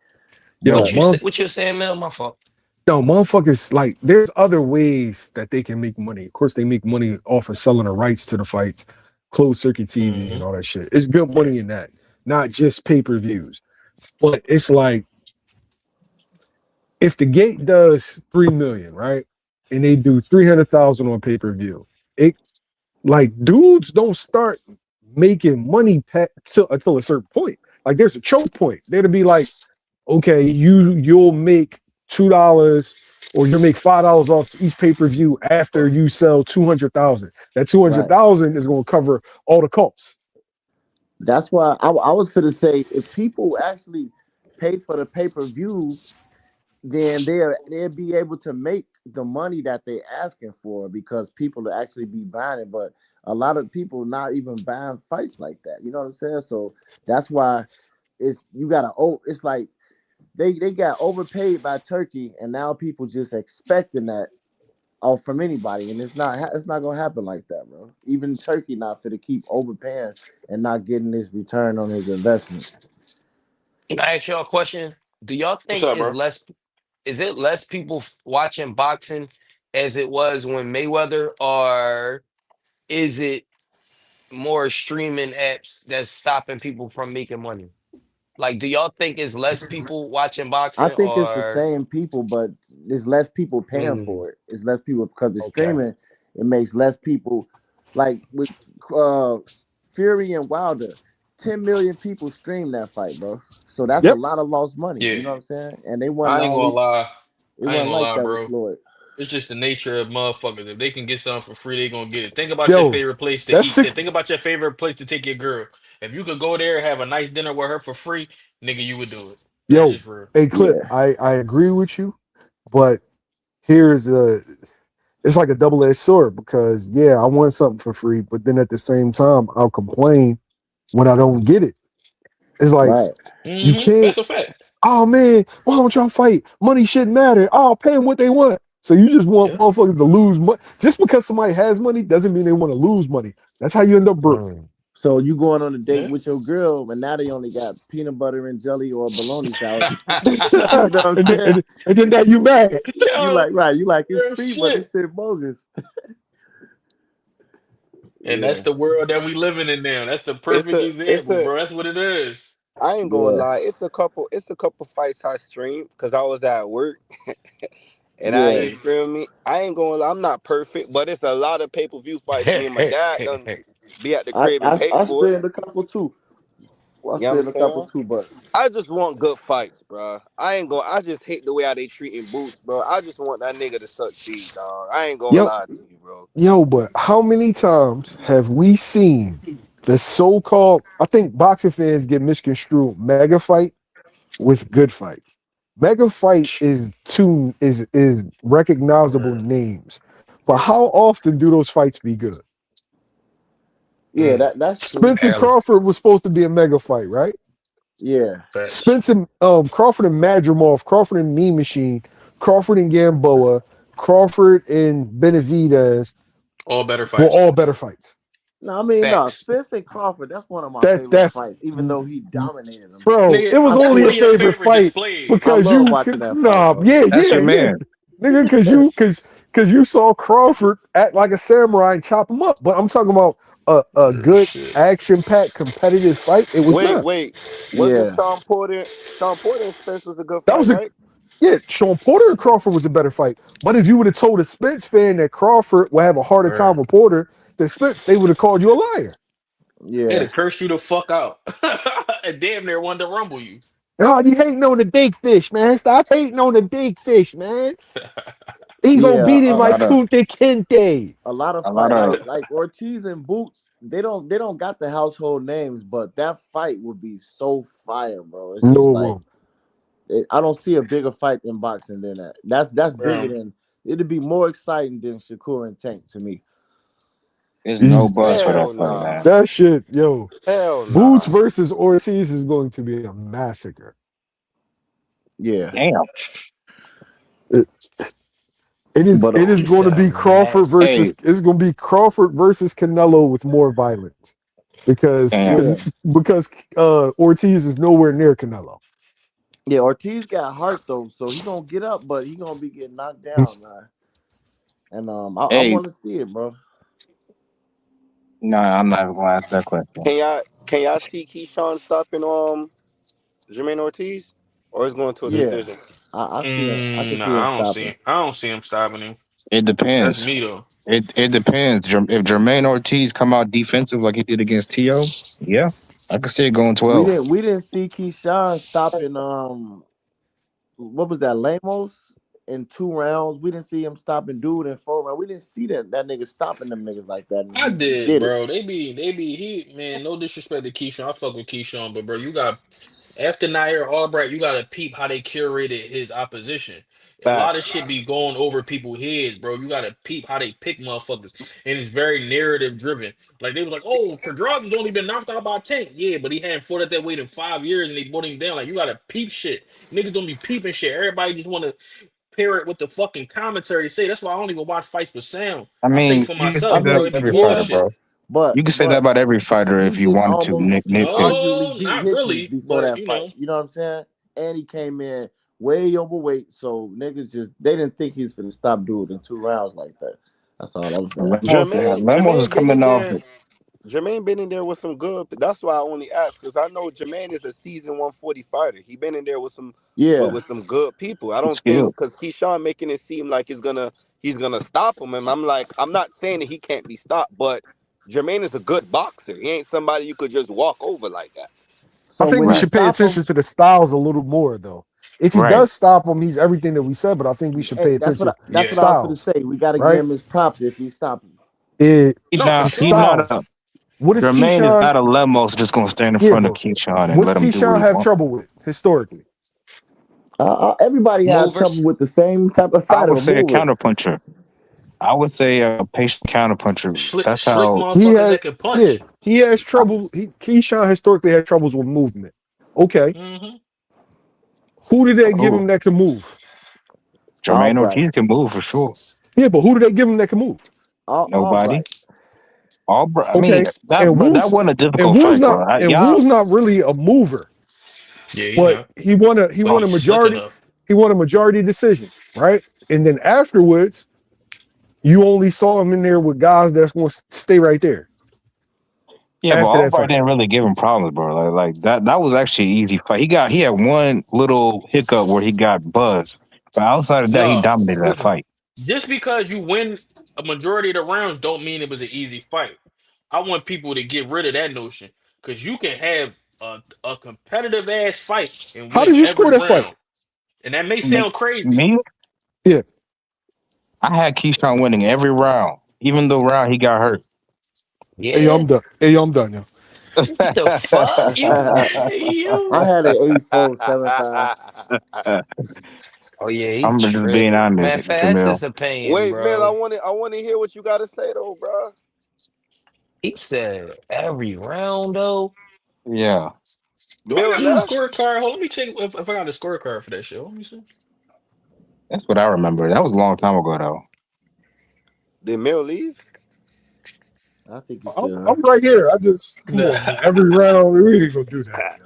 Yo, But What you saying, Mel? My fault. no, motherfuckers, like, there's other ways that they can make money. Of course, they make money off of selling the rights to the fights, closed circuit TV, Mm-hmm. and all that shit. It's good Yeah. money in that, not just pay per views. But it's like, if the gate does 3 million, right, and they do 300,000 on pay per view, it like dudes don't start making money until a certain point. Like, there's a choke point. They'd be like, okay, you'll make $2 or you'll make $5 off each pay-per-view after you sell 200,000. That two hundred right. thousand is going to cover all the costs. That's why I was gonna say if people actually pay for the pay-per-view, then they'll be able to make the money that they're asking for because people will actually be buying it. But a lot of people not even buying fights like that. You know what I'm saying? So that's why it's you gotta it's like they got overpaid by Turkey, and now people just expecting that off from anybody, and it's not gonna happen like that, bro. Even Turkey not for to keep overpaying and not getting his return on his investment. Can I ask y'all a question? Do y'all What's think up, bro? is it less people watching boxing as it was when Mayweather, or is it more streaming apps that's stopping people from making money? Like, do y'all think it's less people watching I boxing think it's the or same people, but there's less people paying mm, for it. It's less people because the okay. streaming. It makes less people like with uh Fury and Wilder. 10 million people stream that fight, bro. So that's a Yep. lot of lost money. Yeah, You know what I'm saying? And they wasn't I ain't gonna always lie. it I ain't wasn't gonna like lie, that with bro. Floyd. It's just the nature of motherfuckers. If they can get something for free, they gonna get it. Think about your Yo, favorite place to that's eat. six. Think about your favorite place to take your girl. If you could go there and have a nice dinner with her for free, nigga, you would do it. That's Yo, just real. hey Clip, Yeah, I agree with you, but here's a it's like a double-edged sword because yeah, I want something for free, but then at the same time, I'll complain when I don't get it. It's like right. you That's can't. a fact. Oh man, why don't y'all fight? Money shouldn't matter. Oh, pay them what they want. So you just want Yeah. motherfuckers to lose money. Just because somebody has money doesn't mean they want to lose money. That's how you end up broke. Mm. So you going on a date Yeah. with your girl, and now they only got peanut butter and jelly or bologna sandwich. and, You know what I'm then, saying? and then now you mad. You Yo, like right? You like it's real free, but shit. this shit bogus. And that's Yeah, the world that we living in now. That's the It's perfect a it's example, a bro. That's what it is. I ain't gonna yeah, lie. It's a couple fights I streamed because I was at work and I yeah. ain't Hey, feel me. I ain't gonna lie. I'm not perfect, but it's a lot of pay-per-view fights. Me and my dad done be at the I crib and I pay I for it. streamed a couple too. Well, I You know what I'm streamed a couple saying? too, but I just want good fights, bro. I ain't gonna. I just hate the way how they treating Boots, bro. I just want that nigga to succeed, dog. I ain't gonna Yo, lie to you, bro. but how many times have we seen the so-called? I think boxing fans get misconstrued. Mega fight with good fight. Mega fight is recognizable word. names, but Yeah. how often do those fights be good? yeah, Mm. that's true. Spencer Hell, Crawford was supposed to be a mega fight, right? Yeah, Facts. Spencer Crawford and Madrimov, Crawford and Mean Machine, Crawford and Gamboa, Crawford and Benavidez All better were all fights. better fights. no, I mean no. Facts. Spencer Crawford, that's one of my That favorite that fights, even though he dominated him. bro, Nigga, it was I that's only one a of your still favorite favorite fight displays. I because love watching that fight, nah, bro. yeah, that's your yeah, man. nigga, because you saw Crawford act like a samurai and chop him up. But I'm talking about a Real good shit. action packed competitive fight. It was Wait, not. wait. Wasn't Yeah, Sean Porter? Sean Porter and Spence was a good That fight, was a right? Yeah, Sean Porter and Crawford was a better fight. But if you would have told a Spence fan that Crawford would have a harder time Word. with Porter than Spence, they would have called you a liar. They'd yeah, have cursed you the fuck out. And damn near wanted to rumble you. Oh, you hating on the big fish, man. Stop hating on the big fish, man. He gonna yeah. beat him A like lot of Kunta Kinte. A lot of a lot fight of like Ortiz and Boots. They don't got the household names, but that fight would be so fire, bro. It's No, just it like won't. I don't see a bigger fight in boxing than that. That's bigger Bro. than it'd be more exciting than Shakur and Tank to me. there's no He's- buzz for that Hell fight, nah. man. That shit, yo. Hell Boots nah. versus Ortiz is going to be a massacre. Yeah, Damn. It, it is but it is He going to said a be Crawford mass. versus Hey, it's going to be Crawford versus Canelo with more violence because damn. yeah, because Ortiz is nowhere near Canelo. yeah. Ortiz got heart though, so he gonna get up, but he gonna be getting knocked down, man. And I Hey, want to see it, bro. no, I'm not even gonna ask that question. Can y'all see Keyshawn stopping Jermaine Ortiz, or is going to a Yeah, decision? I see him. I can see him Nah, I don't stopping. see. I don't see him stopping him. It That's depends. me though. It depends. If Jermaine Ortiz come out defensive like he did against To, yeah, I could see it going We 12. didn't see Keyshawn stopping what was that, Lamos in 2 rounds. We didn't see him stopping dude in 4 rounds. We didn't see that nigga stopping them niggas like that, and I he did, did it. bro. They be he man. No disrespect to Keyshawn. I fuck with Keyshawn, but bro, you got after Nair Albright, you gotta peep how they curated his opposition. A lot of Facts. shit be going over people's heads, bro. You gotta peep how they pick motherfuckers, and it's very narrative driven. Like they was like, "Oh, Pedraza's only been knocked out by Tank." Yeah, but he hadn't fought at that weight in 5 years, and they brought him down. Like you gotta peep shit. Niggas don't be peeping shit. Everybody just want to pair it with the fucking commentary. Say that's why I don't even watch fights with sound. I I think mean, for you can I say myself, that bro. mean, It about be every yeah, fighter, bullshit. bro. but You can say that about every fighter he if you just wanted to almost nitpick. arguably No, beat not Hitchens really. before But that you fight. know, You know what I'm saying? And he came in way overweight, so niggas just they didn't think he was gonna stop dude in 2 rounds like that. That's all I'm saying. Lemos is Jermaine been coming in off. there. Jermaine been in there with some good. That's why I only ask because I know Jermaine is a season 140 fighter. He been in there with some Yeah, with some good people. I It's don't think skilled. because Keyshawn making it seem like it's gonna he's gonna stop him. And I'm like, I'm not saying that he can't be stopped, but Jermaine is a good boxer. He ain't somebody you could just walk over like that. I So think when we he Right. should pay stop attention him, to the styles a little more, though. If he Right. does stop him, he's everything that we said. But I think we should hey, pay attention that's Yeah. what I was gonna styles, say. We got to give right? him his props if he stop him. It No, for He's sure. not styles. a What does Jermaine is Keyshawn? not a Lemos just gonna stand in Yeah, front of but Keyshawn and what's let him do what Keyshawn he have wants. trouble with historically? Everybody had trouble Movers. with the same type of I fighter, would a say a mover. counterpuncher. I would say a patient counterpuncher. Slick, That's slick how. He motherfuckers had, that can yeah, punch. he has trouble. Keyshawn historically had troubles with movement. Okay, Mm-hmm. who did they give Oh, him that can move? Jermaine Albright, Ortiz can move for sure. Yeah, but who did they give him that can move? Nobody. Albright. I mean, Okay, that and bro, that Wu's wasn't a difficult fight, bro. Y'all, Not really a mover, Yeah, you but know. he But won a he's slick majority. enough. He won a majority decision, right? And then afterwards, you only saw him in there with guys that's going to stay right there yeah, but after that Albright fight. didn't really give him problems, bro. Like that. That was actually an easy fight. He had one little hiccup where he got buzzed, but outside of that, he No, dominated that listen. fight. Just because you win a majority of the rounds don't mean it was an easy fight. I want people to get rid of that notion. Because you can have a competitive ass fight and How win did you every score that fight? round. And that may Me, sound crazy. me, Yeah. I had Keyshawn winning every round, even the round he got hurt. Hey, yo, Yeah. I'm done. Hey, yo, I'm done, yo. What the fuck? I You. had an 8-4, 7-5. Oh yeah, he I'm just being tripping. honest, Man, that's Jamil. his opinion, Wait, Mill, bro. I want to hear what you got to say though, bro. He said every round though. Yeah, Do I Mill got the left. scorecard? Hold on, let me check if I got the scorecard for that shit. Let me see. that's what I remember. That was a long time ago, though. Did Mill leave? I think he's I'm, still I'm hurt. right here. I just come on, man. Every round we ain't gonna do that. Yo.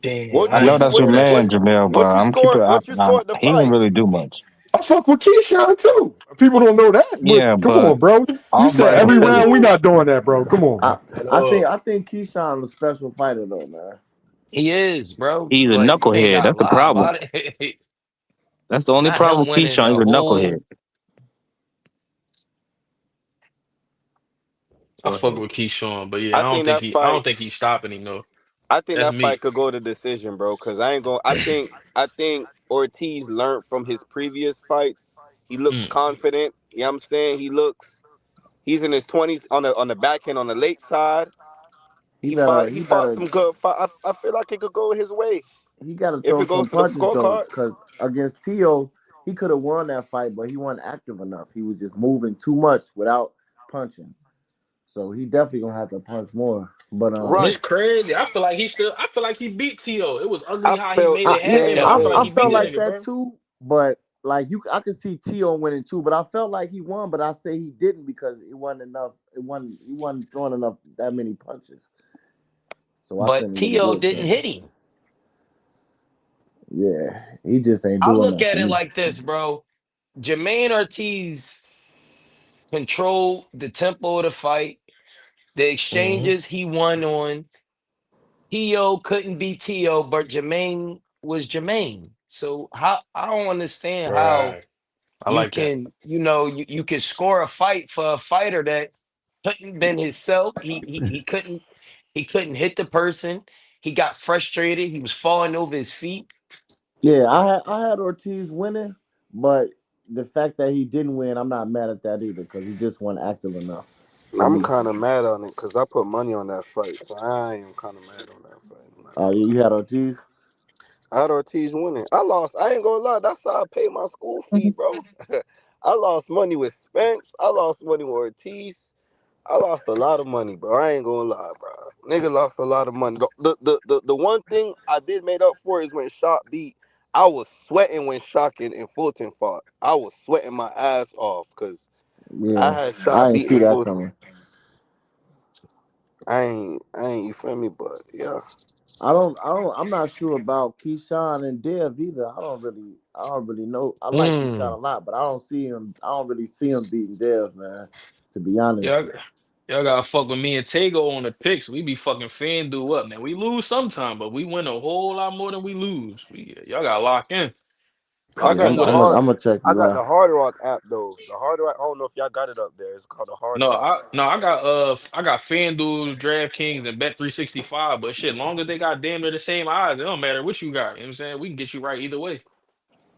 Damn, What I I know what didn't you know that's what your that. what man, Jamil, but what you I'm keeping. scored? What you scored the He didn't fight? really do much. I fuck with Keyshawn too. People don't know that, but Yeah, come but on, bro. You said Albright every was round we not doing that, bro. Come on, I, man. At all. I think Keyshawn was a special fighter though, man. He is, bro. he's a Like you ain't knucklehead. gotta That's the lie problem. about it. That's the only Not problem him with winning Keyshawn. He's the a knucklehead. whole. I Go fuck ahead. with Keyshawn, but yeah, I think that I fight. don't think he's stopping him though. I think That's that fight me. could go to decision, bro. Cause I ain't going. I think Ortiz learned from his previous fights. He looks Mm. confident. You know what I'm saying? He's in his 20s on the back end on the late side. He He fought better some good fight. I feel like it could go his way he got to if throw it goes some to the punches though, scorecard. because against Tio, he could have won that fight, but he wasn't active enough. He was just moving too much without punching. So he definitely gonna have to punch more. But And it's Right. crazy. I feel like he beat T.O. It was ugly I how he felt made the it happen, but I feel like I he same beat felt that way. like nigga, that bro. too. But like I could see Tio winning too. But I felt like he won. But I say he didn't because it wasn't enough. He wasn't throwing enough that many punches. So I But couldn't really T.O. give it to didn't him. hit him. Yeah, he just ain't I doing look that for at it me. like this, bro. Jermaine Ortiz controlled the tempo of the fight, the Hmm. exchanges he won on. T.O. couldn't be T.O., but Jermaine was Jermaine. So how I don't understand how Right. I you like that. can, you can score a fight for a fighter that couldn't been himself. He couldn't hit the person. He got frustrated. He was falling over his feet. Yeah, I had Ortiz winning, but the fact that he didn't win, I'm not mad at that either because he just wasn't active enough for I'm me. kind of mad on it because I put money on that fight, so I am kind of mad on that fight. I'm not gonna lie. You had Ortiz. I had Ortiz winning. I lost. I ain't gonna lie. That's how I paid my school fee, bro. I lost money with Spence. I lost money with Ortiz. I lost a lot of money, bro. I ain't gonna lie, bro. Nigga lost a lot of money. The one thing I did made up for is when Shock beat. I was sweating when Shock and Fulton fought. I was sweating my ass off because I Yeah, had I Shock ain't see beating that Fulton. coming. I ain't. You feel me? But yeah. I'm not sure about Keyshawn and Dev either. I don't really know. I like Keyshawn a Mm. lot, but I don't really see him beating Dev, man. To be honest. Y'all gotta fuck with me and Tago on the picks. We be fucking FanDuel up, man. We lose sometime, but we win a whole lot more than we lose. Y'all gotta lock in. I Yeah, got You I'm the would I'm have. gonna hard. I'm gonna check I you got the out. Hard Rock app though. The Hard Rock. I don't know if y'all got it up there. It's called the Hard No, Rock. I got FanDuel, DraftKings, and Bet365. But shit, long as they got damn near the same odds, it don't matter what you got. You know what I'm saying? We can get you right either way.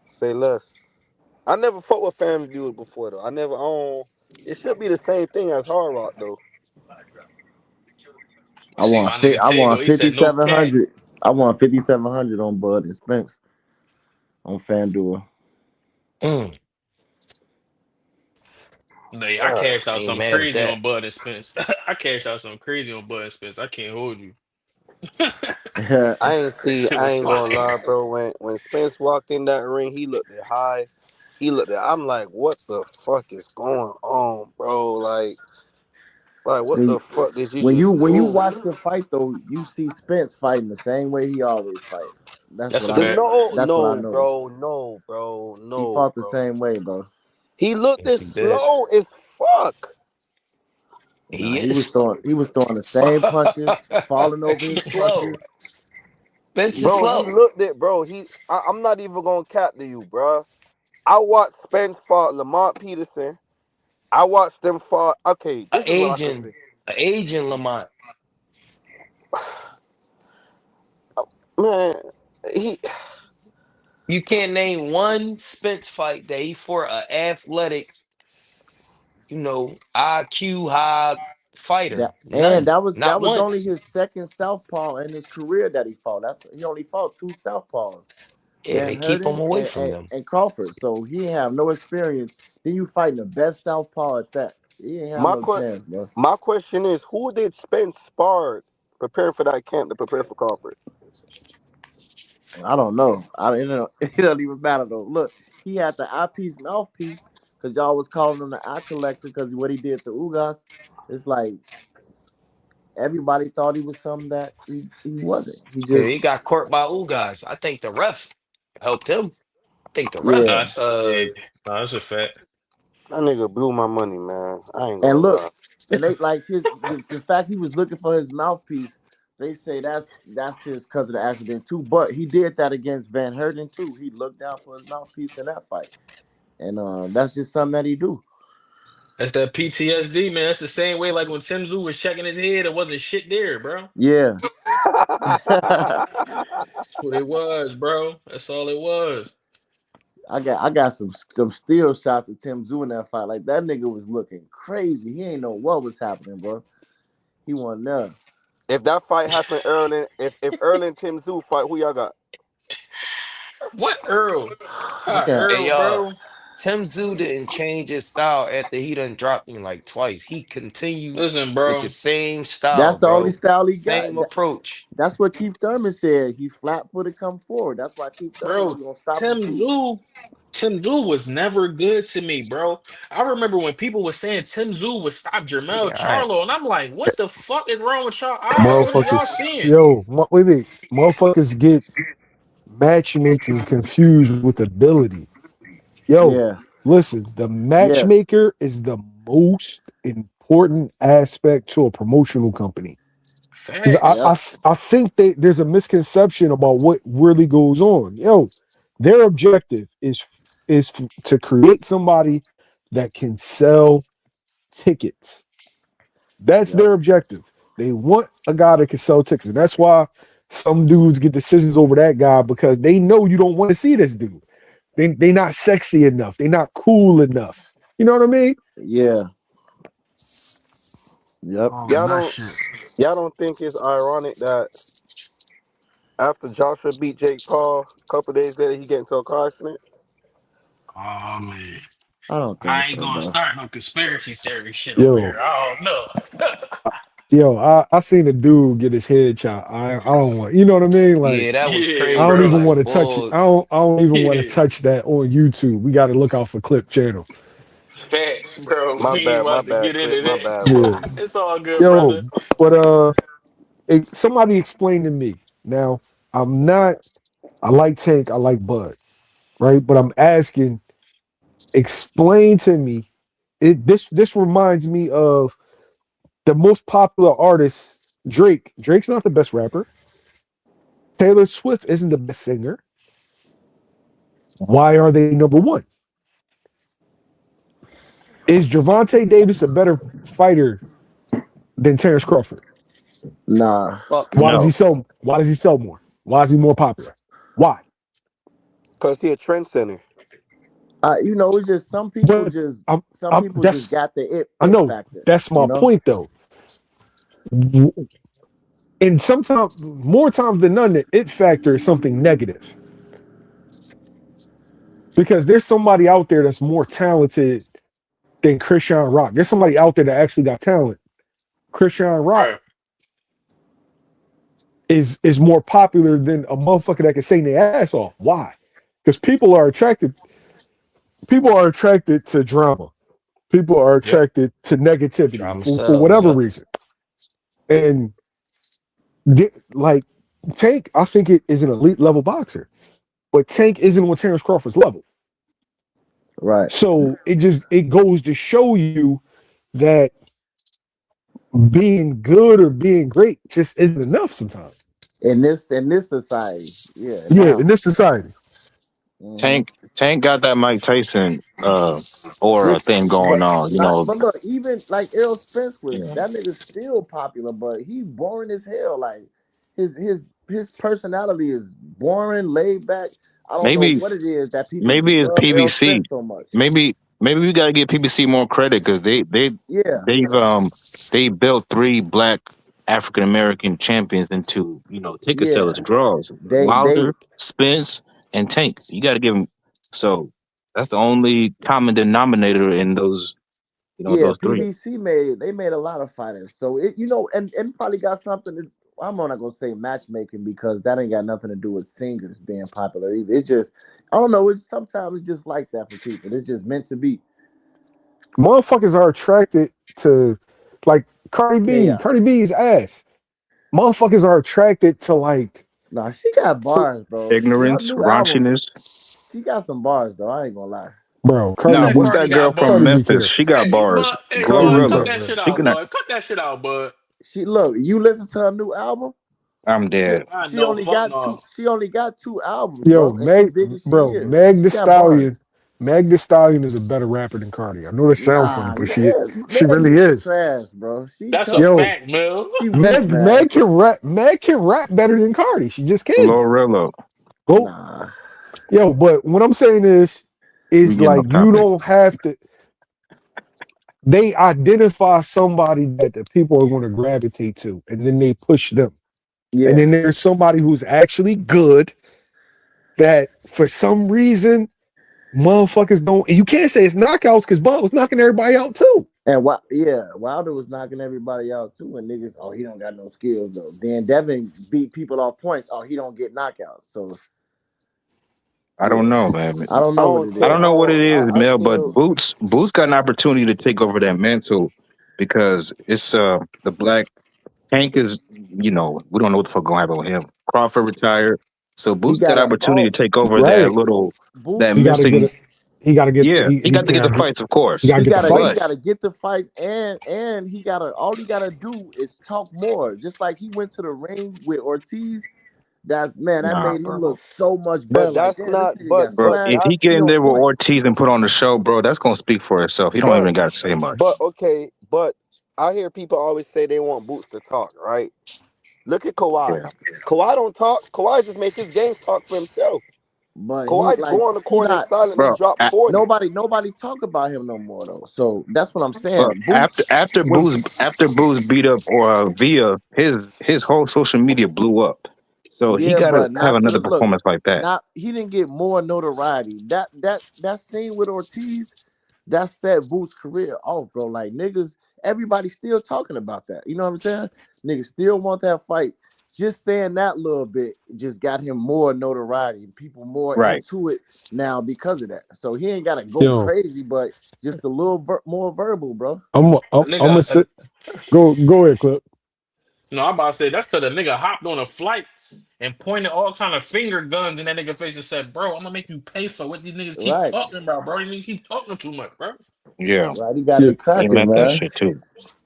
Say less. I never fought with FanDuel before though. I never own. It should be the same thing as Hard Rock though. You see my nigga I Tego, want he said no cap. 5,700. I want 5,700 on Bud and Spence on FanDuel. Mm, Nah, I cashed I out ain't something mad at crazy that. on Bud and Spence. I cashed out something crazy on Bud and Spence. I can't hold you. I ain't see. Shit I was ain't gonna fire. lie, bro. When Spence walked in that ring, he looked at high. He looked at. I'm like, what the fuck is going on, bro? Like what when the fuck did you when you just when you do? watch the fight though, you see Spence fighting the same way he always fight. That's That's what a I fact. No, that's what I no, noticed. bro, no, bro, He no, fought the bro. same way, bro. He looked Yes, as he did. slow as fuck. Nah, He is. he was throwing the same punches, falling over his He's slow. punches. Spence He is Bro, he slow. looked at bro. I'm not even gonna cap to you, bro. I watched Spence fought Lamont Peterson. I watched them fight. Okay, A this is what I could aging, say. a aging Lamont. Man, he You can't name one Spence fight that he fought a athletic, IQ high fighter. None. That Not was only once. his second southpaw in his career that he fought. He only fought two southpaws, Yeah, Van they keep him Herden away from them. and Crawford. So he didn't have no experience. Then you fighting the best southpaw at that. He didn't have my no que- chance, bro. my question is, who did Spence spar preparing for that camp to prepare for Crawford? I don't know. It don't even matter though. Look, he had the eyepiece mouthpiece because y'all was calling him the eye collector because what he did to Ugas. It's like everybody thought he was something that he wasn't. He Yeah, just he got caught by Ugas. I think the ref helped him. I think the ref. yeah. Nah, yeah, nah, that's a fact. That nigga blew my money, man. I ain't And gonna look, lie. and they like the fact he was looking for his mouthpiece. They say that's his because of the accident too. But he did that against Van Herden too. He looked down for his mouthpiece in that fight, and that's just something that he do. That's that PTSD, man. That's the same way like when Tim Tszyu was checking his head, it wasn't shit there, bro. Yeah. That's what it was, bro. That's all it was. I got some steel shots of Tim Tszyu in that fight. Like that nigga was looking crazy. He ain't know what was happening, bro. He wasn't there. If that fight happened early, if Earl and Tim Zoo fight, who y'all got? What Earl? I Hi, can't. Hey, Earl, y'all. bro. Tim Tszyu didn't change his style after he done dropped him like twice. He continued Listen, with the bro. same style, That's the only bro. style he got. Same approach. That's what Keith Thurman said. He flat footed come forward. That's why Keith Thurman Bro, was gonna stop him Tim too. Tszyu, Tim Tszyu was never good to me, bro. I remember when people were saying Tim Tszyu would stop Jermell Yeah, I, Charlo, and I'm like, what the fuck is wrong with y'all eyes? What are y'all Motherfuckers, seeing? yo, wait, motherfuckers get matchmaking confused with ability. Yo, Yeah, listen, the yeah, matchmaker is the most important aspect to a promotional company. Because Facts. yep, I think there's a misconception about what really goes on. Yo, their objective is to create somebody that can sell tickets. That's yep, their objective. They want a guy that can sell tickets. And that's why some dudes get decisions over that guy because they know you don't want to see this dude. They not sexy enough. They not cool enough. You know what I mean? yeah, yep. Oh, Y'all that don't shit. y'all don't think it's ironic that after Joshua beat Jake Paul, a couple days later he get into a car accident? Oh, man. I don't think I ain't so, gonna bro. start no conspiracy theory shit over Yo, here. I don't know. I seen a dude get his head chopped. I don't want, you know what I mean? Like, yeah, that was Yeah, I don't crazy. bro. even want Like, to touch it. boy, I don't even want to Yeah. touch that on YouTube. We got to look out for Clip Channel. Facts, bro. We ain't My about to bad, get Clip, into my that. bad, bro. Yeah. It's all good, Yo, brother. but somebody explain to me. Now, I'm not I like Tank, I like Bud, right? But I'm asking, explain to me. This reminds me of the most popular artist, Drake. Drake's not the best rapper. Taylor Swift isn't the best singer. Why are they number one? Is Gervonta Davis a better fighter than Terrence Crawford? Nah. Fuck Why does he no. sell? Why does he sell more? Why is he more popular? Why? Cause he a trend center. It's just some people But just I'm, some I'm people just that's got the I it know factor, that's you my know? point though. And sometimes, more times than none, the it factor is something negative because there's somebody out there that's more talented than Christian Rock. There's somebody out there that actually got talent. Christian Rock Right. is more popular than a motherfucker that can sing their ass off. Why? Because people are attracted. People are attracted to drama. People are Yep. attracted to negativity Drama for sells. whatever Yep. reason. And like Tank, I think it is an elite level boxer, but Tank isn't on Terrence Crawford's level. Right. So it goes to show you that being good or being great just isn't enough sometimes. In this society. Yeah, Yeah, now. in this society. Hmm. Tank got that Mike Tyson aura Which, thing going but on. You not, know, but look, even like Errol Spence was yeah. that nigga still popular, but he boring as hell. Like his personality is boring, laid back. I don't know maybe what it is that people maybe it's love Errol PBC. Spence so much. Maybe we got to give PBC more credit because Yeah, they built three black African American champions into ticket sellers yeah. draws. They Wilder, Spence, and Tank. You got to give them. So that's the only common denominator in those yeah, those three. PBC made a lot of fighters. So and probably got something to I'm not gonna say matchmaking because that ain't got nothing to do with singers being popular either. It's just I don't know, sometimes it's just like that for people. It's just meant to be. Motherfuckers are attracted to like Cardi B. Chaos. Cardi B's ass. Motherfuckers are attracted to like Nah, she got bars, bro. Her Ignorance, new album, raunchiness. she got some bars though. I ain't gonna lie. bro, You Cardi Now, said B. who's Cardi that girl got from Cardi bars. B Memphis? care. She got bars. Cardi B Cut Glorilla. care, that man. shit She out, gonna. bud. Cut that shit out, bud. She look, you listen to her new album. I'm She dead. I she know, only fuck got two. no. She only got two albums, Yo, bro. And as big as she is, Meg she the got bars. Stallion. Meg the Stallion is a better rapper than Cardi. I know that sounds funny, Nah, but she Meg really is is. trash, bro. She That's a come, Yo, fact, Mill. she weak, man. Meg can rap. Meg can rap better than Cardi. She just can't. Glorilla. Go, Nah, yo. But what I'm saying We is getting off like you topic. don't have to. They identify somebody that the people are going to gravitate to, and then they push them. And yeah, then there's somebody who's actually good that for some reason motherfuckers don't. And you can't say it's knockouts because Bond was knocking everybody out too. and Wilder was knocking everybody out too, and niggas, oh, he don't got no skills though. Then Devin beat people off points, oh, he don't get knockouts. So I don't yeah, know, man. I don't I know what don't it I think. is. don't know what it is, I Mel, but feel. Boots got an opportunity to take over that mantle because it's the black Tank is we don't know what the fuck gonna happen with him. Crawford retired, so He Boots got got an a opportunity oh, to take over Right. that Boots. He got to get missing. it. He got to get. Yeah, he He got to get got the to get. fights, of He course, got to get the He but gotta fights. get the fights and he gotta all he gotta do is talk more. Just like he went to the ring with Ortiz, that nah, made him bro. look so much better. But Like, that's damn, this not. nigga But got Bro, but smashed. if he that's get He in on there with point. Ortiz and put on the show, bro, that's gonna speak for itself. He don't but even got to say but much. okay. But I hear people always say they want Boots to talk. Right? Look at Kawhi. Yeah, Kawhi don't talk. Kawhi just make his games talk for himself. But he Kawhi like go on the he court and not silently bro. drop 40. nobody talk about him no more though. So that's what I'm But saying. Boots when After Booz beat up or Via, his whole social media blew up. So he yeah, got to but have not to another the look. performance like that. Not he didn't get more notoriety. That scene with Ortiz, that set Boots' career off, bro. Like niggas, everybody still talking about that. You know what I'm saying? Niggas still want that fight. Just saying that little bit just got him more notoriety and people more Right. into it now because of that. So he ain't gotta go Yo, crazy, but just a little more verbal, bro. I'm A gonna nigga, sit. Go ahead, clip. no, I'm about to say that's because a nigga hopped on a flight and pointed all kind of finger guns in that nigga face and said, "Bro, I'm gonna make you pay for what these niggas keep Right, talking about, bro. These niggas keep talking too much, bro." Yeah. right. He got Yeah, it He cracking, meant that man. shit too.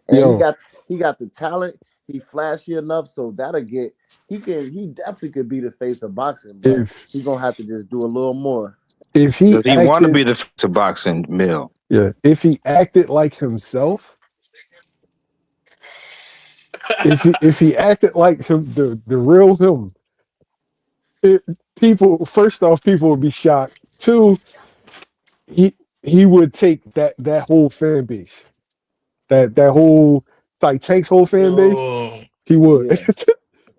And yo, he got the talent. He flashy enough, so he definitely could be the face of boxing, but if he gonna have to just do a little more. If he Does he want to acted, be the face of boxing, Mill? yeah, if he acted like himself, if he acted like him, the real him, it, people first off, people would be shocked. Two, he he would take that whole fan base, that whole like Tank's whole fan base. Yo, He would, Yeah,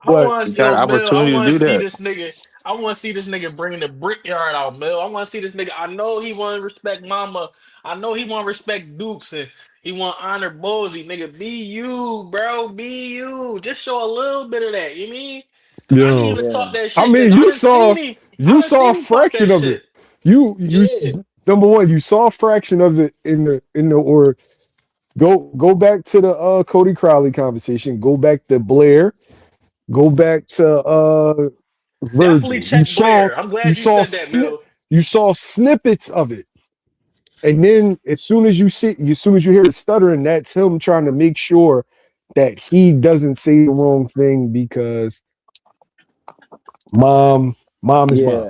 I but want He to, got yo, an Mill. I opportunity to want do to see that. this nigga. I want to see this nigga bringing the brickyard out, Mill. I want to see this nigga. I know he want to respect Mama. I know he want to respect Dukes and he want to honor Bozy. Nigga, be you, bro. Be you. Just show a little bit of that. You mean? Cause I need yo, him to yeah, talk that I shit. Cause mean, I done seen him. I you done saw a seen him talk fraction that of it. shit. You Yeah, number one, you saw a fraction of it in the or go back to the Cody Crowley conversation. Go back to Blair. Go back to definitely Vergil. check Blair. I'm You glad you saw said that, Mill. you saw snippets of it. And then as soon as you hear it stuttering, that's him trying to make sure that he doesn't say the wrong thing because mom is mom. yeah,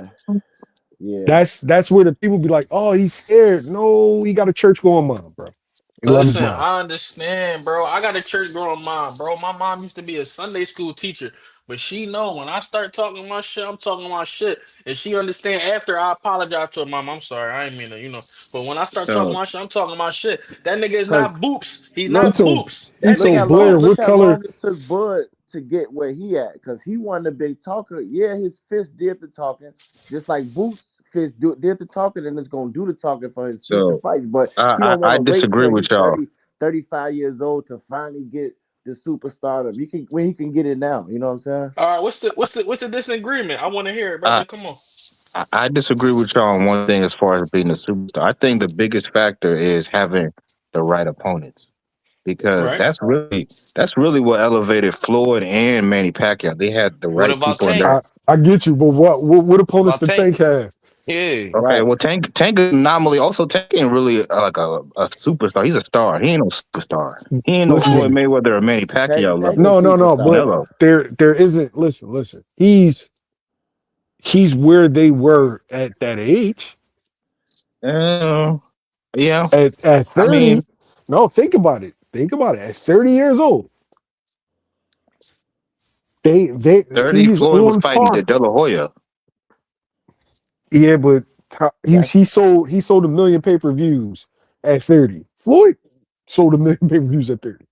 yeah. That's where the people be like, oh, he's scared. No, he got a church going mom, bro. He love his Listen, mom. I understand, bro. I got a church growing mom, bro. My mom used to be a Sunday school teacher, but she know when I start talking my shit, I'm talking my shit, and she understand. After I apologize to her mom, I'm sorry, I ain't mean to, But when I start talking So my shit, I'm talking my shit. That nigga is Cause not boops. He's He look, not told boops. he That look nigga how told is Blair long, look what how boops. color. long it took Bud to get where he at. Cause he wasn't a big talker. Yeah, his fist did the talking, just like Boots' did the talking, and it's gonna do the talking for his future so fights. But he I don't I, want I to wait disagree till with he y'all. 30, 35 years old to finally get the superstardom. He can when he can get it now. You know what I'm saying? All right, what's the disagreement? I want to hear it, I, brother. Come on. I disagree with y'all on one thing as far as being a superstar. I think the biggest factor is having the right opponents because Right. that's really what elevated Floyd and Manny Pacquiao. They had the What right about people in Tank? there. I get you, but what opponents About the Tank? tank has? Yeah. Okay, Right. well, Tank is anomaly. Also, Tank ain't really like a superstar. He's a star. He ain't no superstar. He ain't no Listen to What? Floyd me. Mayweather or Manny Pacquiao Tank a level. No, but superstar. Mello. there isn't. Listen. He's where they were at that age. Uh, yeah, At I 30, mean, no, think about it. Think about it. At 30 years old, they 30 he's Floyd was on fighting par. De La Hoya. Yeah, but he That's he sold a million pay-per-views at 30. Floyd sold a million pay-per-views at 30.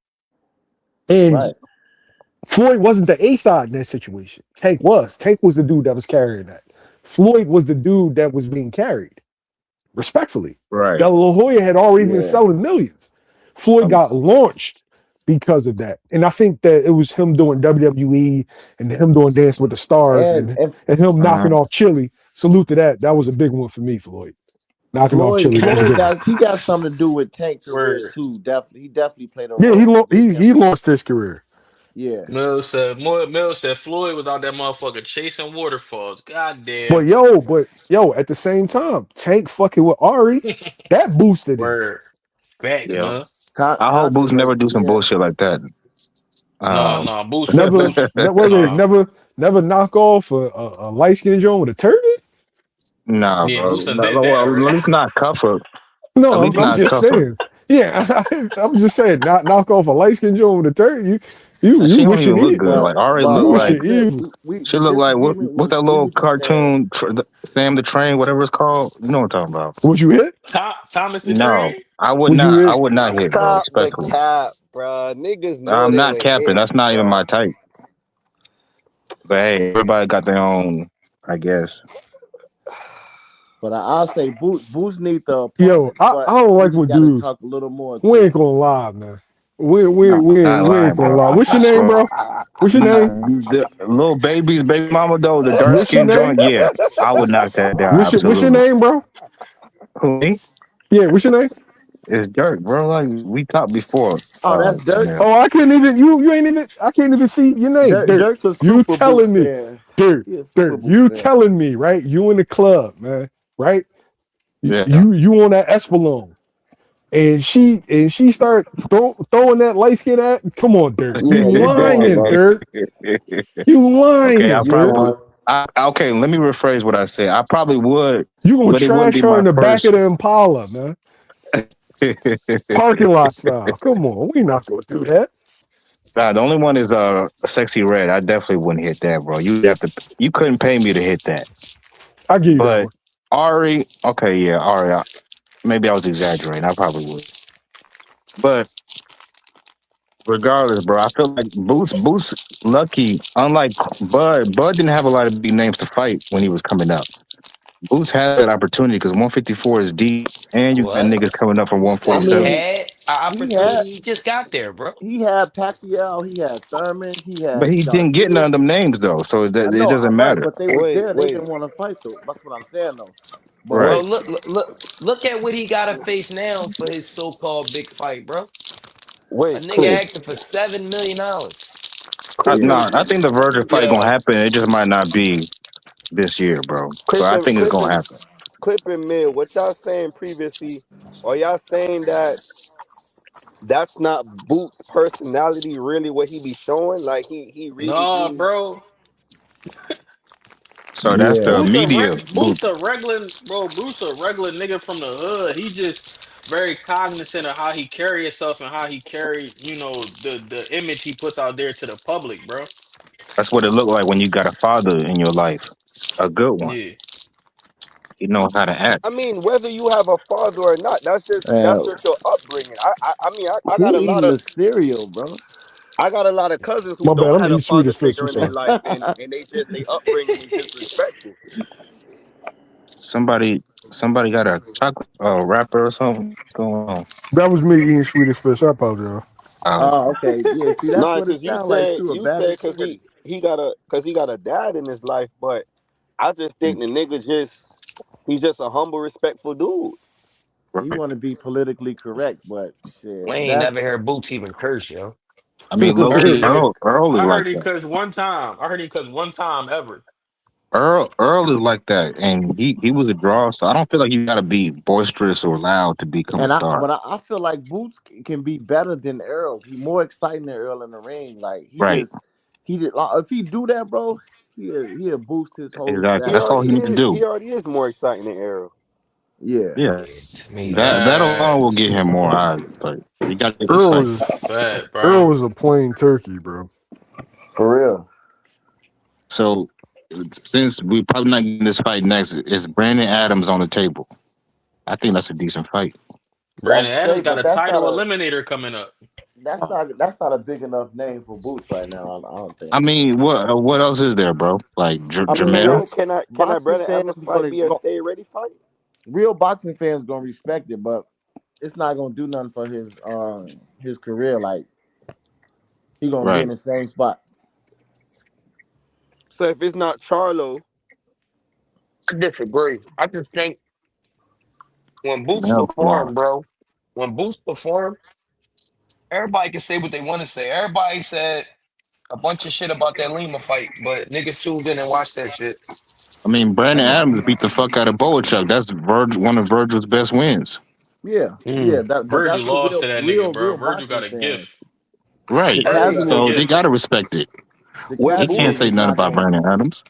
And right. Floyd wasn't the A side in that situation. Tank was. Tank was the dude that was carrying that. Floyd was the dude that was being carried. Respectfully. Right. De La Hoya had already been Yeah. selling millions. Floyd Um. got launched because of that. And I think that it was him doing WWE and him doing Dance with the Stars And and, if and him knocking Uh, off Chili. Salute to that. That was a big one for me, Floyd. Knocking off Floyd Chili. That was a Floyd big one. got he got something to do with Tank career Word. too. Definitely, he definitely played a Yeah, role to get he him. launched his career. Yeah. Mill said Floyd was out that motherfucker chasing waterfalls. God damn. But at the same time, Tank fucking with Ari, that boosted him. Word. Facts, yeah. man. I hope Boots never do Controversy. some Yeah. bullshit like that. Nah, Um, nah. Boost, Never, boost. wait, Nah. never knock off a light skinned joint with a turban. nah, Yeah, bro. Boost done did that Well, at already. least not Cuffer. At No, least I'm not just Cuffer. saying. Yeah, I'm just saying. Not knock off a light skinned joint with a turban. You She don't wishing even look evil. good. But Like Ari but You look hold like wishing on, Mill. evil. she The look like disagreement what's that we little was just saying. cartoon Sam the Train, whatever it's called. You know what I'm talking about? Would you hit? Thomas the No, Train. Would you I hit? would not hit, bro. Stop the Respectfully, cap, bro. Niggas know I'm they not would capping. hit, That's not even bro. my type. But hey, everybody got their own, I guess. But I'll say Boots need the Yo, opponents, I but don't he like just what got to dudes. talk a little more We to ain't him. gonna lie, man. We No, we we not ain't, we ain't lying, gonna bro. lie. What's your name, Bro, bro? What's your name? the little baby's baby mama though, the dark What's your skin joint, name? yeah, I would knock that down What's your absolutely. name, bro? Who me? Yeah, what's your name? It's Dirk, bro. Like we talked before. Oh, that's Dirk. Man. Oh, I can't even you ain't even I can't even see your name. Dirt. Dirk's a You super Boots telling me, fan. Dirt, He a super Dirt, Boots you fan. telling me, right? You in the club, man, right? Yeah. You on that Espelon. And she start throwing that light skin at. Come on, Dirt. You Yeah, you going, lying, bro. Dirt. You Okay, lying, I You Dirt. probably going. Okay, let me rephrase what I said. I probably would, You gonna but it wouldn't trash be her my in the back of first. the Impala, man. Parking lot style. Come on, we not gonna do that. Nah, the only one is Sexy Red. I definitely wouldn't hit that, bro. You couldn't pay me to hit that. I give you that But one. Ari, okay, yeah, Ari. Maybe I was exaggerating. I probably would. But regardless, bro, I feel like Boots, lucky. Unlike Bud didn't have a lot of big names to fight when he was coming up. Boots had that opportunity because 154 is deep, and you got What? niggas coming up from Who said he 147. had an he had opportunity? He just got there, bro. he had Pacquiao, he had Thurman, he But had he didn't get none Garcia. of them names though, so I that it know, doesn't right, matter. but they was Wait, there. They wait, didn't want to fight though. That's what I'm saying though. But Right. Bro, look at what he got to face now for his so-called big fight, bro. A wait. nigga Clip, asking for $7 million. yeah, clipping, No, I think the Virgil fight gonna Yo, happen. It just might not be this year, bro. But I clipping, think it's gonna clipping, happen. clipping. Mill. What y'all saying previously? Are y'all saying that that's not Boots' personality? Really, what he be showing? Like he really nah, be. bro. So that's yeah. the media Boots boots. a regular bro. Boots a regular nigga from the hood. He just very cognizant of how he carry himself and how he carry, the image he puts out there to the public, bro. That's what it looked like when you got a father in your life, a good one. Yeah. He knows how to act. I mean, whether you have a father or not, that's Uh, just your upbringing. I mean, I got a he lot eating of the cereal, bro. cousins who My bad. don't I'm have a eating father Swedish fish. figure I'm in their sorry. life, and they upbringing is disrespectful. Somebody, somebody got a chocolate wrapper or something. What's going on? That was me eating Swedish fish. I apologize. Oh, okay. Yeah, see, that's Nah, what it cause sounds like too. A you bad said cause experience. he got a dad in his life, but I just think the nigga he's just a humble, respectful dude. He Right. want to be politically correct, but We shit, ain't that's never heard Boots even curse, yo. I mean, low I heard a key, nigga. Earl is I like heard him that. cuss one time. I heard him cuss one time ever. Earl is like that, and he was a draw. So I don't feel like you gotta be boisterous or loud to become a and I star. but I feel like Boots can be better than Earl. He more exciting than Earl in the ring. Like Right. he did like, if he do that, bro, he'll boost his whole Exactly. He stats. That's all already he need to is. do. He already is more exciting than Arrow. Yeah. Yeah. Yeah, to me, That alone will get Facts. him more eyes, but he got to get this Earl fight. was Bad, Earl bro. was a plain turkey, bro. For real. So since we probably not getting this fight next, is Brandon Adams on the table? I think that's a decent fight. Brandon That's Adams straight, got but a title eliminator coming up. that's not a big enough name for Boots right now. I don't think. I mean, what else is there, bro? Like I mean, Jermell? Can I boxing Brandon fans Adams fight gonna be a go, stay ready fight? real boxing fans gonna respect it, but it's not gonna do nothing for his career. Like he gonna be in Right. the same spot. So if it's not Charlo, I disagree. I just think when Boots Hell no. perform, bro, when Boots perform, everybody can say what they want to say. Everybody said a bunch of shit about that Lima fight, but niggas tuned in and watched that shit. I mean, I Brandon just Adams beat the fuck out of Boachuk. That's one of Virgil's best wins. Yeah, yeah. mm. But Virgil that's the lost to that nigga, real bro. Virgil got boxing a fans. gift. The Right. hey, Virgil got a casuals, So they gift. gotta respect it. the when They can't casuals say is Boots nothing not about gonna Brandon Adams.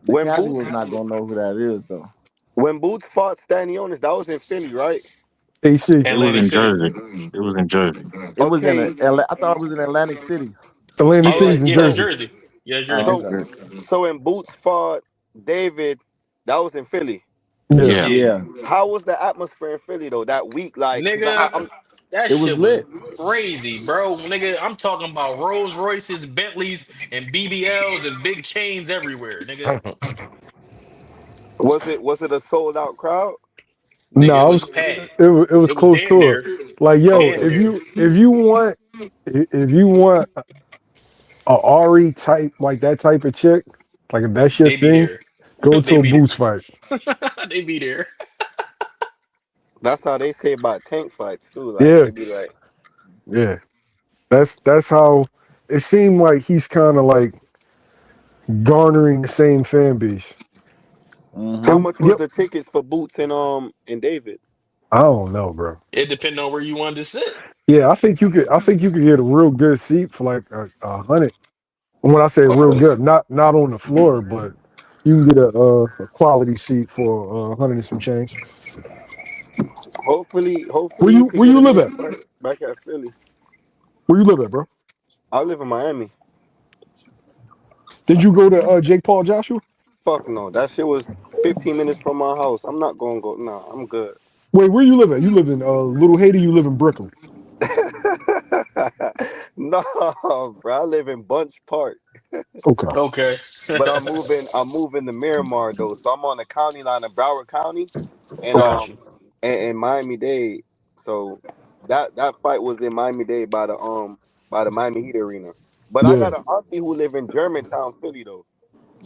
the when casuals Boots not gonna know who that is though. when Boots fought Stanionis, that was in Philly, right? AC, It was Atlantic in City. Jersey. It was in Jersey. It was in Okay, I thought it was in Atlantic City. Atlantic all Yeah, City's right. in yeah, So Jersey. Jersey. Yeah, Oh, Jersey. so okay. so when Boots fought David, that was in Philly. Yeah. Yeah. Yeah. Yeah, How was the atmosphere in Philly though that week? Like, cause Nigga, I'm that it was shit was lit. crazy, bro. Nigga, I'm talking about Rolls Royces, Bentleys, and BBLs and big chains everywhere, nigga. was it a sold out crowd? Nigga, it No, was packed. it was It was close damn to it. near, Like, yo, damn Okay. near. if you want a Ari type, like that type of chick, like if that's your They be thing, there. go They to a be Boots fight. they be there. That's how they say about tank fights too. Like Yeah, they be like, yeah. That's how it seemed like he's kind of like garnering the same fan base. how Mm-hmm. And much was yep, the tickets for Boots and David? I don't know, bro. It depends on where you wanted to sit. Yeah, I think you could get a real good seat for like a hundred. And when I say real Okay. good, not on the floor, but You can get a quality seat for 100 and some change. Hopefully he could Where get you a live good at? fight back at Philly. Where you live at, bro? I live in Miami. Did you go to Jake Paul Joshua? Fuck no, that shit was 15 minutes from my house. I'm not gonna go. Nah, I'm good. Wait, where you live at? You live in Little Haiti. You live in Brooklyn. No, bro, I live in Bunch Park, Okay. Okay. but I'm moving. I'm moving to Miramar though, so I'm on the county line of Broward County, and Okay. Got you. and Miami Dade. So that fight was in Miami Dade by the Miami Heat arena. But I Yeah. got an auntie who live in Germantown, Philly though.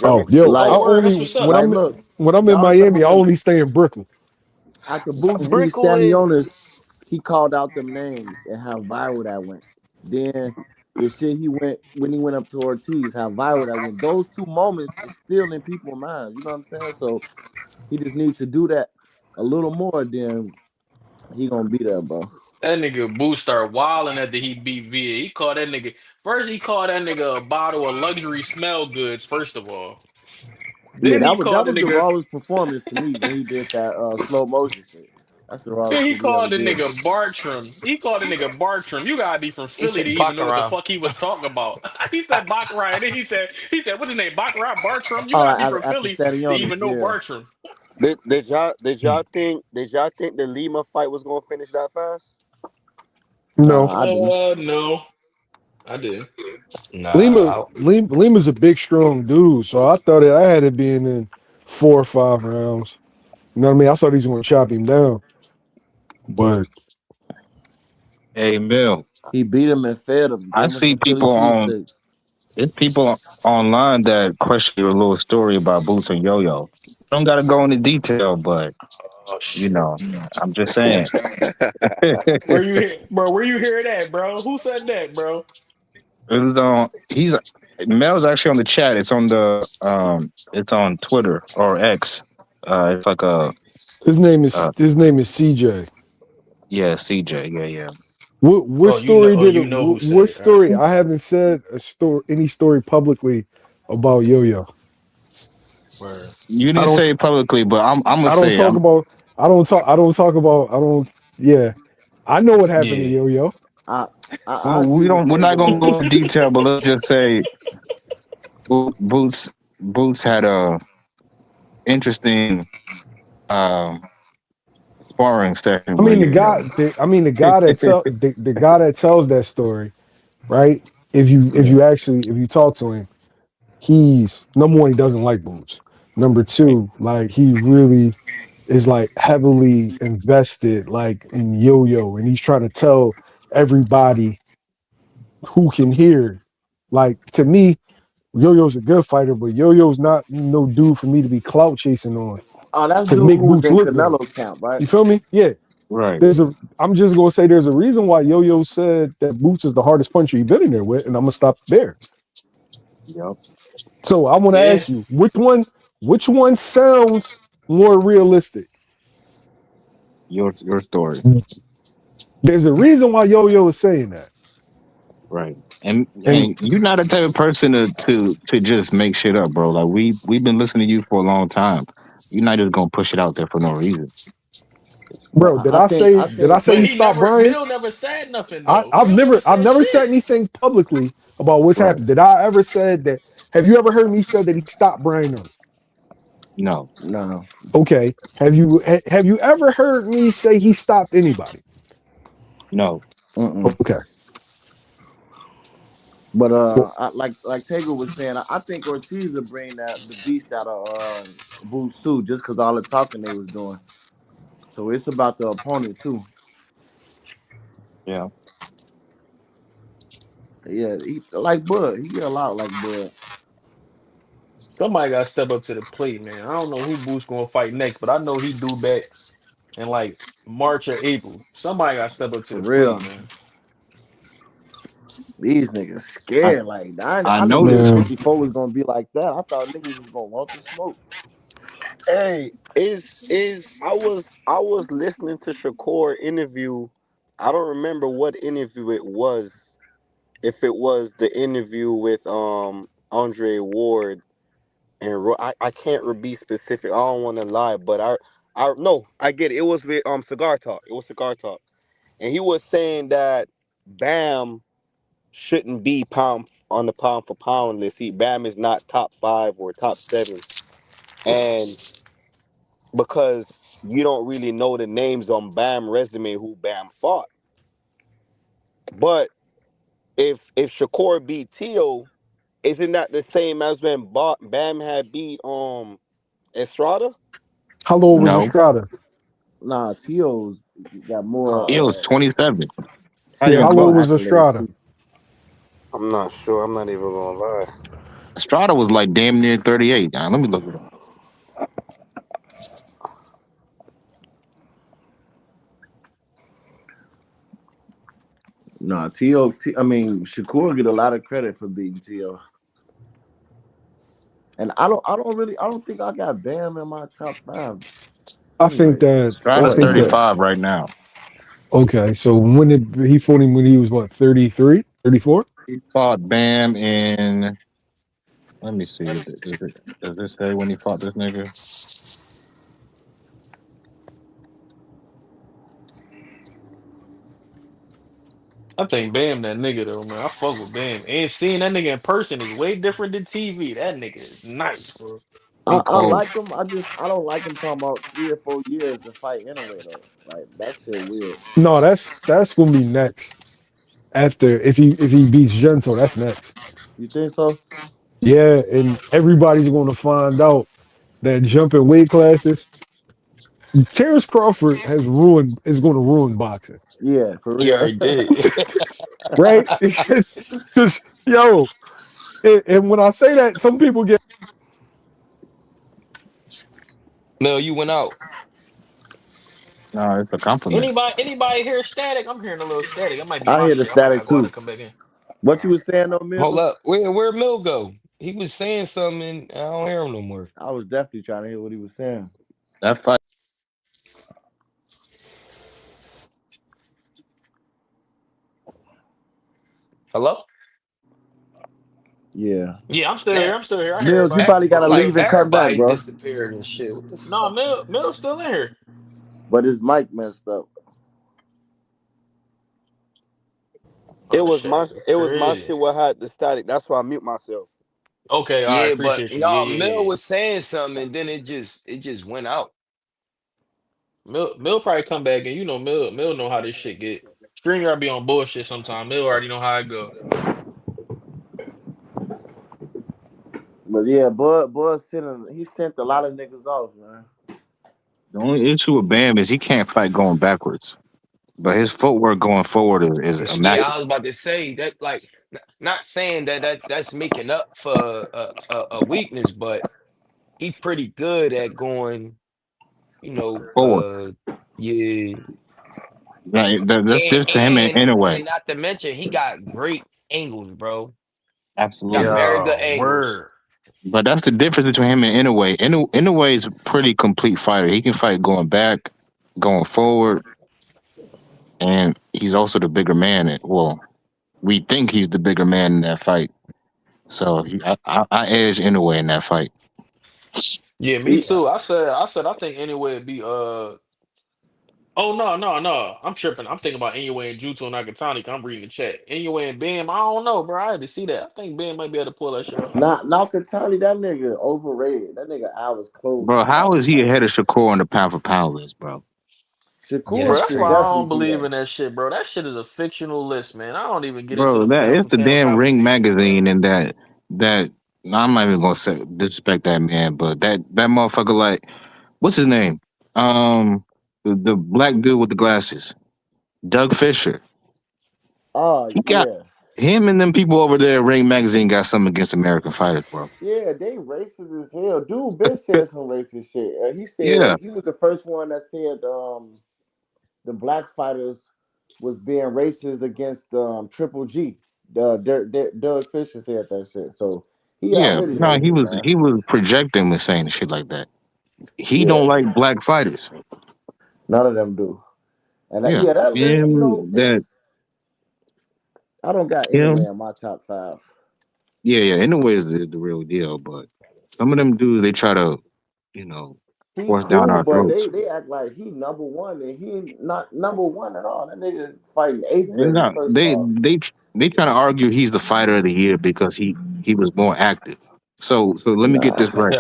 Oh, Germantown. yo, I Oh, Like, word. only That's what's up. like, look, when I'm in y'all Miami, I know only stay in Brooklyn. after Boots beat Brickell is Stanionis, he called out them names and how viral that went. Then the shit he went when he went up to Ortiz, how viral that went. Those two moments is still in people's minds. You know what I'm saying? So he just needs to do that a little more. Then he gonna be there, bro. That nigga Boo start wilding after he beat Via. He called that nigga first. He called that nigga a bottle of luxury smell goods. First of all, Yeah, then he that called the was the nigga. rawest performance to me when he did that slow motion shit. That's the rawest Then he shit he ever called the did. nigga Bartram. He called the nigga Bartram. You gotta be from He Philly to said even know what the Baccarat. fuck he was talking about. He said Baccarat. And then he said, what's his name? Baccarat Bartram. You Oh, gotta be from after Philly to Stanionis, even know yeah. Bartram. did y'all think the Lima fight was gonna finish that fast? No, Nah, I didn't. No, I did. Nah, Lima's a big, strong dude, so I thought I had it being in 4 or 5 rounds. You know what I mean? I thought he was going to chop him down, but Hey, Bill, He beat him and fed him, I gave him see some Philly people on cheesesteaks. there's people online that question your little story about Boots and Yo Yo. Don't gotta go into detail, but Oh you shit. know, I'm just saying. Where It you hear, bro? Where you hear that, bro? Who said that, bro? was on. He's Mel's actually on the chat. It's on the it's on Twitter or X. It's like a uh, his name is CJ. yeah, CJ. Yeah, yeah. What Oh, you know. story Oh, did it? you know who said What it. All right. story? I haven't said a story, any story publicly about Yo Yo. Word. You I didn't don't. say it publicly, but I'm gonna I don't say it. talk about. I don't talk. I don't talk about. I don't. Yeah, I know what happened to Yeah. Yo Yo. I I We agree with don't. We're not Taylor gonna on go that. into detail, but let's just say Boots had a interesting um sparring session I with mean, Yo Yo. the guy that the guy that tells that story, right? Yeah. If you talk to him, he's number one. He doesn't like Boots. Number two, like he really is like heavily invested like in Yo Yo, and he's trying to tell everybody who can hear. Like to me, Yo Yo's a good fighter, but Yo Yo's not no dude for me to be clout chasing on Oh, that's to dude make who was Boots in look good. Canelo's camp, right? You feel me? Yeah. Right. There's a. I'm just gonna say there's a reason why Yo Yo said that Boots is the hardest puncher you've been in there with, and I'm gonna stop there. Yep. So I want to Yeah. ask you, which one sounds more realistic? Your story. There's a reason why Yo Yo is saying that, Right. And and you're not the type of person to just make shit up, bro. Like we've been listening to you for a long time. You're not just gonna push it out there for no reason. bro, I did I think say But he he stopped never. Brian? Bill never said nothing though. Bill never I've said never said shit. anything publicly about what's Right. happened. Did I ever said that? Have you ever heard me say that he stopped Brian? No. No. no. Okay. Have you ever heard me say he stopped anybody? No. Mm-mm. Okay. But Well, like Taylor was saying, I think Ortiz will bring that the beast out of Boots too, just because all the talking they was doing. So it's about the opponent too. Yeah. Yeah, he like Bud. He yell out like Bud. Somebody got to step up to the plate, man. I don't know who Boo's gonna fight next, but I know he do back in like March or April. Somebody got to step up to For the plate, real. man. These niggas I scared. Like I I didn't think noticed. man, 54 was gonna be like that. I thought niggas was gonna want the smoke. Hey, is I was listening to Shakur interview. I don't remember what interview it was. If it was the interview with Andre Ward, and I can't be specific. I don't want to lie, but I no, I get it. It was with Cigar Talk. It was Cigar Talk, and he was saying that Bam shouldn't be pound on the pound for pound list. Bam is not top 5 or top 7, and because you don't really know the names on Bam resume who Bam fought. But if Shakur beat Tio, isn't that the same as when Bam had beat Estrada? How old was No, Estrada? Nah, Tio's got more. he was 27. Not Yeah, even how More old close. was accolades Estrada? too. I'm not sure. I'm not even gonna lie. Estrada was like damn near 38. Now, let me look it up. Nah, Tio. I mean, Shakur get a lot of credit for beating Tio. And I don't think I got Bam in my top 5 I think anyway. that I Estrada's Or think am I? that 35 right now. okay. So when did he fought him when he was what 33, 34? He fought Bam in. Let me see. Does this say when he fought this nigga? I think Bam that nigga though, man. I fuck with Bam. And seeing that nigga in person is way different than TV. That nigga is nice, bro. He I cold. like him. I don't like him talking about 3 or 4 years to fight anyway though. Like that shit weird. No, that's gonna be next. After if he beats Gento, that's next. You think so? Yeah, and everybody's gonna find out that jumping weight classes. Terrence Crawford is going to ruin boxing, Yeah, for He real. already did. right? It's just yo, and when I say that, some people get Mel, you went out. No, it's a compliment. Anybody hear static? I'm hearing a little static. It might be I my hear the shit. I might gotta static go out and too. come back in. What All you right. was saying though, Hold Mills? up. Where Mill go? He was saying something. And I don't hear him no more. I was definitely trying to hear what he was saying. That fight. Hello? Yeah. Yeah, I'm still here. Man, I'm still here. I hear Mills, you everybody. probably gotta like leave and come back, everybody bro. disappeared and shit. What the No, fuck? Mill's still in here. But his mic messed up. Oh, this shit acting It was my crazy. shit what had the static. That's why I mute myself. Okay, all right, Yeah, but appreciate you. Yeah, no, yeah, yeah, Mill yeah. was saying something and then it just went out. Mill probably come back and you know Mill know how this shit get. Stringer be on bullshit sometime. Mill already know how it go. But yeah, Bud he sent a lot of niggas off, man. The only issue with Bam is he can't fight going backwards, but his footwork going forward is Yeah, I immaculate. was about to say that. Like, not saying that's making up for a weakness, but he pretty good at going. You know, Forward. yeah, That's and different to him in, and in a way. and not to mention he got great angles, bro. Got Absolutely. very good Yo, angles. word. But that's the difference between him and Inoue. Inoue is a pretty complete fighter. He can fight going back, going forward, and he's also the bigger man. Well, we think he's the bigger man in that fight. So I edge Inoue in that fight. Yeah, me He, too. I think anyway it'd be oh no. I'm tripping. I'm thinking about Inoue and Juto and Nakatani. I'm reading the chat. Inoue and Bam, I don't know, bro. I had to see that. I think Bam might be able to pull that shit off. not Katani, that nigga overrated. That nigga eye was closed Bro, to how is fight. he Like ahead of Shakur on the pound for pound list, bro? Yeah, Bro, that's Shakur that's should why I crazy. definitely don't be believe there. in that shit, bro. That shit is a fictional list, man. I don't even get into Bro, them that pound it's for the pound damn Ring conversations, bro. magazine and that no, I'm not even gonna say disrespect that man, but that motherfucker like what's his name? The black dude with the glasses. Doug Fisher. Oh He got yeah. him and them people over there. Ring Magazine got something against American fighters, bro. Yeah, they racist as hell. Dude been said some racist shit. He said Yeah, he was the first one that said the black fighters was being racist against Triple G. Doug Fisher said that shit. So he yeah. already No, he racist, was man. he was projecting and saying shit like that. He don't Yeah, like black fighters. none of them do. And Yeah, yeah, that list, him it's that I don't got him. anywhere in my top 5. Yeah, yeah. In a way, is the real deal, but. Some of them dudes they try to, you know, He force down cool, our but throats. they act like he number one and he not number one at all. That nigga fighting eighth They're graders not, first of all. they trying to argue he's the fighter of the year because he was more active. So let me get Nah, this right.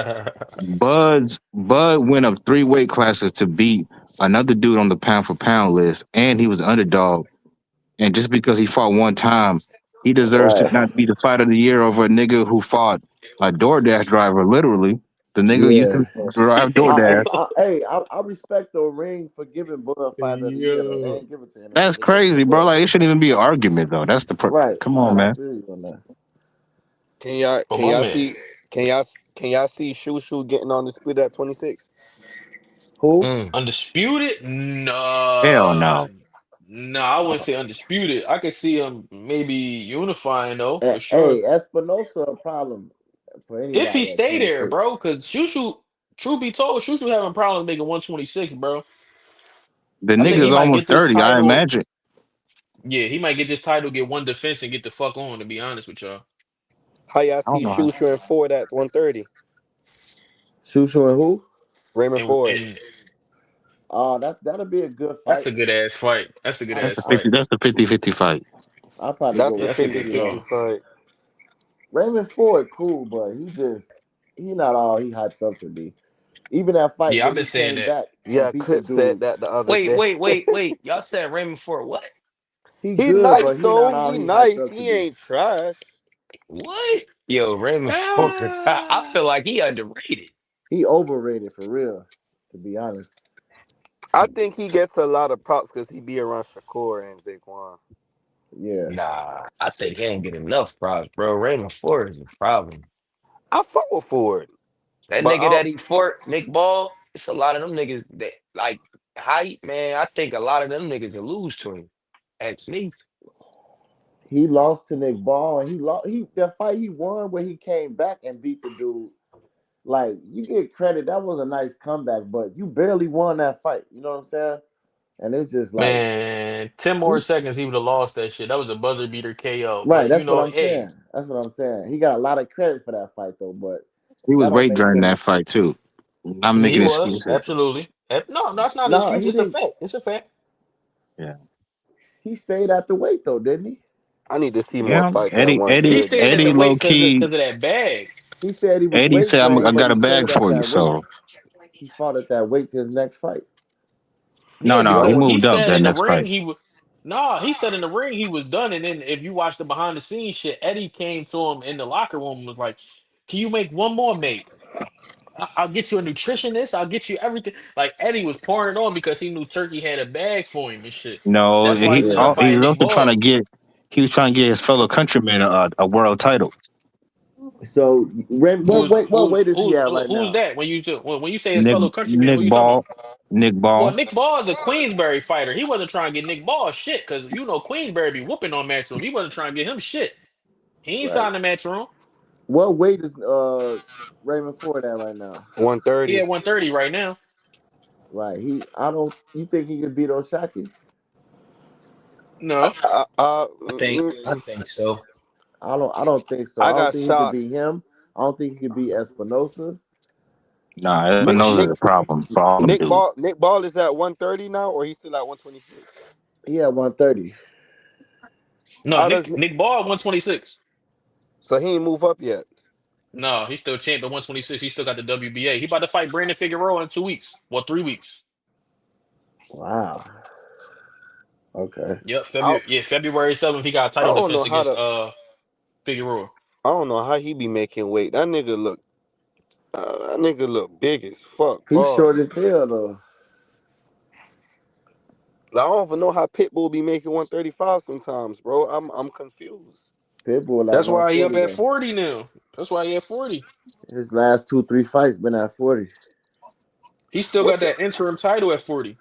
Bud went up 3 weight classes to beat another dude on the pound for pound list, and he was the underdog. And just because he fought one time, he deserves to right. not be the fighter of the year over a nigga who fought a DoorDash driver. Literally, the nigga who used Yeah. to drive DoorDash. I respect the ring for giving Bud fighter of the year though. They Yo. ain't give it to Ennis. That's They gave it to crazy, bro. Bud. Like it shouldn't even be an argument though. That's the Right. come on, Nah, I man. feel you on that. Can y'all Oh can my y'all man. see can y'all see Shushu getting on the split at 26? Who? Mm. Undisputed? Hell No. no. No, I wouldn't say undisputed. I could see him maybe unifying though, for Hey, sure. Espinosa a problem for If he anybody at stay there, 26. bro, because Shushu, truth be told, Shushu having problems making 126, bro. The I think he nigga's might almost get this 30, I title. imagine. Yeah, he might get this title, get one defense, and get the fuck on, to be honest with y'all. How y'all I don't see know. Shushu and Ford at 130? Shushu and who? Raymond Ford. And That'll be a good that's fight. a good ass fight. That's a good I That's ass the I 50. fight. That's the 50-50 fight. I'll probably go That's Yeah, the with that's a fifty good Shushu fifty though. fight. fight. Raymond Ford cool, but he not all he hyped up to be. Even that fight Yeah, I've when been he saying came that. back and Yeah, beat the Clip said dude, that the other Wait, day. wait, wait, wait. Y'all said Raymond Ford what? he He good, nice but he not though. all He he hyped nice. up to He be. ain't trash. What? Yo, Raymond Ford. I Ah. feel like he underrated. He overrated for real, to be honest. I think he gets a lot of props because he be around Shakur and Zaquan. Yeah. Nah, I think he ain't get enough props, bro. Raymond Ford is a problem. I fuck with Ford, That but nigga that he fought, Nick Ball, it's a lot of them niggas that like height, man. I think a lot of them niggas will lose to him. Ask me. He lost to Nick Ball and he lost he that fight he won where he came back and beat the dude. Like you get credit, that was a nice comeback, but you barely won that fight. You know what I'm saying? And it's just like Man, 10 he more seconds, he would have lost that shit. That was a buzzer beater KO. right, But you that's what know, I'm hey, saying. That's what I'm saying. He got a lot of credit for that fight though, but He was that don't great make during him that fight too. I'm I mean, he making was excuses. absolutely. No, that's not an no, excuse. he It's a didn't fact. It's a fact. Yeah. he stayed at the weight though, didn't he? I need to see more Yeah. fights at Eddie He Eddie 130. stayed at the Eddie weight low because key. of that bag. He said he was Eddie weight said I grade, but got he a bag stayed at for you. that weight. So He fought at that weight to his next fight. no, Yeah, no, he because he moved up said that in the next ring fight. he was. Nah, he said in the ring he was done. And then if you watch the behind the scenes shit, Eddie came to him in the locker room and was like, "Can you make one more, mate? I'll get you a nutritionist. I'll get you everything." Like Eddie was pouring it on because he knew Turkey had a bag for him and shit. No, That's why he ended up Yeah. he fighting was Nick also trying to Ball. get his fellow countrymen a world title. So what weight is he at right Who's now? that? When you say his fellow countryman, Nick what you talking about? Ball. Nick Well, Ball. Nick Ball is a Queensberry fighter. He wasn't trying to get Nick Ball shit because you know Queensberry be whooping on Matchroom. He wasn't trying to get him shit. He ain't Right. signed the Matchroom. What weight is Raymond Ford at right now? He 130. at 130 right now. Right. I don't you think he could beat Oshaki? No, I think so. I don't think so. I I don't got think he could shot. beat him. I don't think he could beat Espinosa. Nah, Nick Espinosa's Nick a problem for all them dudes. Nick Ball is at 130 now, or he's still at 126. He at 130. no, How does Nick Ball at 126. so he ain't move up yet? No, he's still champ at 126. He still got the WBA. He about to fight Brandon Figueroa in 2 weeks. Well, 3 weeks. Wow. Okay. Yep, I February 7th. He got a I title don't defense know how against to. Figueroa. I don't know how he be making weight. That nigga look big as fuck. He's short Pause. as hell though. Like, I don't even know how Pitbull be making 135 sometimes, bro. I'm confused. Pitbull at That's why he up 140 at though. 40 now. That's why he at 40. His last 2, 3 fights been at 40. He still got What y- that interim title at 40.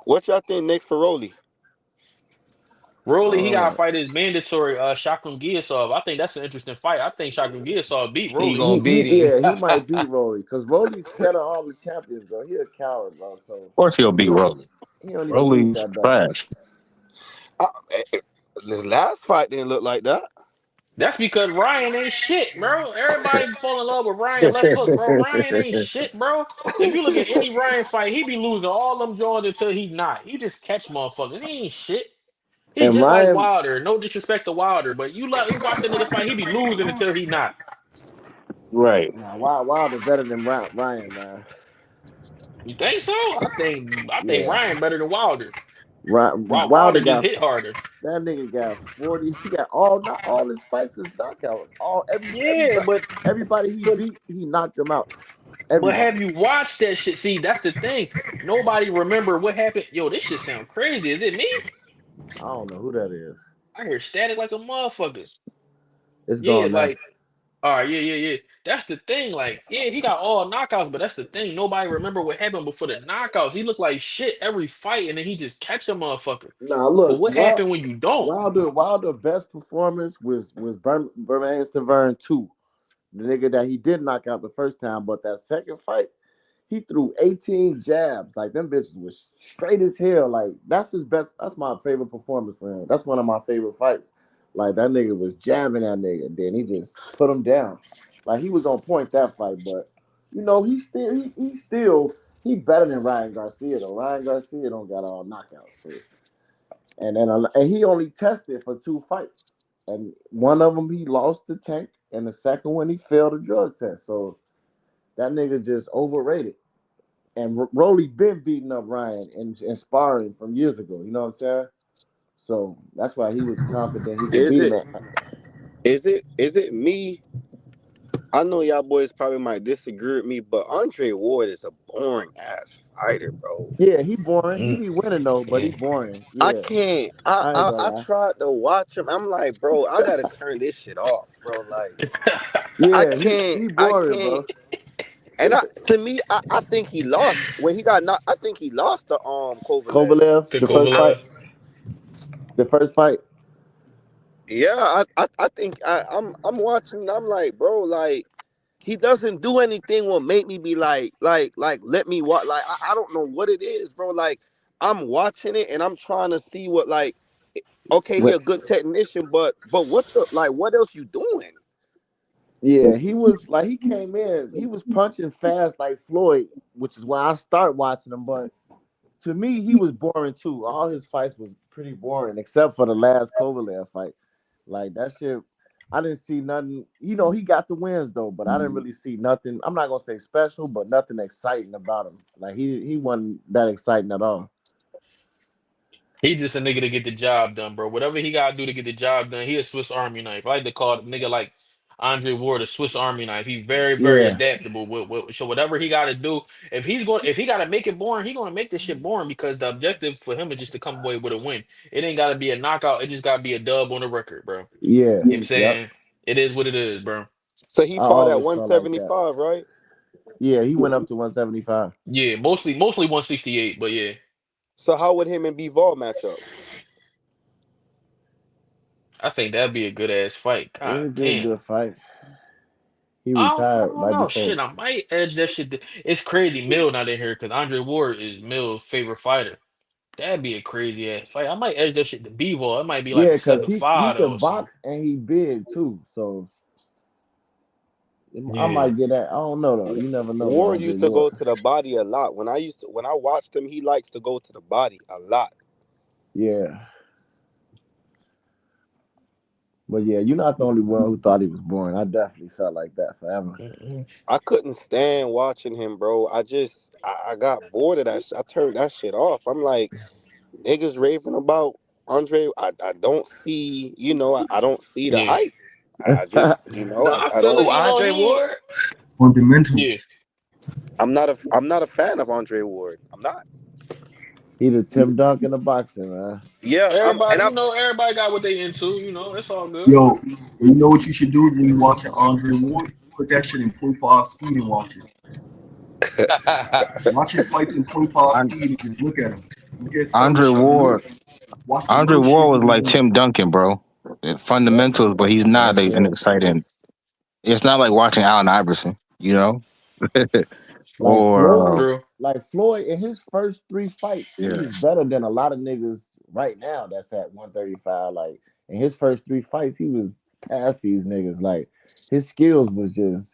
what y'all think next for Rolly? Rolly, he gotta Uh, fight his mandatory Shakram Giasov. I think that's an interesting fight. I think Shakram Giasov beat He Rolly. gonna beat him. he might beat Rolly because Rolly's scared of all the champions, bro. He a coward, bro. So Of course he'll he beat don't Rolly. he don't even need Rolly's that belt. trash. I, this last fight didn't look like that. That's because Ryan ain't shit, bro. Everybody fall in love with Ryan left hook, bro. Ryan ain't shit, bro. If you look at any Ryan fight, he be losing all them jaws until he not. He just catch motherfuckers. He ain't shit. He And just like Ryan, Wilder. No disrespect to Wilder, but you watch the nigga fight, he be losing until he not. Right. nah, Wilder better than Ryan, man. You think so? I think Yeah, Ryan better than Wilder. Wilder Wilder just got hit harder. that nigga got 40. He got all not all his fights is knockouts. All Yeah, everybody he beat, he knocked them out. but have Everybody. you watched that shit? See, that's the thing. Nobody remember what happened. Yo, this shit sound crazy. Is it me? I don't know who that is. I hear static like a motherfucker. It's Yeah, gone now. like, all right, yeah. That's the thing. Like, yeah, he got all knockouts, but that's the thing. Nobody remember what happened before the knockouts. He looked like shit every fight, and then he just catch a motherfucker. Nah, But look, what happened when you don't? Wilder best performance was Bermane Stavern 2. The nigga that he did knock out the first time, but that second fight, he threw 18 jabs. Like them bitches was straight as hell. Like that's his best. That's my favorite performance for him. That's one of my favorite fights. Like that nigga was jabbing that nigga, then he just put him down. Like he was on point that fight, but you know he better than Ryan Garcia though. Ryan Garcia don't got all knockouts. So. And he only tested for 2 fights, and one of them he lost the Tank, and the second one he failed a drug test. So that nigga just overrated. And Rolly been beating up Ryan and sparring from years ago. You know what I'm saying? So that's why he was confident he could Is beat him. it is it me? I know y'all boys probably might disagree with me, but Andre Ward is a boring ass fighter, bro. Yeah, he boring. He Mm, be winning though, but he yeah. boring. I Yeah, can't. I, I ain't I gonna I lie. tried to watch him. I'm like, bro, I gotta turn this shit off, bro. Like, I Yeah, can't. he I boring, can't. bro. And to me, I think he lost when he got knocked. I think he lost to Kovalev. Kovalev, To the first I, fight, Kovalev. the first fight. yeah, I think I'm watching. And I'm like, bro, like he doesn't do anything will make me be like let me watch. Like I don't know what it is, bro. Like I'm watching it and I'm trying to see what like. Okay, he When a good technician, but what the like? What else you doing? Yeah, he was like he came in, he was punching fast like Floyd, which is why I start watching him. But to me, he was boring too. All his fights was pretty boring, except for the last Kovalev fight. Like that shit, I didn't see nothing. You know, he got the wins though, but I didn't really see nothing. I'm not gonna say special, but nothing exciting about him. Like he wasn't that exciting at all. He just a nigga to get the job done, bro. Whatever he gotta do to get the job done, he a Swiss Army knife. I like to call it nigga like Andre Ward a Swiss Army knife. He's very, very Yeah, adaptable. So whatever he gotta do, if he gotta make it boring, he gonna make this shit boring because the objective for him is just to come away with a win. It ain't gotta be a knockout. It just gotta be a dub on the record, bro. You know yeah, what I'm yep. saying? It is what it is, bro. So he I fought at always felt like that. 175, right? Yeah, he went up to 175. Yeah, mostly 168, but yeah, So how would him and Bivol match up? I think that'd be a good ass fight. God It'd be a damn. good fight. He I retired don't right know. before. Shit, I might edge that shit. It's crazy. Mill not in here because Andre Ward is Mill's favorite fighter. That'd be a crazy ass fight. I might edge that shit to Bevo. It might be like Yeah, a because seven he five could or something. box and he big too. So I Yeah. might get that. I don't know though. You never know with Ward Andre used to Ward. go to the body a lot. When I watched him, he likes to go to the body a lot. Yeah, but yeah, you're not the only one who thought he was boring. I definitely felt like that forever. Mhm. I couldn't stand watching him, bro. I got bored of that. I turned that shit off. I'm like, niggas raving about Andre. I don't see, I don't see the Yeah. hype. I just, No, I I feel don't. it. Who, Andre Ward? Yeah. Fundamentals. I'm not a fan of Andre Ward. I'm not. He the Tim Duncan of boxing, man. Yeah, and Everybody, I'm everybody got what they into. It's all good. Yo, you know what you should do when you watching Andre Ward? Put that shit in .5 speed and watch it. Watch his fights in .5 An- speed and just look at him. You get something to Andre shut you up. Ward. Watch the Andre little shit Ward he was be like doing. Tim Duncan, bro. Fundamentals, but he's not That's like, an it. exciting. It's not like watching Allen Iverson, Like or Floyd, True. in his first 3 fights, he yeah. was better than a lot of niggas right now that's at 135. Like in his first 3 fights, he was past these niggas. Like his skills was just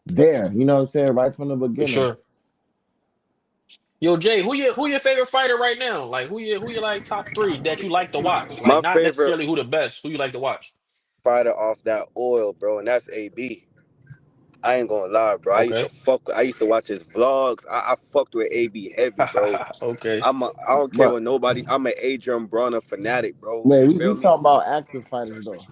there. You know what I'm saying? Right from the For beginning. sure. Yo, Jay, who your favorite fighter right now? Like who you like top three that you like to watch? Like My not favorite necessarily who the best, who you like to watch. fighter off that oil, bro, and that's AB. I ain't gonna lie, bro. Okay. I used to watch his vlogs. I fucked with AB heavy, bro. Okay. I don't care But what nobody. I'm an Adrian Brunner fanatic, bro. man, You we feel me? talking about active fighters though.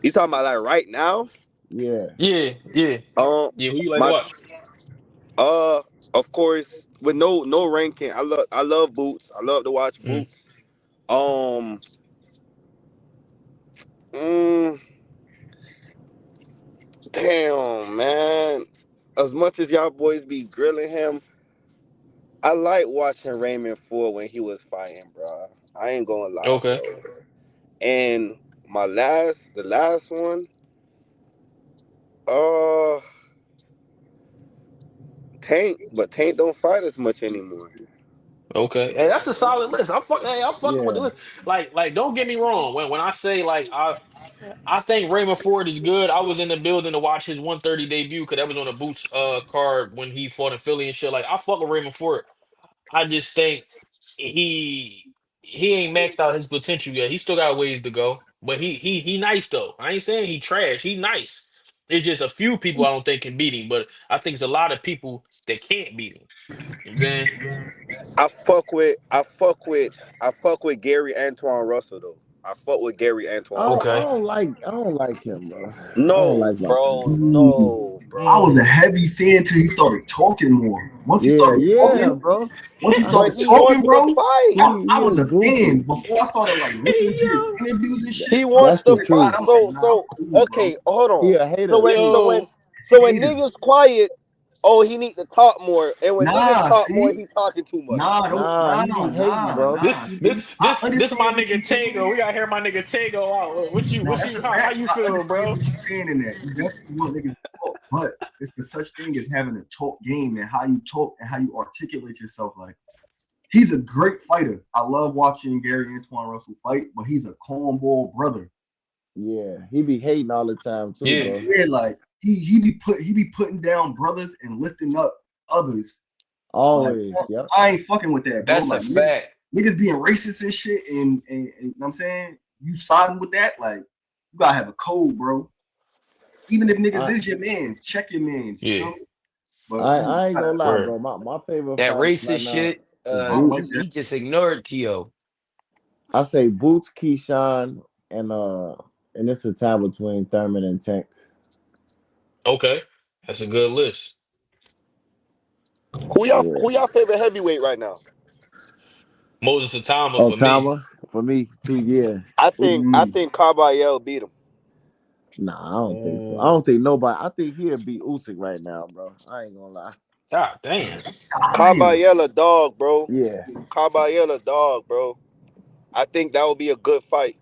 You talking about like right now? Yeah. Yeah, yeah. Um, Yeah, who you like to my watch? uh, of course, with no ranking. I love Boots. I love to watch Mm, Boots. Um, mm, damn man. As much as y'all boys be grilling him, I like watching Raymond Ford when he was fighting, bro. I ain't gonna lie, okay. bro. And the last one, uh, Tank, but Tank don't fight as much anymore. Okay. Hey, that's a solid list. I'm fucking with the Yeah. list. Like, don't get me wrong. When I say like I think Raymond Ford is good. I was in the building to watch his 130 debut because that was on the Boots card when he fought in Philly and shit. Like I fuck with Raymond Ford. I just think he he ain't maxed out his potential yet. He still got a ways to go. But he nice though. I ain't saying he trash. He nice. It's just a few people I don't think can beat him, but I think it's a lot of people that can't beat him. You know what I'm saying? I fuck with Gary Antoine Russell though. I fuck with Gary I Antoine don't, I Okay. Russell. don't like I don't like him, bro. I don't No, like him. bro, Ooh, no, I was a bro. heavy fan till he started talking more. Yeah, yeah, bro. Once he But started he talking, wants to bro, fight. I He was is a fan. goofy. Before I started like listening to his Yo, interviews and shit, He I wants That's to the swear to God, fight. truth. I'm like, nah, I'm So cool, bro. okay, hold He on. a hater too. yo, So when Hater. niggas quiet, oh he need to talk more. And when niggas Nah, talk more, see? he talking too much. Nah, don't, Nah, he be hating, bro. this See? this I this this my understand what nigga you saying. Tego. We gotta hear my nigga Tego out. What you Now what that's you a how fact. you I feel, understand bro? what you're saying in that. You definitely want niggas to talk, but it's the such thing as having a talk game and how you talk and how you articulate yourself. Like he's a great fighter. I love watching Gary Antoine Russell fight, but he's a cornball brother. Yeah, he be hating all the time too, Yeah. bro. Yeah, like he be putting down brothers and lifting up others. Like Always. Yep. I ain't fucking with that, bro. That's a Like fact. niggas being racist and shit, and you know what I'm saying, you siding with that, like you gotta have a code, bro. Even if niggas I is your mans, check your mans. You Yeah. feel me? But I ain't gonna lie, Word. bro. My favorite That fighters racist right now shit, is I don't Boots. like he that. just ignored Tio. I say Boots, Keyshawn, and it's a tie between Thurman and Tank. Okay. That's a good list. Yeah. Who y'all favorite heavyweight right now? Moses Atama for me. Otama for me too. Yeah. I Mm. think Carbayel beat him. Nah, I don't think so. I Mm. don't think nobody. I think he'll beat Usyk right now, bro. I ain't gonna lie. God damn. Damn. Carbayel a dog, bro. Yeah. Carbayel a dog, bro. I think that would be a good fight.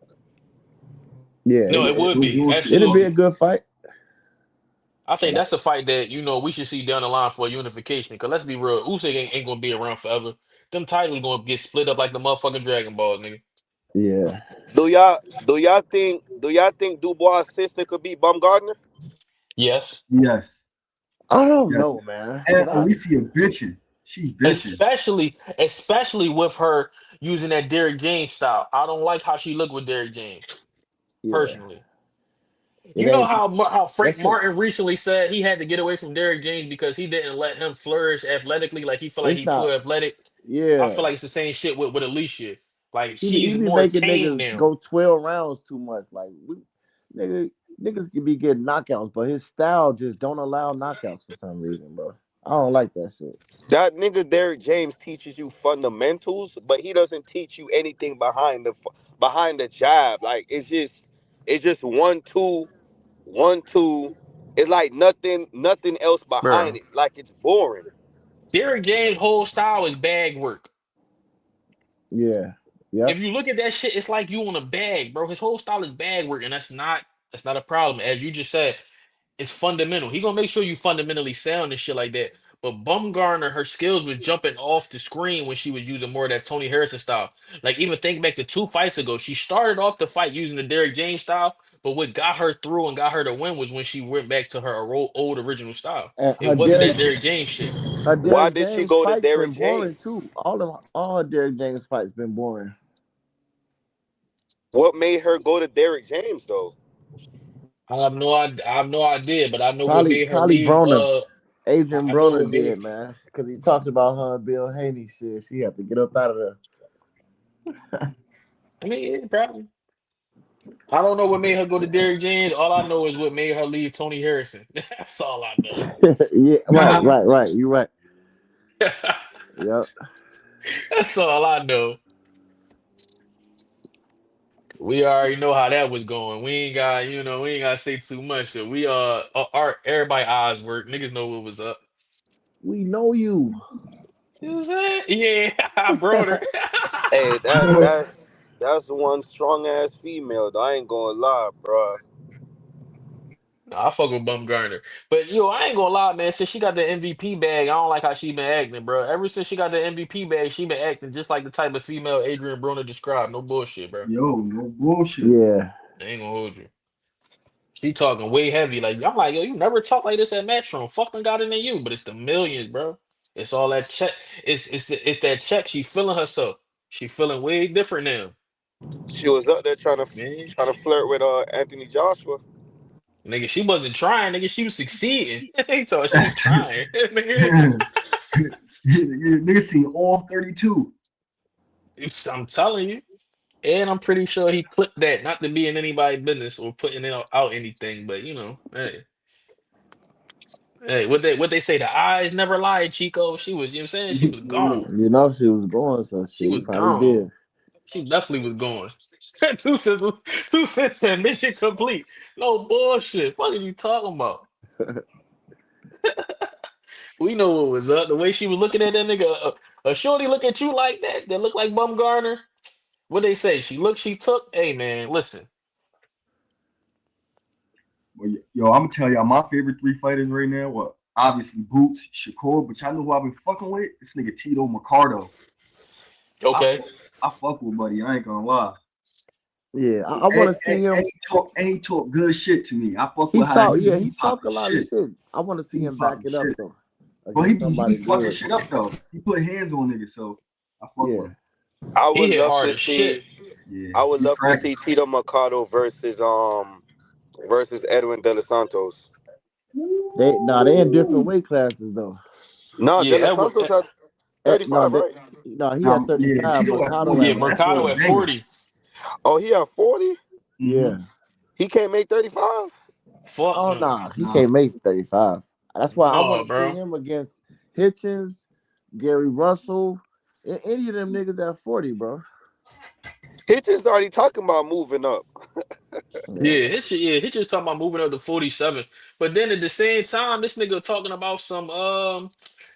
Yeah. No, it would No be. bullshit. It'll be a Absolutely. good fight. I But think that's a fight that, we should see down the line for unification. Because let's be real, Usyk ain't gonna be around forever. Them titles gonna get split up like the motherfucking Dragon Balls, nigga. yeah. Do y'all think Dubois' sister could beat Bumgardner? Yes. Yes. I don't Yes. know, man. And Cause I Alicia bitching. She bitching. Especially with her using that Derrick James style. I don't like how she looked with Derrick James, yeah. personally. It You know ain't how that Frank shit. Martin recently said he had to get away from Derrick James because he didn't let him flourish athletically. Like he feel like It's he too not. athletic. I Yeah. feel like it's the same shit with Alicia. Like He she's be more making tame niggas now. go 12 rounds too much. Like nigga, niggas can be getting knockouts, but his style just don't allow knockouts for some reason, bro. I don't like that shit. That nigga Derrick James teaches you fundamentals, but he doesn't teach you anything behind the jab. Like it's just 1-2, 1-2. It's like nothing else behind Bro. it. Like it's boring. Derrick James' whole style is bag work. Yeah. If Yep. you look at that shit, it's like you on a bag, bro. His whole style is bag work, and that's not a problem. As you just said, it's fundamental. He gonna make sure you fundamentally sound and shit like that. But Bumgarner, her skills was jumping off the screen when she was using more of that Tony Harrison style. Like even think back to 2 fights ago, she started off the fight using the Derrick James style, but what got her through and got her to win was when she went back to her old original style. And It wasn't that Derrick James shit. her Why Derrick did she James go to fights Derrick been James? boring too. All her Derrick James fights been boring. What made her go to Derrick James though? I have no idea, but I know what Probably made her probably leave. Broner. Adrian I know Broner what made. did, man, because he talked about her and Bill Haney shit. She had to get up out of there. I mean, yeah, probably. I don't know what made her go to Derrick James. All I know is what made her leave Tony Harrison. That's all I know. Yeah, right. You right. Yep. That's all I know. We already know how that was going. We ain't got to say too much. So we our everybody eyes work. Niggas know what was up. We know you. See what I'm saying? Yeah, brother. Hey, that's one strong ass female though. I ain't gonna lie, bro. Nah, I fuck with Bumgarner. But yo, I ain't gonna lie, man. Since she got the MVP bag, I don't like how she been acting, bro. Ever since she got the MVP bag, she been acting just like the type of female Adrian Broner described. No bullshit, bro. Yo, no bullshit. Yeah. I ain't gonna hold you. She talking way heavy. Like I'm like, yo, you never talk like this at Matchroom. Fuck done got it in you, but it's the millions, bro. It's all that check. It's that check. She feeling herself. She feeling way different now, She was up there man. trying to flirt with Anthony Joshua. Nigga, she wasn't trying. Nigga, she was succeeding. He thought she was trying. Nigga, Nigga seen all 32. I'm telling you. And I'm pretty sure he clipped that, not to be in anybody's business or putting it out anything, but hey, what they say, the eyes never lie, Chico. She was, you know what I'm saying? She was gone. You know she was going, so She shit, he was probably gone. did. She definitely was going. Two cents said mission complete. No bullshit. What are you talking about? We know what was up. The way she was looking at that nigga, a shorty look at you like that, that look like Bumgarner. What they say? She looked, she took. Hey man, listen. Well, yo, I'm gonna tell y'all my favorite 3 fighters right now. What? Obviously Boots, Shakur, but y'all know who I've been fucking with? This nigga Tito Mercado. I Okay. fuck, I fuck with buddy. I ain't gonna lie. Yeah, I want to see him. And he talk good shit to me. I fuck He with how talk, yeah, he he talk a popping lot of shit. shit. I want to see He him back popping it up shit. though, But against he be somebody fucking good. shit up though. He put hands on niggas, so I fuck Yeah, with him. I He would hit love hard to as see. shit. Yeah, I would he love to cracking. see Tito Mercado versus Edwin De Los Santos. they in different weight classes though. No, De Yeah, Los Santos has 35, right? No, he had Yeah, 35. Tito at Mercado 40, yeah, at but that's still Mercado a at 40. banger. 40. Oh, he have 40. Mm-hmm. Yeah. He can't make 35. Fuck Oh no. nah, he Nah. can't make 35. That's why I want No, to see bro. him against Hitchens, Gary Russell, any of them niggas at 40, bro. He just already talking about moving up. Yeah. Yeah, he just talking about moving up to 47. But then at the same time, this nigga talking about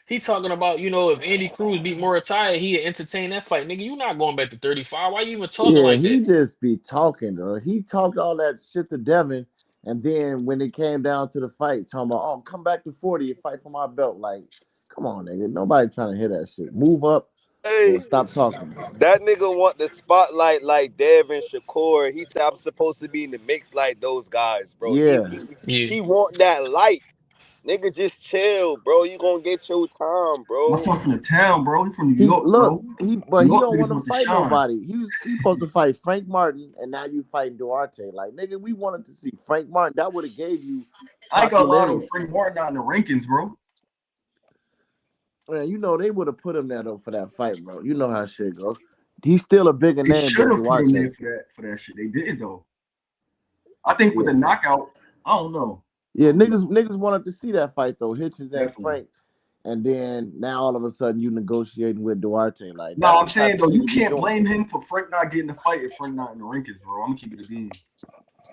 he talking about, if Andy Cruz beat Muay he'd entertain that fight. Nigga, you not going back to 35. Why you even talking Yeah, like he that? just be talking, though. He talked all that shit to Devin, and then when it came down to the fight, talking about, oh, come back to 40 and fight for my belt. Like, come on, nigga. Nobody trying to hear that shit. Move up Hey, or stop talking. that nigga want the spotlight like Devin Shakur. He said I'm supposed to be in the mix like those guys, bro. He Yeah. he, Yeah. he want that light. Nigga, just chill, bro. You gonna get your time, bro. Motherfucker from the town, bro. He from New He York, look, bro. but New he York don't niggas want to want to fight shine. nobody. He supposed to fight Frank Martin, and now you fighting Duarte. Like, nigga, we wanted to see Frank Martin. That would have gave you I ain't gonna lie though, popularity. Frank Martin not in the rankings, bro. Man, they would have put him there though for that fight, bro. You know how shit go. He's still a bigger They name should than have put him Duarte. there for that shit. They didn't though. I think with Yeah, the knockout, I don't know. I yeah. don't know. Niggas wanted to see that fight though. Hitchens and Definitely. Frank, and then now all of a sudden you negotiating with Duarte. Like No, that's I'm the type saying of though, shit you you be can't doing. blame him for Frank not getting the fight if Frank not in the rankings, bro. I'm gonna keep it a bean.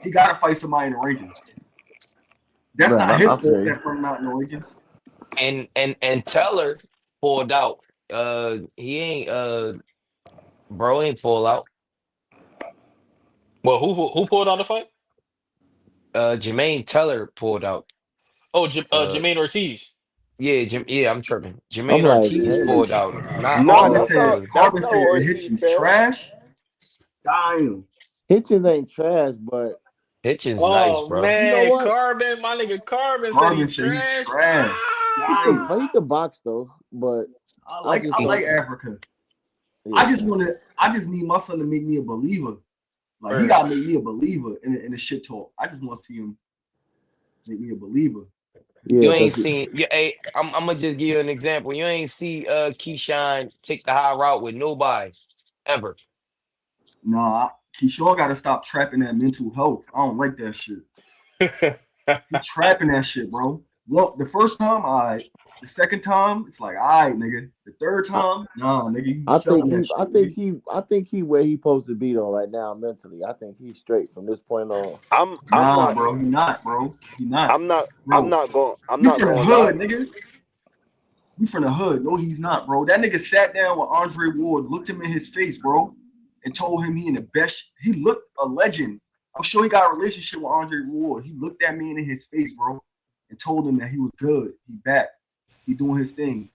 He gotta fight somebody in the rankings. That's Right, not his I fault feel you. that Frank not in the rankings. And Teller pulled out. He ain't bro ain't pull out. Well, who pulled out the fight? Jermaine Teller pulled out. Oh, Uh Jermaine Ortiz. Yeah, I'm tripping. I'm Jermaine like, Ortiz damn. pulled out. Not Nah, Carmen that's said not Ortiz. that's Carmen not said what the Ortiz Hitchens said. trash. Damn. Hitchens ain't trash, but Hitchens nice, Oh bro. you know man, what? Carbon, my nigga Carbon said he Carmen said he trash. trash. Damn. He could box though, but I just I like don't. Africa. Yeah, I just need my son to make me a believer. Like he Word. gotta make me a believer in the shit talk. I just want to see him make me a believer. yeah, You ain't because seen you hey, I'm gonna just give you an example. You ain't see Keyshawn take the high route with nobody ever. Nah, Keyshawn gotta stop trapping that mental health. I don't like that shit. He trapping that shit, bro. Well, the first time, I. The second time, it's like, all right, nigga. The third I, time, nah, nigga, you I think selling he, that I shit, think nigga. he, I think he where he supposed to be though right now mentally. I think he's straight from this point on. I'm Nah, not bro, he not, bro. He not, I'm not I'm bro. not going I'm You not from the going to lie. hood, nigga. You from the hood. No, he's not, bro. That nigga sat down with Andre Ward, looked him in his face, bro, and told him he in the best. He looked a legend. I'm sure he got a relationship with Andre Ward. He looked that man in his face, bro, and told him that he was good. He back. He doing his thing.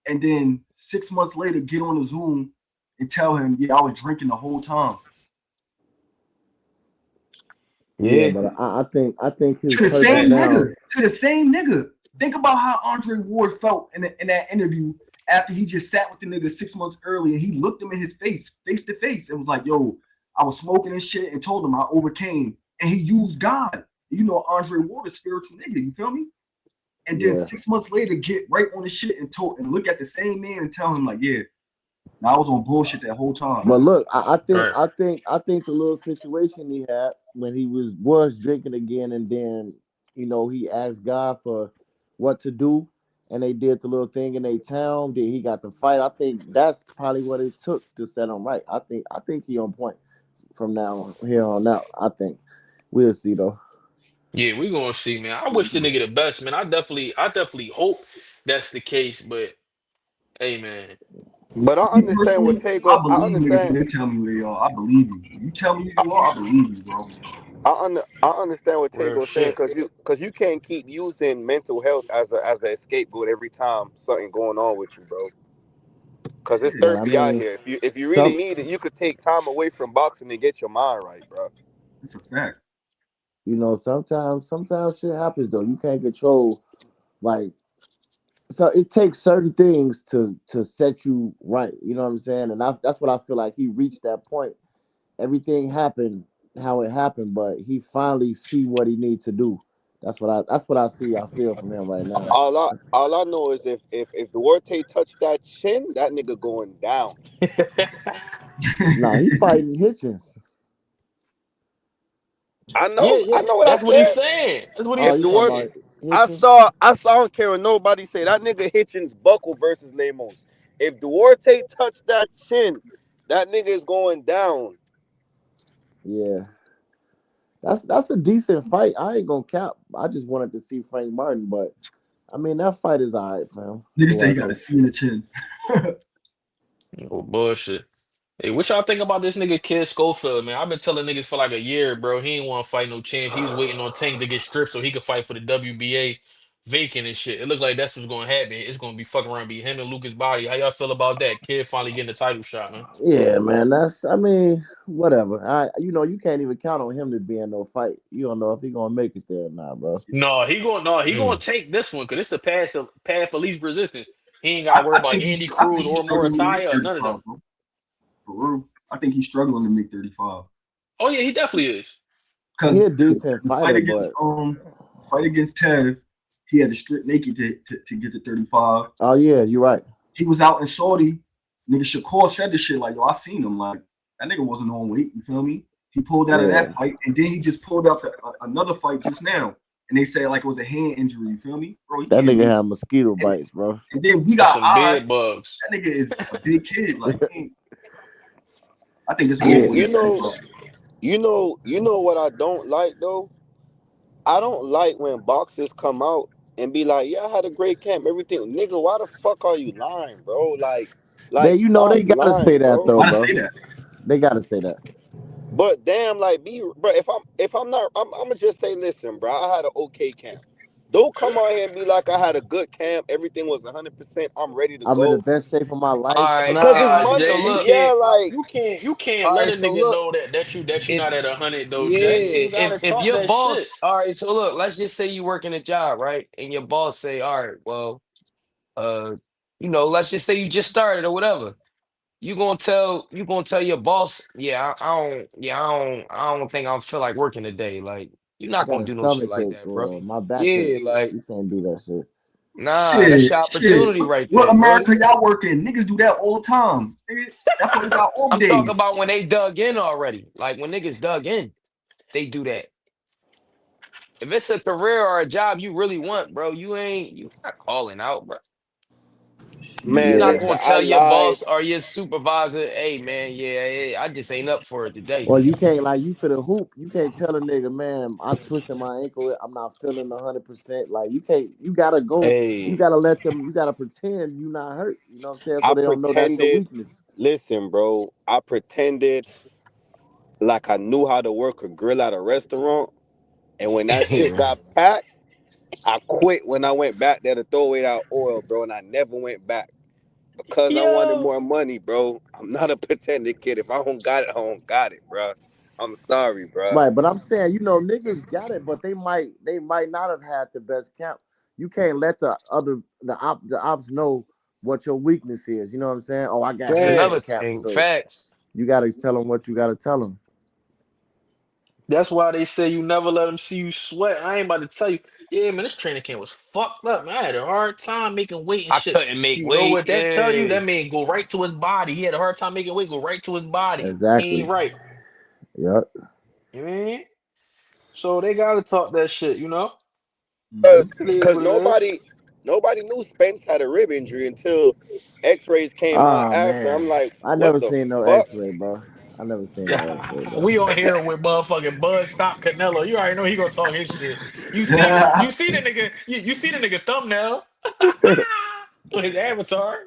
And then 6 months later, get on the Zoom and tell him, yeah, I was drinking the whole time. Yeah, Yeah. but I think his To the purpose same Facts. now. nigga. To the same nigga. Think about how Andre Ward felt in that interview after he just sat with the nigga 6 months earlier. And he looked him in his face to face, and was like, yo, I was smoking and shit, and told him I overcame. And he used God. You know, Andre Ward is a spiritual nigga. You feel me? And then Yeah, 6 months later, get right on the shit and look at the same man and tell him like, yeah, now I was on bullshit that whole time. but look, Right. I think the little situation he had when he was drinking again, and then he asked God for what to do, and they did the little thing in their town. Then he got the fight. I think that's probably what it took to set him right. I think he on point from now here on out. I think we'll see though. Yeah, we gonna see, man. I wish the nigga the best, man. I definitely hope that's the case, but hey, man. But I Me understand what personally, Tego. I I believe niggas understand. when they tell me who they are. I believe you. If you tell me who you are, I believe you, bro. I understand what Real Tago's saying shit. because you can't keep using mental health as a scapegoat every time something going on with you, bro. Because it's But I therapy out mean, here. If you really some need it, you could take time away from boxing and get your mind right, bro. That's a fact. sometimes shit happens though. You can't control like so it takes certain things to set you right. You know what I'm saying? And that's what I feel like he reached that point. Everything happened how it happened, but he finally see what he needs to do. That's what I see. I feel from him right now. All I know is if Duarte touched that chin, that nigga going down. Nah, he fighting Hitchens. Yeah, I yeah. know what I That's what he's said. saying. That's what Oh, he's If you talking Duarte, saying. about Hitchens? I don't care what nobody say. That nigga Hitchens buckle versus Lemos. If Duarte touched that chin, that nigga is going down. Yeah, that's a decent fight. I ain't gonna cap. I just wanted to see Frank Martin, but I mean that fight is alright, fam. Nigga say he got a Duarte. C in the chin. Oh, bullshit. Hey, what y'all think about this nigga Kid Schofield, man? I've been telling niggas for like a year, bro. He ain't want to fight no champ. He was waiting on Tank to get stripped so he could fight for the WBA vacant and shit. It looks like that's what's gonna happen. It's gonna be fucking around, be him and Lucas Body. How y'all feel about that? Kid finally getting the title shot, man. Yeah, man. I mean, whatever. You can't even count on him to be in no fight. You don't know if he gonna make it there or not, bro. No, he gonna Mm. take this one because it's the path of least resistance. He ain't got to I, worry I about think Andy I think Cruz he's or struggling to make Morataya or none of 35, them. bro. For real. I think he's struggling to make 35. Oh yeah, he definitely is. Cause He a decent the fighter, but fight against Tev, he had to strip naked to get to 35. oh yeah, you're right. He was out in Saudi. Nigga Shakur said this shit like, yo, I seen him. Like, that nigga wasn't on weight. You feel me? He pulled out of Yeah, that fight, and then he just pulled out another fight just now. And they said like it was a hand injury. You feel me? Bro, he that can't nigga make had mosquito it. bites, bro. And then we That's got some bed eyes. bugs. That nigga is a big kid. Like, I think it's You over Yeah, with you at know 35. you know what I don't like though. I don't like when boxers come out and be like, "Yeah, I had a great camp, everything." Nigga, why the fuck are you lying, bro? Like they stop gotta say lying, that bro. though, Why to say bro. that? They gotta say that. But damn, like, be bro. If I'm not, I'm gonna just say, listen, bro. I had an okay camp. Don't come out here and be like I had a good camp. Everything was 100%. I'm ready to I'm in the go. best shape of my All life. right, Because it's Nah, money. so Jay, look, Yeah, like, you can't all let right, a so nigga look, know that you if not at 100 though, Jay. yeah, You gotta if talk your that shit. boss, all right, so look, let's just say you working a job, right? And your boss say, all right, well, uh, let's just say you just started or whatever. You gonna tell your boss, yeah, I don't think I feel like working today. Like, you're I not got gonna a do no shit stomach like ache that, bro. or my back hurt. Yeah, like, You can't do that shit. nah, that's Shit, your shit. opportunity right What there, boy. America y'all working? Niggas do that all the time. Nigga. That's why you got off I'm talking days. about when they dug in already. Like, when niggas dug in, they do that. If it's a career or a job you really want, bro, you not calling out, bro. You're man, Shit. not Yeah. listen, gonna I tell your lied. boss or your supervisor, hey man, yeah, I just ain't up for it today. Or you can't like you for the hoop. You can't tell a nigga, man, I twisted my ankle. I'm not feeling 100%. Like you can't. You gotta go. You Hey, gotta let them. You gotta pretend you not hurt. You know what I'm saying? So I they don't know that's your pretended. weakness. Listen, bro, I pretended like I knew how to work a grill at a restaurant. And when that shit got packed, I quit when I went back there to throw away that oil, bro. And I never went back because I wanted Yo. more money, bro. I'm not a pretending kid. If I don't got it, I don't got it, bro. I'm sorry, bro. Right, but I'm saying, niggas got it, but they might not have had the best camp. You can't let the ops know what your weakness is. You know what I'm saying? Oh, I got That's hurt in another the Facts. camp, thing. so Facts. you gotta tell them what you gotta tell them. That's why they say you never let them see you sweat. I ain't about to tell you. Yeah, man, this training camp was fucked up, man. I had a hard time making weight and I shit. couldn't make You know weight. what that tell you? Yeah. That man go right to his body. He had a hard time making weight, go right to his body. He Exactly. ain't right. Yep. You know what I mean? So they gotta talk that shit, you know? Mm-hmm. It is Because what it is. nobody knew Spence had a rib injury until X-rays came out Ah after. I'm man, like, I what never the seen no fuck? X-ray, bro. I never seen no X-ray, bro. We on here with motherfucking Bud Stop Canelo. You already know he gonna talk his shit. You see the nigga, you see the nigga thumbnail on his avatar.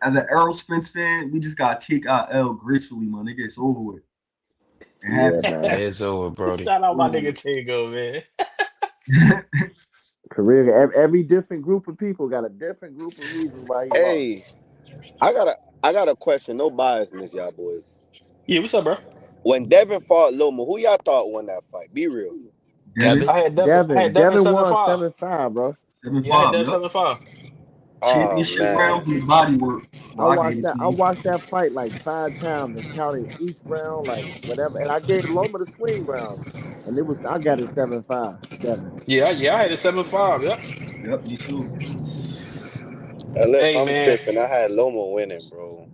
As an Errol Spence fan, we just gotta take our L gracefully, my nigga. It's over with. It Yeah, happened. man. It's over, Brody. Shout out my Over nigga with. Tingo, man. Career. Every different group of people got a different group of reasons why he lost. Hey, I got a I got a question. No bias in this, y'all boys. Yeah, what's up, bro? When Devin fought Loma, who y'all thought won that fight? Be real. Devin, I had Devin Devin seven won five. 7-5, bro. Yeah, I had 7-5. that Yep. 7-5. Oh Championship man. rounds was body work. I Well, I gave watched it that. to I you. watched that fight like 5 times and counted each round, like whatever. And I gave Loma the swing rounds, and it was I got it 7-5. Devin. Yeah, I had a 7-5. Yep. Yep, me too. Unless Hey I'm man, tripping, I had Loma winning, bro.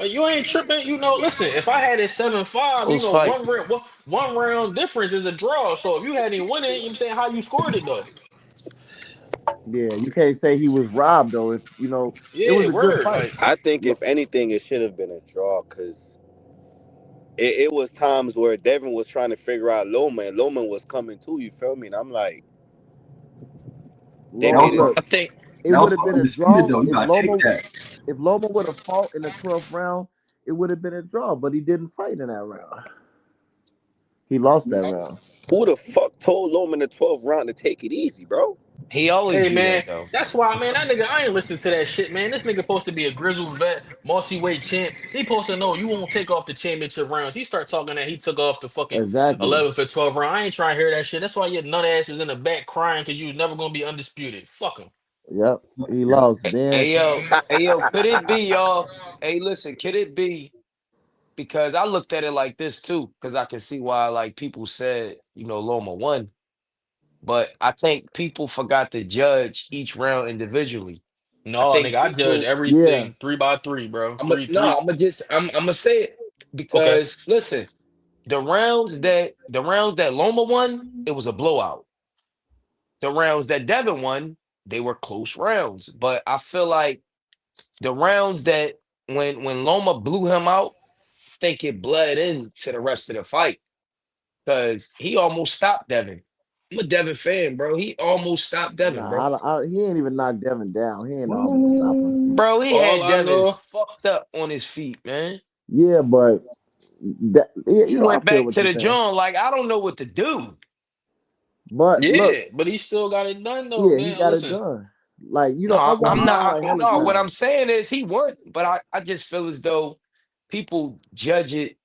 you ain't tripping. Listen, if I had it 7-5, Close fight. one round difference is a draw. So if you had him winning, I'm saying how you scored it though. Yeah, you can't say he was robbed though. If it Yeah, was a good word. fight. Like, I think Lo- if anything, it should have been a draw because it was times where Devin was trying to figure out Loma and Loma was coming too. You feel me? And I'm like, they That Loma, made was it. for look, it that would was have for been a undisputed draw though. You gotta take that. if Loma would have fought in the 12th round. It would have been a draw, but he didn't fight in that round. He lost that round. Who the fuck told Loma in the 12th round to take it easy, bro? He always hey do man, that though. that's why, man, that nigga, I ain't listening to that shit, man. This nigga supposed to be a grizzled vet, multi-weight champ. He supposed to know you won't take off the championship rounds. He start talking that he took off the fucking Exactly. 11 for 12 round. I ain't trying to hear that shit. That's why your nut ass was in the back crying because you was never gonna be undisputed. Fuck him. Yep. He Yep. lost. Then Hey yo, could it be y'all? Hey, listen, could it be because I looked at it like this too, because I can see why like people said, Loma won. But I think people forgot to judge each round individually. I No, think nigga, I judge people yeah, everything 3 by 3, bro. I'm a, Three, no, three. I'm gonna say it Okay. because listen, the rounds that Loma won, it was a blowout. The rounds that Devin won, they were close rounds. But I feel like the rounds that when Loma blew him out, I think it bled into the rest of the fight because he almost stopped Devin. I'm a Devin fan, bro. He almost stopped Devin, bro. nah, he ain't even knocked Devin down. He ain't almost stop him. Bro, he All had I Devin know, fucked up on his feet, man. Yeah, but yeah, He I went feel back what to you're the saying. John like I don't know what to do. But look, Yeah, but he still got it done though, yeah, he man. got it Listen, done. Like, No, I I'm watched the not. fight hella No, what I'm times. saying is he won, but I just feel as though people judge it,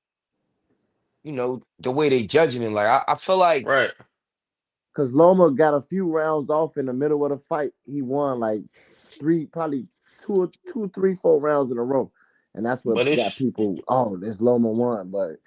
the way they judging it. Like I feel like right. Cause Loma got a few rounds off in the middle of the fight. He won like probably two, 3, 4 rounds in a row. And that's what But got it's people, oh, this Loma won. But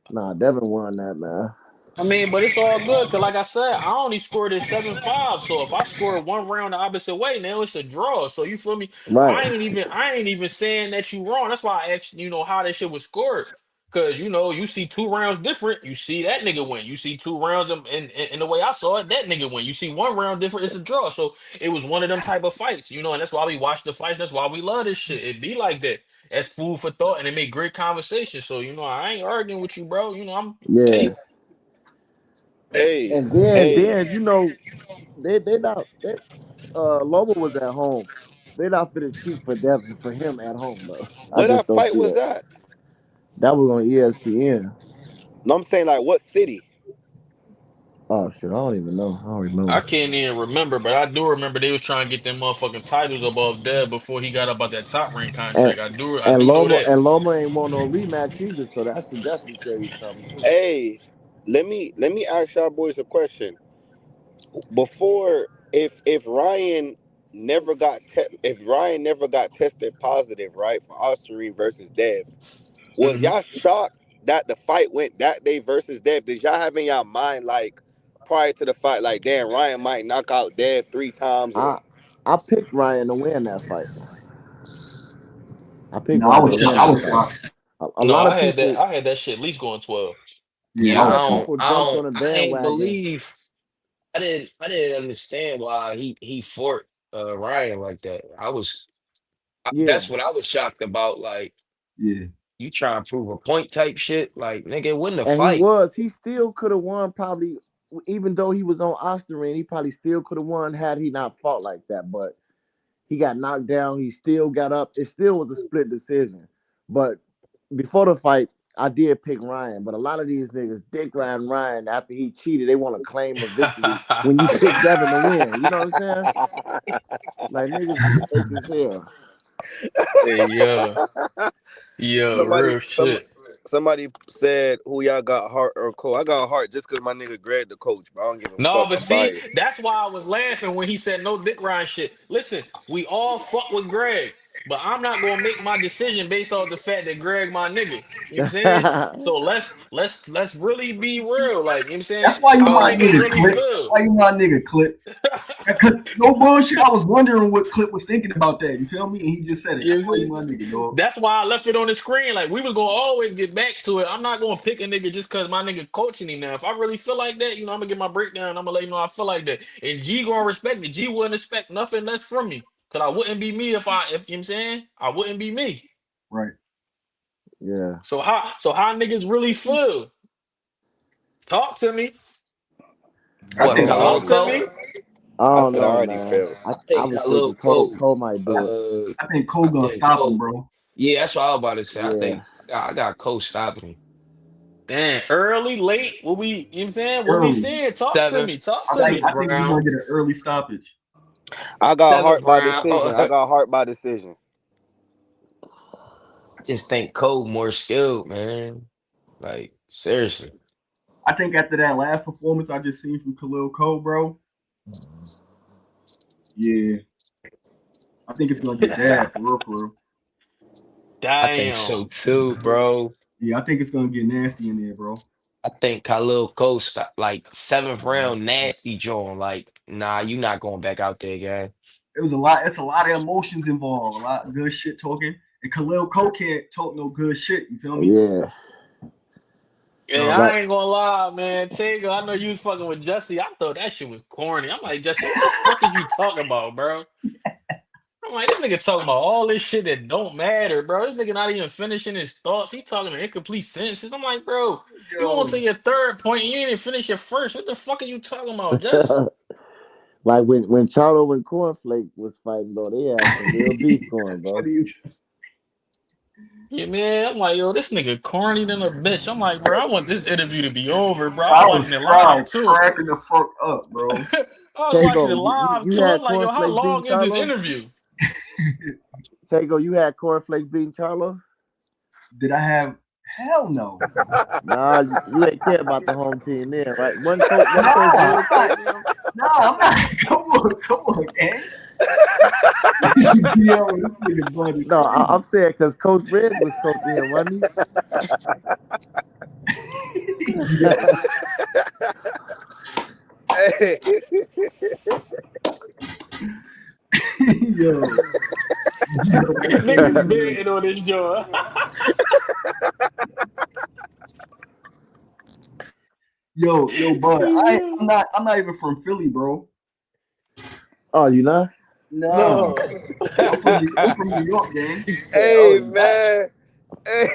nah, Devin won that, man. I mean, but it's all good because, like I said, I only scored at 7-5. So if I score one round the opposite way, now it's a draw. So you feel me? Right. I ain't even saying that you wrong. That's why I asked how that shit was scored. Cause you see 2 rounds different, you see that nigga win. You see 2 rounds in the way I saw it, that nigga win. You see 1 round different, it's a draw. So it was one of them type of fights, and that's why we watch the fights. That's why we love this shit. It be like that. That's food for thought, and it make great conversation. So I ain't arguing with you, bro. I'm Yeah. hey. Hey, And then hey, they not they Loma was at home. They not finna cheat for Devin for him at home though. I where just that don't fight see was that. at? That was on ESPN. No, I'm saying like what city? Oh shit, I don't even know. I don't I remember. can't even remember, but I do remember they was trying to get them motherfucking titles above Deb before he got up out that top rank And contract. I and do know Loma that. and Loma ain't want no rematch either, so that should definitely tell you something too. Hey, let me ask y'all boys a question. Before, if Ryan never got tested positive, right, for Ostarine versus Dev, was Hmm. y'all shocked that the fight went that day versus Dev? Did y'all have in y'all mind like prior to the fight, like damn, Ryan might knock out Dev 3 times or I I picked Ryan to win that fight. I picked No, I Ryan was to shocked. win I that was fight. shocked. A No, lot I of had that. people, I had that shit at least going 12. a Yeah, yeah, I lot was of shocked. people jumped on the I ain't bandwagon. believe. I didn't understand why he fought Ryan like that. Yeah, That's what I was shocked about. Like Yeah. you try and prove a point type shit. Like nigga, win the and fight. he still could have won probably, even though he was on Osterine, he probably still could have won had he not fought like that. But he got knocked down. He still got up. It still was a split decision. But before the fight, I did pick Ryan. But a lot of these niggas dick Ryan after he cheated. They want to claim a victory when you pick Devin to win. You know what I'm saying? Like niggas is fake as hell. Hey, somebody real some shit. somebody said who y'all got Hart or Cole. I got Hart just because my nigga Greg the coach, but I don't give a No, fuck. but I'm see, biased. that's why I was laughing when he said no dick ride shit. Listen, we all fuck with Greg, but I'm not gonna make my decision based off the fact that Greg my nigga. You know what I'm saying? So let's really be real. Like, you know what I'm saying? That's why you How my niggas nigga, really Clip. feel. Why you my nigga, Clip? No bullshit. I was wondering what Clip was thinking about that. You feel me? And he just said it. You That's know why what you I'm my saying? nigga, dog. That's why I left it on the screen. Like we was gonna always get back to it. I'm not gonna pick a nigga just cause my nigga coaching him now. If I really feel like that, I'm gonna get my breakdown. I'm gonna let you know I feel like that. And G gonna respect it. G wouldn't expect nothing less from me. Cause I wouldn't be me if you know what I'm saying, I wouldn't be me. Right. Yeah. So how niggas really feel? Talk to me. I What think I Khalil Talk already to Cole? me. failed. I I don't said I know, already man. failed. I I think was Khalil thinking Cole. Cole might do it. I think Cole I gonna think stop him, Cole. bro. Yeah, that's what I was about to say. I Yeah. think I got Cole stopping him. Damn, early, late, what we, you know what I'm saying? What we Early. seeing? Talk to me. Seventh, Talk I to think me. seventh I think we're gonna round. get an early stoppage. I got Seventh Hart by round. decision. I got Hart by decision. I just think Cole more skilled, man. Like seriously. I think after that last performance I just seen from Khalil Cole, bro. Yeah, I think it's gonna get bad for real, for real. I think so Damn. too, bro. Yeah, I think it's gonna get nasty in there, bro. I think Khalil Cole like seventh round nasty John. Like, nah, you not going back out there, guy. It was a lot. It's a lot of emotions involved. A lot of good shit talking, and Khalil Cole can't talk no good shit. You feel me? Yeah. Hey, So Like I ain't gonna lie, man. Tega, I know you was fucking with Jesse. I thought that shit was corny. I'm like, Jesse, what the fuck is you talking about, bro? I'm like, this nigga talking about all this shit that don't matter, bro. This nigga not even finishing his thoughts. He talking in incomplete sentences. I'm like, bro, you on to yo, your third point and you didn't finish your first. What the fuck are you talking about, Jess? like when Charlo and Cornflake was fighting, bro, they had some real beef going, bro. funny as Yeah, man. I'm like, yo, this nigga corny than a bitch. I'm like, bro, I want this interview to be over, bro. I I was was watching it live crying, too. cracking the fuck up, bro. I was watching it Tego, live you too. I'm had like, yo, how cornflakes beating long is this Charlo? interview? Tego, you had cornflakes beating Charlo? Did I have? Hell no. Nah, you ain't care about the home team then, right? One coach Nah, Red coaching them. I'm not. Come on, gang. Yo, this nigga blood is No, crazy. I'm saying because Coach Red was coaching him, wasn't he? Yo, Hey, yo, Niggas betting on this joint. yo, bud. I'm not even from Philly, bro. Oh, you not? Nah, No. I'm from New York, gang. he said, "Oh, man." Hey,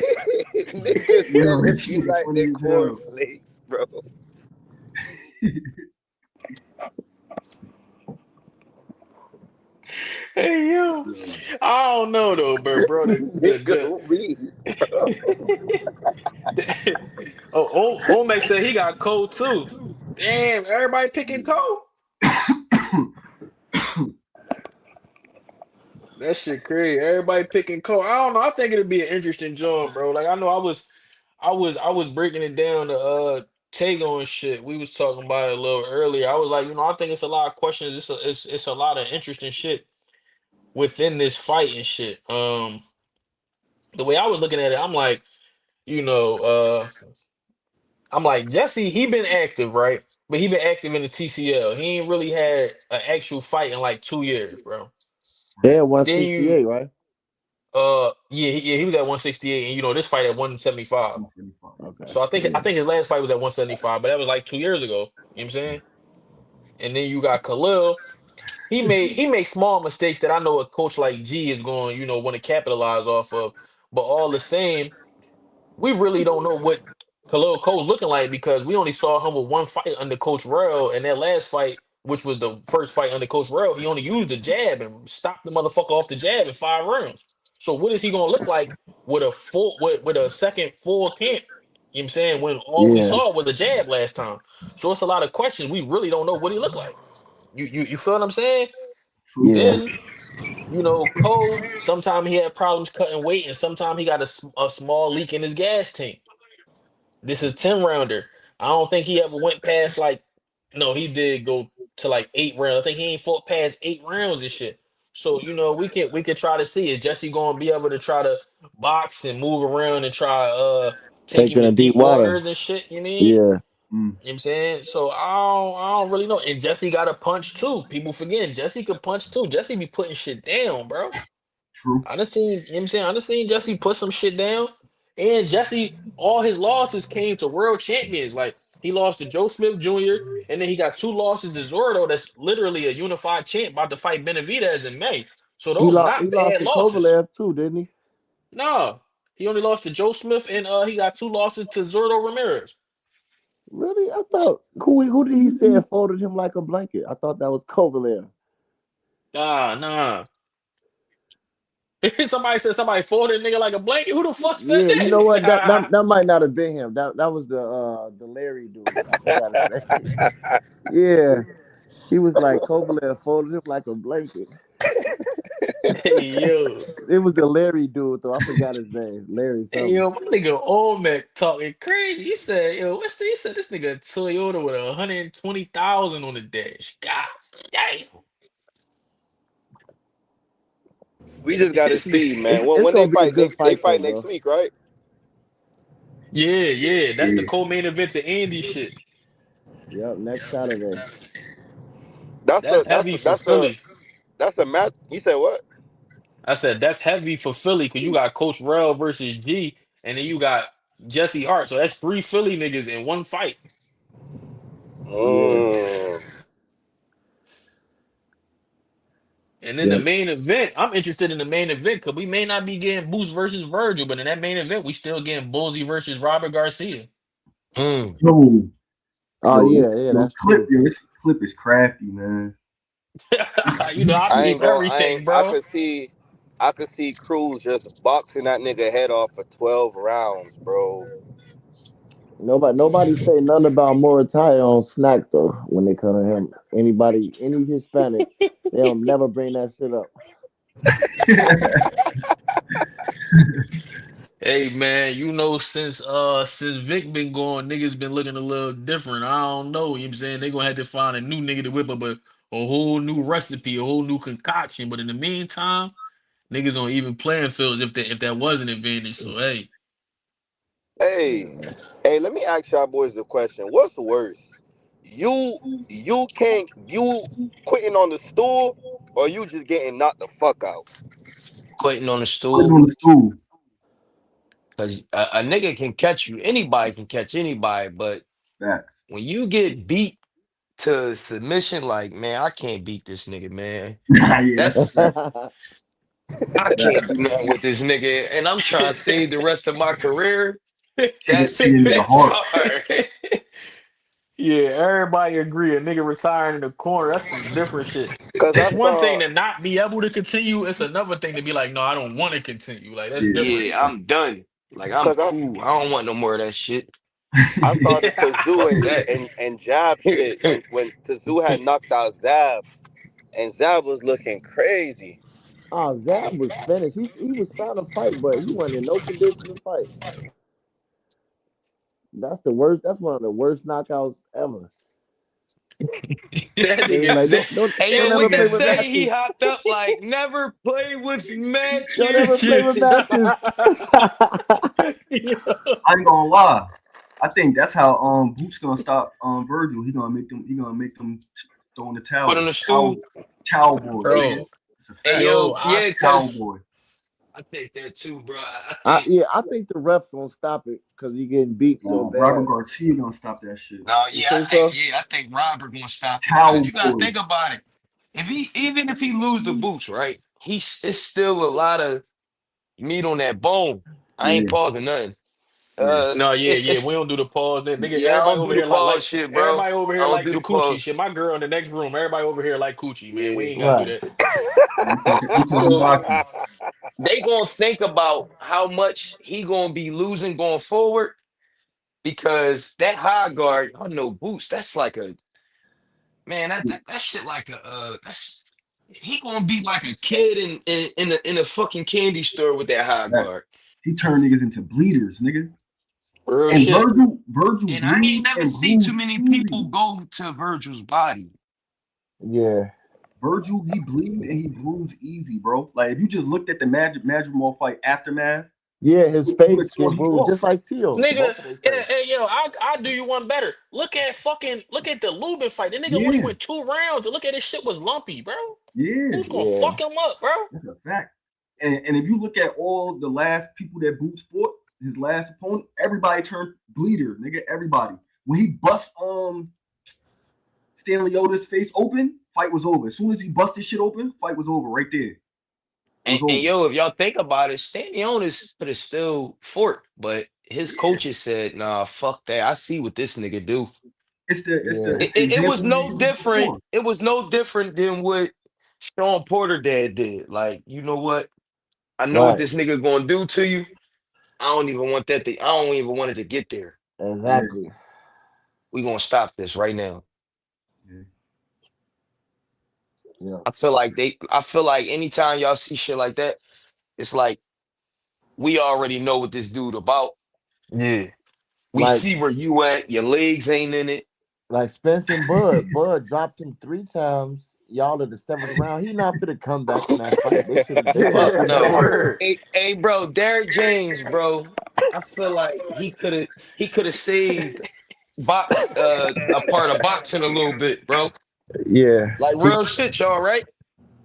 nigga Yo, said if this you nigga like funny the as hell. cornflakes, bro. Hey yo, I don't know though, bro. Nigga, me, bro. Oh, Omek said he got cold too. Damn, everybody picking cold. That shit crazy. Everybody picking cold. I don't know. I think it'd be an interesting job, bro. Like I know I was breaking it down to Tago and shit. We was talking about it a little earlier. I was like, I think it's a lot of questions. It's a lot of interesting shit within this fight and shit. The way I was looking at it, I'm like, you know, I'm like Jesse. He been active, right? But he been active in the TCL. He ain't really had an actual fight in like 2 years, bro. They at Then you, 168, right? he was at 168, and this fight at 175. 275. Okay. So I think Yeah. I think his last fight was at 175, but that was like 2 years ago. You know what I'm saying? And then you got Khalil. He makes small mistakes that I know a coach like G is going, want to capitalize off of. But all the same, we really don't know what Khalil Cole's looking like because we only saw him with one fight under Coach Rell, and that last fight, which was the first fight under Coach Rell, he only used the jab and stopped the motherfucker off the jab in 5 rounds. So what is he gonna look like with a full with a second full camp? You know what I'm saying? When all we Yeah. saw was a jab last time. So it's a lot of questions. We really don't know what he looked like. You feel what I'm saying? True. Yeah. Then Cole, sometimes he had problems cutting weight, and sometimes he got a small leak in his gas tank. This is a 10 rounder. I don't think he ever went past like, no, he did go to like 8 rounds. I think he ain't fought past 8 rounds and shit. So, we could try to see, is Jesse gonna be able to try to box and move around and try take Take him it to in deep deep water. waters and shit, you mean? Yeah. Mm, You know what I'm saying? So I don't really know. And Jesse got a punch too. People forgetting Jesse could punch too. Jesse be putting shit down, bro. true. I done seen, you know what I'm saying? I done seen Jesse put some shit down. And Jesse, all his losses came to world champions. Like he lost to Joe Smith Jr. and then he got 2 losses to Zordo. That's literally a unified champ about to fight Benavidez in May. So He those lost. not He lost bad to losses. Kovalev too, didn't he? No. He only lost to Joe Smith and he got 2 losses to Zordo Ramirez. Really? I thought who did he say folded him like a blanket? I thought that was Kovalev. Nah. Somebody said somebody folded a nigga like a blanket. Who the fuck said Yeah, you know what? That that? that, that might not have been him. That was the Larry dude. I forgot his name. Yeah, he was like Kovalev folded him like a blanket. Hey yo. It was the Larry dude though. I forgot his name. Larry Hey something. yo, my nigga Olmec talking crazy. He said, he said this nigga Toyota with 120,000 on the dash. God damn. We just got to This nigga. see, It's man. it's When they gonna be a fight, they good they fight though, fight next bro. week, right? Yeah. That's the Yeah. co-main event to Andy shit. Yep, next Saturday. That's That's a that's heavy a for that's a Philly. that's a match. You said what? I said that's heavy for Philly because you got Coach Rell versus G, and then you got Jesse Hart. So that's 3 Philly niggas in one fight. Yeah. Mm. And then the Yeah. main event, I'm interested in the main event because we may not be getting Boost versus Virgil, but in that main event, we still getting Bullsy versus Robert Garcia. Mm. Yo, Oh yeah, yeah, that's true. this clip is crafty, man. I I peep ain't gonna. everything, I bro. could see. I could see Cruz just boxing that nigga head off for 12 rounds, bro. Nobody say nothing about Moritai on Snack though. When they come to him, anybody, any Hispanic, they don't never bring that shit up. Hey man, you know since Vic been gone, niggas been looking a little different. I don't know, you know what I'm saying? They gonna have to find a new nigga to whip up a whole new recipe, a whole new concoction. But in the meantime, niggas on even playing fields if that was an advantage. So hey, Hey, hey, let me ask y'all boys the question. What's worse? You quitting on the stool or you just getting knocked the fuck out? Quitting on the Putting stool on the stool. because a nigga can catch you. Anybody can catch anybody, but Facts. when you get beat to submission, like man, I can't beat this nigga, man. Yeah, that's a That's fact. I Facts. can't do nothing with this nigga, and I'm trying to save the rest of my career. See a nigga That's heart. hard. yeah, everybody agree. A nigga retiring in the corner, that's some different shit. Cause I It's one thing saw to not be able to continue. It's another thing to be like, no, I don't want to continue. Like that's Yeah. different. Yeah, I'm done. Like I'm cause cool. I don't want no more of that shit. I saw the Tazoo Fuck that. and Jab shit when Tazoo had knocked out Zab and Zab was looking crazy. Oh, Zab was finished. He was trying to fight, but he wasn't in no condition to fight. That's the worst. That's one of the worst knockouts ever. That They nigga like Z. Hey don't yo, ever with play that with say he matches. hopped up like never play with Don't ever play with matches. matches. I ain't gonna lie. I think that's how Boot's gonna stop Virgil. He gonna make them throw in the Put on towel. the Towel, stool. towel boy, nigga. Bro, It's a Hey fact. yo, yo, I yeah, Towel cause boy. I think that too, bro. I I think yeah, I think the ref gonna stop it because he getting beat so Robert bad. Garcia gonna stop that shit. no, You think so? I think Robert gonna stop it because Towel you gotta boy. think about it. If he even if he lose the boots, right? It's still a lot of meat on that bone. I ain't Yeah, pausing nothing. yeah. no, yeah, yeah. We It's don't do the pause. Then nigga, yeah, I everybody don't do over the here like pause shit, bro. everybody over I here don't like do the the coochie shit. pause. My girl in the next room, everybody over here like coochie, man. We Yeah. ain't gotta do Right. that. We talking So boxing. they gonna think about how much he gonna be losing going forward because that high guard, I know boots. That's like a man. That shit like a that's he gonna be like a kid in a fucking candy store with that high That guard. he turned niggas into bleeders, nigga. Real And shit. Virgil And I ain't bleed never and see too bruise many people easy. go to Virgil's body. Yeah. Virgil, he bleed and he bruise easy, bro. Like if you just looked at the Magic Mall fight aftermath, Yeah, his you would have face thought get he bruised just lost. like Tio. Nigga, Both of their yeah, face. hey yo, I do you one better. Look at the Lubin fight. The nigga only Yeah, went 2 rounds and look at his shit was lumpy, bro. yeah, Who's gonna Yeah. fuck him up, bro? that's a fact. And if you look at all the last people that Boots fought, his last opponent, everybody turned bleeder, nigga. Everybody. When he bust Stanley Otis face open, fight was over. As soon as he busted shit open, fight was over right there. It was And over. yo, if y'all think about it, Stanionis could have still fought, but his Yeah. coaches said, "Nah, fuck that. I see what this nigga do." It's the it's the Yeah. it's the It was example we no used different. before. It was no different than what Sean Porter did. Like, you know what? I know what Right. this nigga gonna do to you. I don't even want that. I don't even want it to get there. Yeah. Exactly. We gonna stop this right now. Yeah. Yeah. I feel like they. I feel like anytime y'all see shit like that, it's like we already know what this dude about. Yeah. We Like see where you at. Your legs ain't in it. like Spence and Bud. Bud dropped him 3 times. Y'all at the seventh round. He not fit to come back from that fight. They should have Fuck put him no. out. Word. Hey, bro, Derrick James, bro. I feel like he could have saved a part of boxing a little bit, bro. Yeah. Like He real shit, y'all, right?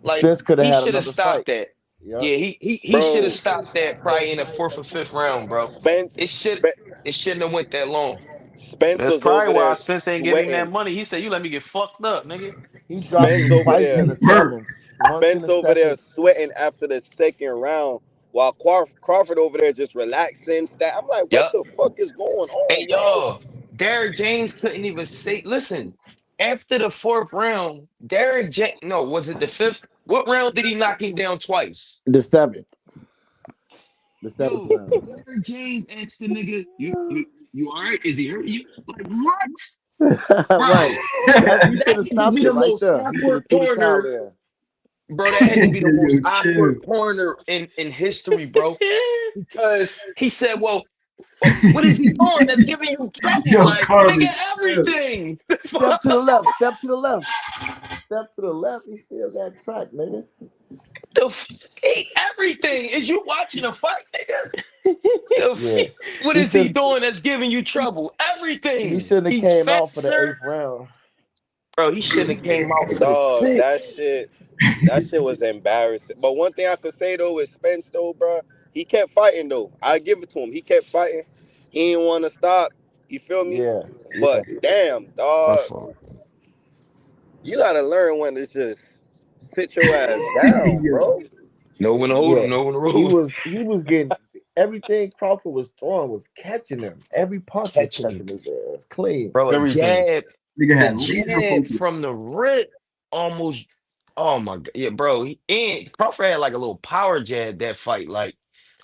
Like Spence could have he had should have another fight. stopped that. Yep. Yeah, he should have Bro, stopped that probably in the fourth or fifth round, bro. Spence, It should Spe- it shouldn't have went that long. Spence That's was probably over why there Spence ain't give him that sweating. money. He said, "You let me get fucked up, nigga." He dropped Spence him over twice in there, the He hurt. seventh. Once in Spence the over there second. sweating after the second round, while Crawford over there just relaxing. I'm like, what Yup. the fuck is going Hey on, bro? y'all, Derrick James couldn't even say listen, after the fourth round, Derrick James no, was it the fifth? What round did he knock him down twice? The seventh. The seventh Yo, round. Larry James asked the nigga, you all right? Is he hurting you? Like, what? Bro, Right. He should that have had to stopped be it the right most there. He should have awkward threw the towel corner. in. Bro, that had to be the most Yo, chill. awkward corner in history, bro. Because he said, well, what is he doing that's giving you trouble? Yo, Like, nigga, Carly, chill. everything. Step to the left. Step to the left. Step to the left. He still got track, nigga. Everything. Is you watching a fight, nigga? The Yeah. what He is he should doing that's giving you trouble? he Everything. shouldn't have He's came out for the faster. eighth round. Bro, he shouldn't have came out for the Dog, six. that shit was embarrassing. But one thing I could say though with Spence though, bro, he kept fighting though. I give it to him. He kept fighting. He didn't want to stop. You feel me? Yeah. Yeah. But damn, My dog, fault. you gotta learn when to just sit your ass down, Yo, bro. No one to hold Yeah. him, no one to He roll him. was getting everything Crawford was throwing was catching him. Every punch was Catching him. catching his ass. Clean. Bro, Everything. nigga the had laser jab focus. from the rip almost, oh my God. Yeah, bro. And Crawford had like a little power jab that fight. Like,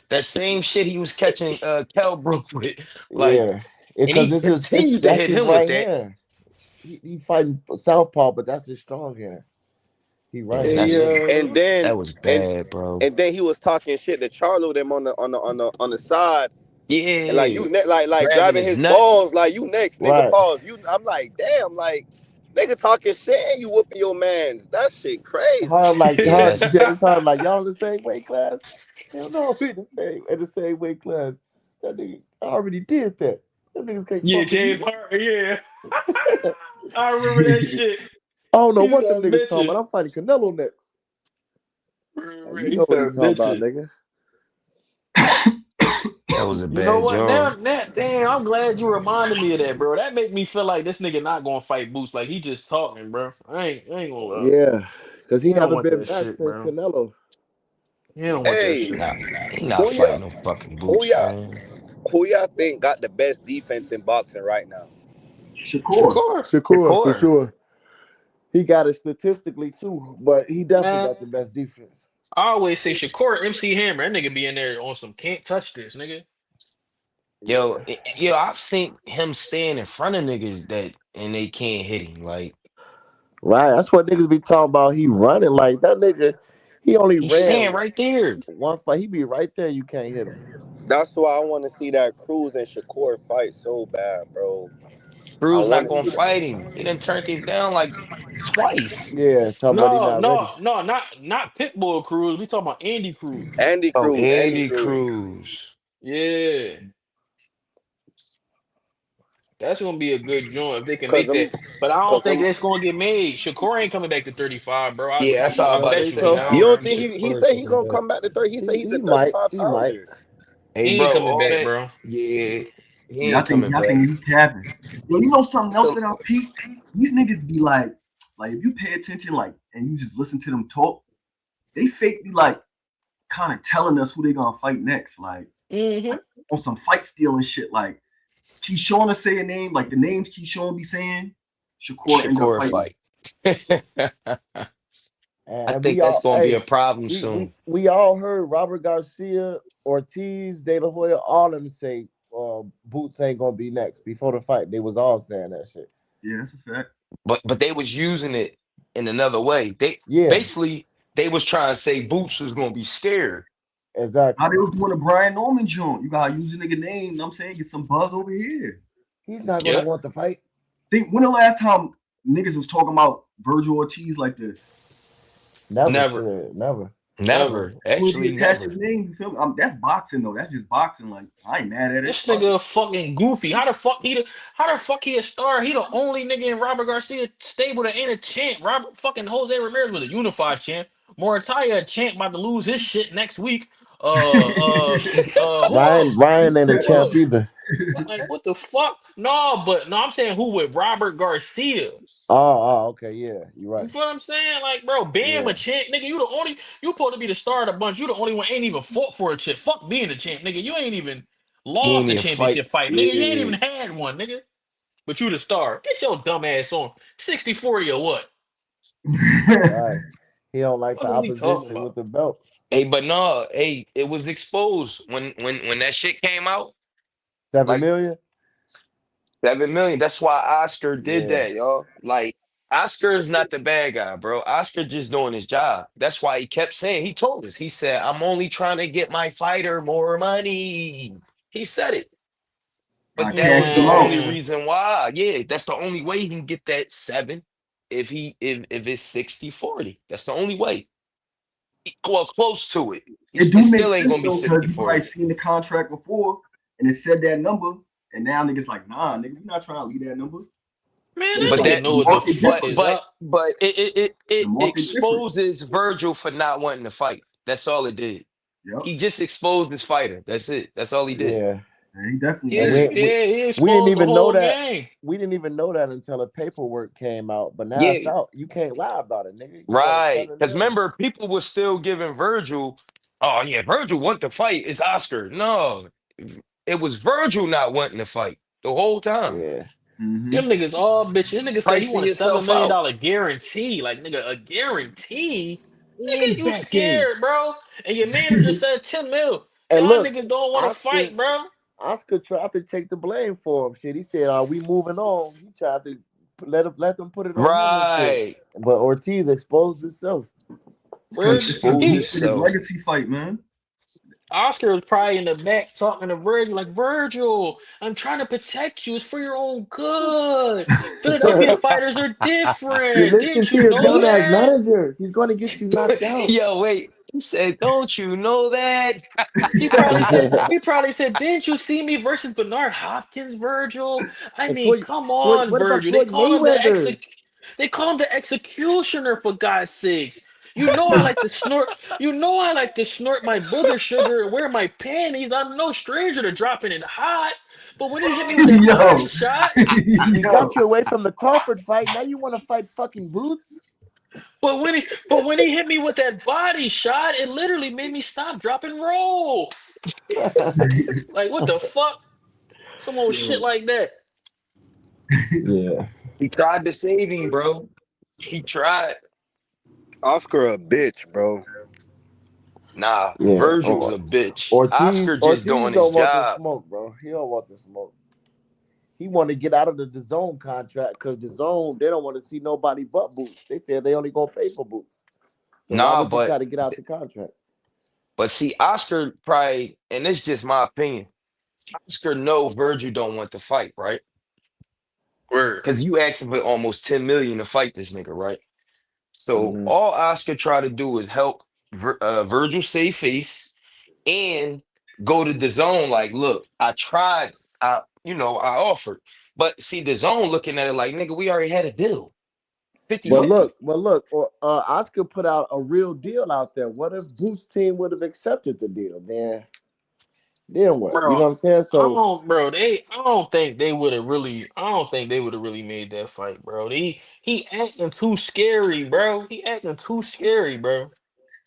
that same shit he was catching Kell Brook with. Like, Yeah. and Because he continued to that's hit his him with right that. hand. He fighting southpaw, but that's his strong hand. He right Yeah, handed. Hey, And then that was and bad, bro. and then he was talking shit to Charlo them on the side. And like Yeah. like Grabbing grabbing his his nuts. balls, like you next, nigga. Right. Pause. I'm like, damn, like nigga talking shit and you whooping your mans. That shit crazy. Yeah, Hard that's James Hard like y'all in the same weight class? Hell no, we in the same weight class. That nigga I already did that. Them niggas can't yeah, fuck with James me. Harden. Yeah, I remember that shit. I don't know He what them started niggas talking bitching. about. I'm fighting Canelo next. Like, you He know what he started talking about, bitching. nigga. that was a You know bad what? draw. Damn, I'm glad you reminded me of that, bro. That make me feel like this nigga not gonna fight Boots. Like he just talking, bro. I ain't gonna lie. Yeah. Cause he He don't haven't want been that back shit, since bro. Canelo. He don't want that Hey, shit. He not who fighting y'all no fucking who boots, y'all man. who y'all think got the best defense in boxing right now? Shakur. Shakur, Shakur, for Shakur. sure. He got it statistically too, but he definitely man. got the best defense. I always say Shakur, MC Hammer. That nigga be in there on some can't touch this, nigga. Yeah. Yo, I've seen him stand in front of niggas that and they can't hit him. Like, Right. That's what niggas be talking about. He running like that nigga. He only he's staying ran right there. one fight. He be right there. You can't hit him. That's why I want to see that Cruz and Shakur fight so bad, bro. I Cruz not want to gonna see that. fight him. He done turned him down like twice. Yeah, talking about he not ready. No, not Pitbull Cruz. We talking about Andy Cruz. Oh, Andy Andy Cruz. Cruz. Yeah, that's gonna be a good joint if they can Cause make them, that. But I don't cause think them. that's gonna get made. Shakur ain't coming back to 35, bro. Yeah, that's all You I'm I don't about to bet think you he say. so? I You not. don't don't think think he Shakur said he coming gonna back. come back to 30? He said he's a He might. 35 He might. pounder. Hey, He ain't bro, coming all back, that, bro. yeah, he Yeah, ain't coming I back. think he capping. Yo, you know something else So, that I peeped? These niggas be like if you pay attention, like, and you just listen to them talk, they fake be like kind of telling us who they gonna fight next, Hmm. like on some fight stealing shit. Like Keyshawn to say a name, like the names Keyshawn be saying, Shakur end up Shakur fighting. fight. I And think we that's all, gonna be a hey, problem we we soon. we all heard Robert Garcia, Ortiz, De La Hoya, all them say Boots ain't gonna be next before the fight. They was all saying that shit. Yeah, that's a fact. But they was using it in another way. They Yeah, basically they was trying to say Boots was gonna be scared. How exactly. they was doing the Brian Norman joint. You gotta use a nigga name, you know what I'm saying? Get some buzz over here. He's not gonna Yep. want to fight. Think when the last time niggas was talking about Vergil Ortiz like this? Never Never, should. Never. never. Never. As soon as he Actually, attached never. his name, you feel me? That's boxing though. That's just boxing. Like I ain't mad at it. This Fuck nigga it. a fucking goofy. How the fuck he a star? He the only nigga in Robert Garcia stable that ain't a champ. Robert fucking Jose Ramirez was a unified champ. Morataya a champ about to lose his shit next week. Who else? Ryan ain't a Who champ else? either. Like what the fuck? No, I'm saying who with Robert Garcia. Okay, yeah, you're You right. feel what I'm saying? Like, bro, Bam Yeah, a champ, nigga. You supposed to be the star of the bunch. You the only one ain't even fought for a champ. Fuck being a champ, nigga. You ain't even He lost ain't a even fight. championship fight, nigga. You ain't even Yeah. had one, nigga. But you the star. Get your dumb ass on. 60-40 or what? right. He don't like the What is he talking opposition with about? the belts. Hey, but no, hey, it was exposed when that shit came out. 7 million. 7 million. That's why Oscar did Yeah. that, y'all. Like, Oscar is not the bad guy, bro. Oscar just doing his job. That's why he kept saying, he told us, he said, I'm only trying to get my fighter more money. He said it. I But that cashed was the him out. only Man, reason why. Yeah, that's the only way he can get that seven if it's 60-40. That's the only way. Well, close to it. It It do make still ain't sense gonna be though, because you probably 60-40. seen the contract before and it said that number, and now niggas like, nah, nigga, we not trying to leave that number. man, But it's that But like nigga that the know what the market fuck different. is up. but The it market different. exposes Virgil for not wanting to fight. That's all it did. Yep. He just exposed his fighter. That's it. That's all he did. Yeah. And he definitely And did. He we didn't exposed the even know whole that. game. We didn't even know that until the paperwork came out. But now it's Yeah, out. You can't lie about it, nigga. You got a right. 7 Because million. remember, people were still giving Virgil, oh yeah, Virgil want to fight. It's Oscar. No, it was Virgil not wanting to fight the whole time. Yeah. Mm-hmm. Them niggas all bitches. This nigga said he Pricing want a seven yourself million out. dollar guarantee. Like nigga, a guarantee? Nigga, And you backing. scared, bro? And your manager said 10 mil. And Y'all look, niggas don't want to Oscar fight, bro. Oscar tried to take the blame for him. Shit, he said, "Are we moving on?" He tried to let them put it on him and shit. Right. But Ortiz exposed himself. It's Virgil, cause Expose he bullshit is yourself. legacy fight, man. Oscar was probably in the back talking to Virgil, like, Virgil, I'm trying to protect you. It's for your own good. Philadelphia fighters are You different. listen Didn't to you your know dumbass that? manager. He's going to get you knocked out. Yo, wait. He said, "Don't you know that?" He probably said, didn't you see me versus Bernard Hopkins, Virgil? I And mean, come on, What about Virgil. They Floyd call him the Mayweather? executioner for God's sakes. You know I like to snort. You know I like to snort my booger sugar and wear my panties. I'm no stranger to dropping it hot. But when he hit me with that body Yo, shot, We yo, got you away from the Crawford fight. Now you want to fight fucking Boots? but when he hit me with that body shot, it literally made me stop, drop, and roll. Like what the fuck? Some old shit yo. like that. Yeah. He tried to save him, bro. He tried. Oscar a bitch, bro. Nah, Yeah. Virgil's a bitch. Ortiz Oscar just Ortiz doing his don't want the job. smoke, bro. He don't want the smoke. He want to get out of the zone contract because the zone they don't want to see nobody but Boots. They said they only gonna pay for Boots. So why Nah, would you but try to get out the contract? see, Oscar probably, and it's just my opinion. Oscar know Virgil don't want to fight, right? Word. Because you asked him for almost 10 million to fight this nigga, right? So Hmm. all Oscar try to do is help Virgil save face and go to the zone. Like, look, I tried, I offered. But see, the zone looking at it like, nigga, we already had a deal. 50 But 50. look, Oscar put out a real deal out there. What if Boots team would have accepted the deal? Then what? You Bro, know what I'm saying? So I don't think they would have really made that fight, bro. He acting too scary, bro. He acting too scary, bro.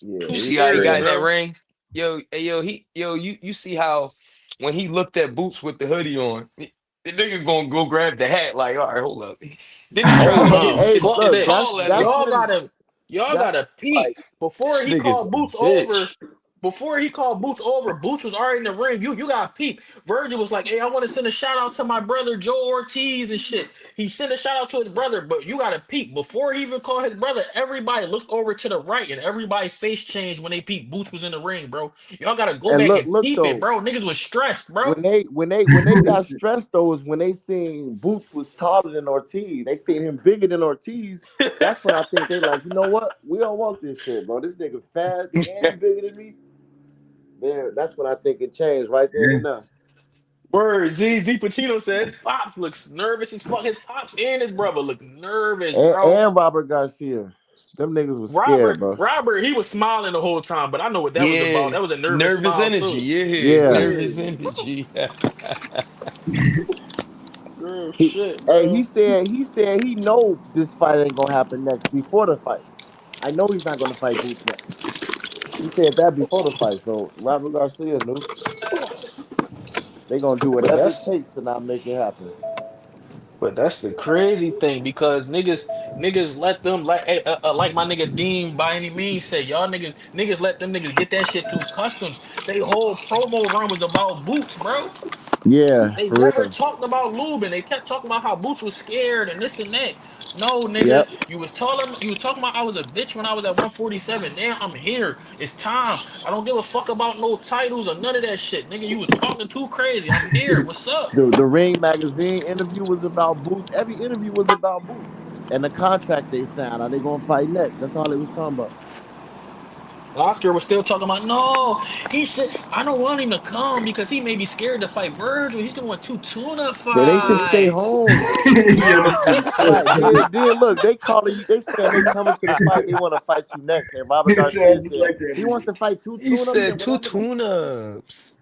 yeah, Too You he's see how he scary, got in scared. that bro. ring? Yo, hey, yo, you see how when he looked at Boots with the hoodie on, the nigga gonna go grab the hat, like, all right, hold up. Then he Hey, tried to but Nah, get hey, fuck his look, that. that's tall at him. that's Y'all when gotta y'all that gotta peep. Like, Before this he nigga's called a Boots over, bitch. before he called Boots over, Boots was already in the ring. You got peep. Virgil was like, hey, I want to send a shout out to my brother Joe Ortiz and shit. He sent a shout out to his brother, but you gotta peep. Before he even called his brother, everybody looked over to the right and everybody's face changed when they peeped Boots was in the ring, bro. Y'all gotta go and back look, and look peep it, though. bro. Niggas was stressed, bro. When they got stressed though is when they seen Boots was taller than Ortiz. They seen him bigger than Ortiz. That's when I think they like, you know what? We don't want this shit, bro. This nigga fast and he bigger than me. There, that's when I think it changed right then Yeah. and there. Word, Z Pacino said Pops looks nervous as fuck. His Pops and his brother look nervous, bro. And Robert Garcia. Them niggas was scared, Robert, bro. Robert, he was smiling the whole time, but I know what that was about. Yeah, That was a nervous nervous smile energy. too. Yeah, Yeah. Yeah, nervous energy. real He shit, hey, bro. he said he know this fight ain't gonna happen next before the fight. I know he's not gonna fight Boots next. He said that before the fight. So Robert Garcia knew they gonna do But whatever it that's takes to not make it happen. But that's the crazy thing because niggas let them like my nigga Dean by any means say y'all niggas let them niggas get that shit through customs. They whole promo run was about Boots, bro. Yeah, They for never real. talked about Lubin. They kept talking about how Boots was scared and this and that. No, nigga, Yep. you was talking about I was a bitch when I was at 147. Now I'm here. It's time. I don't give a fuck about no titles or none of that shit. Nigga, you was talking too crazy. I'm here. What's up? The Ring magazine interview was about Boots. Every interview was about Boots and the contract they signed. Are they gonna fight next? That's all they was talking about. Oscar was still talking about no, he should. I don't want him to come because he may be scared to fight Virgil. He's gonna want two tuna They should stay fights. home. Yo, this nigga Right. crazy. Then look, they calling you, they saying they coming to the fight, they want to fight you next. And Robert He Garcia said just said like that he wants nigga. to fight two He tune-ups said and two whatever. tune-ups.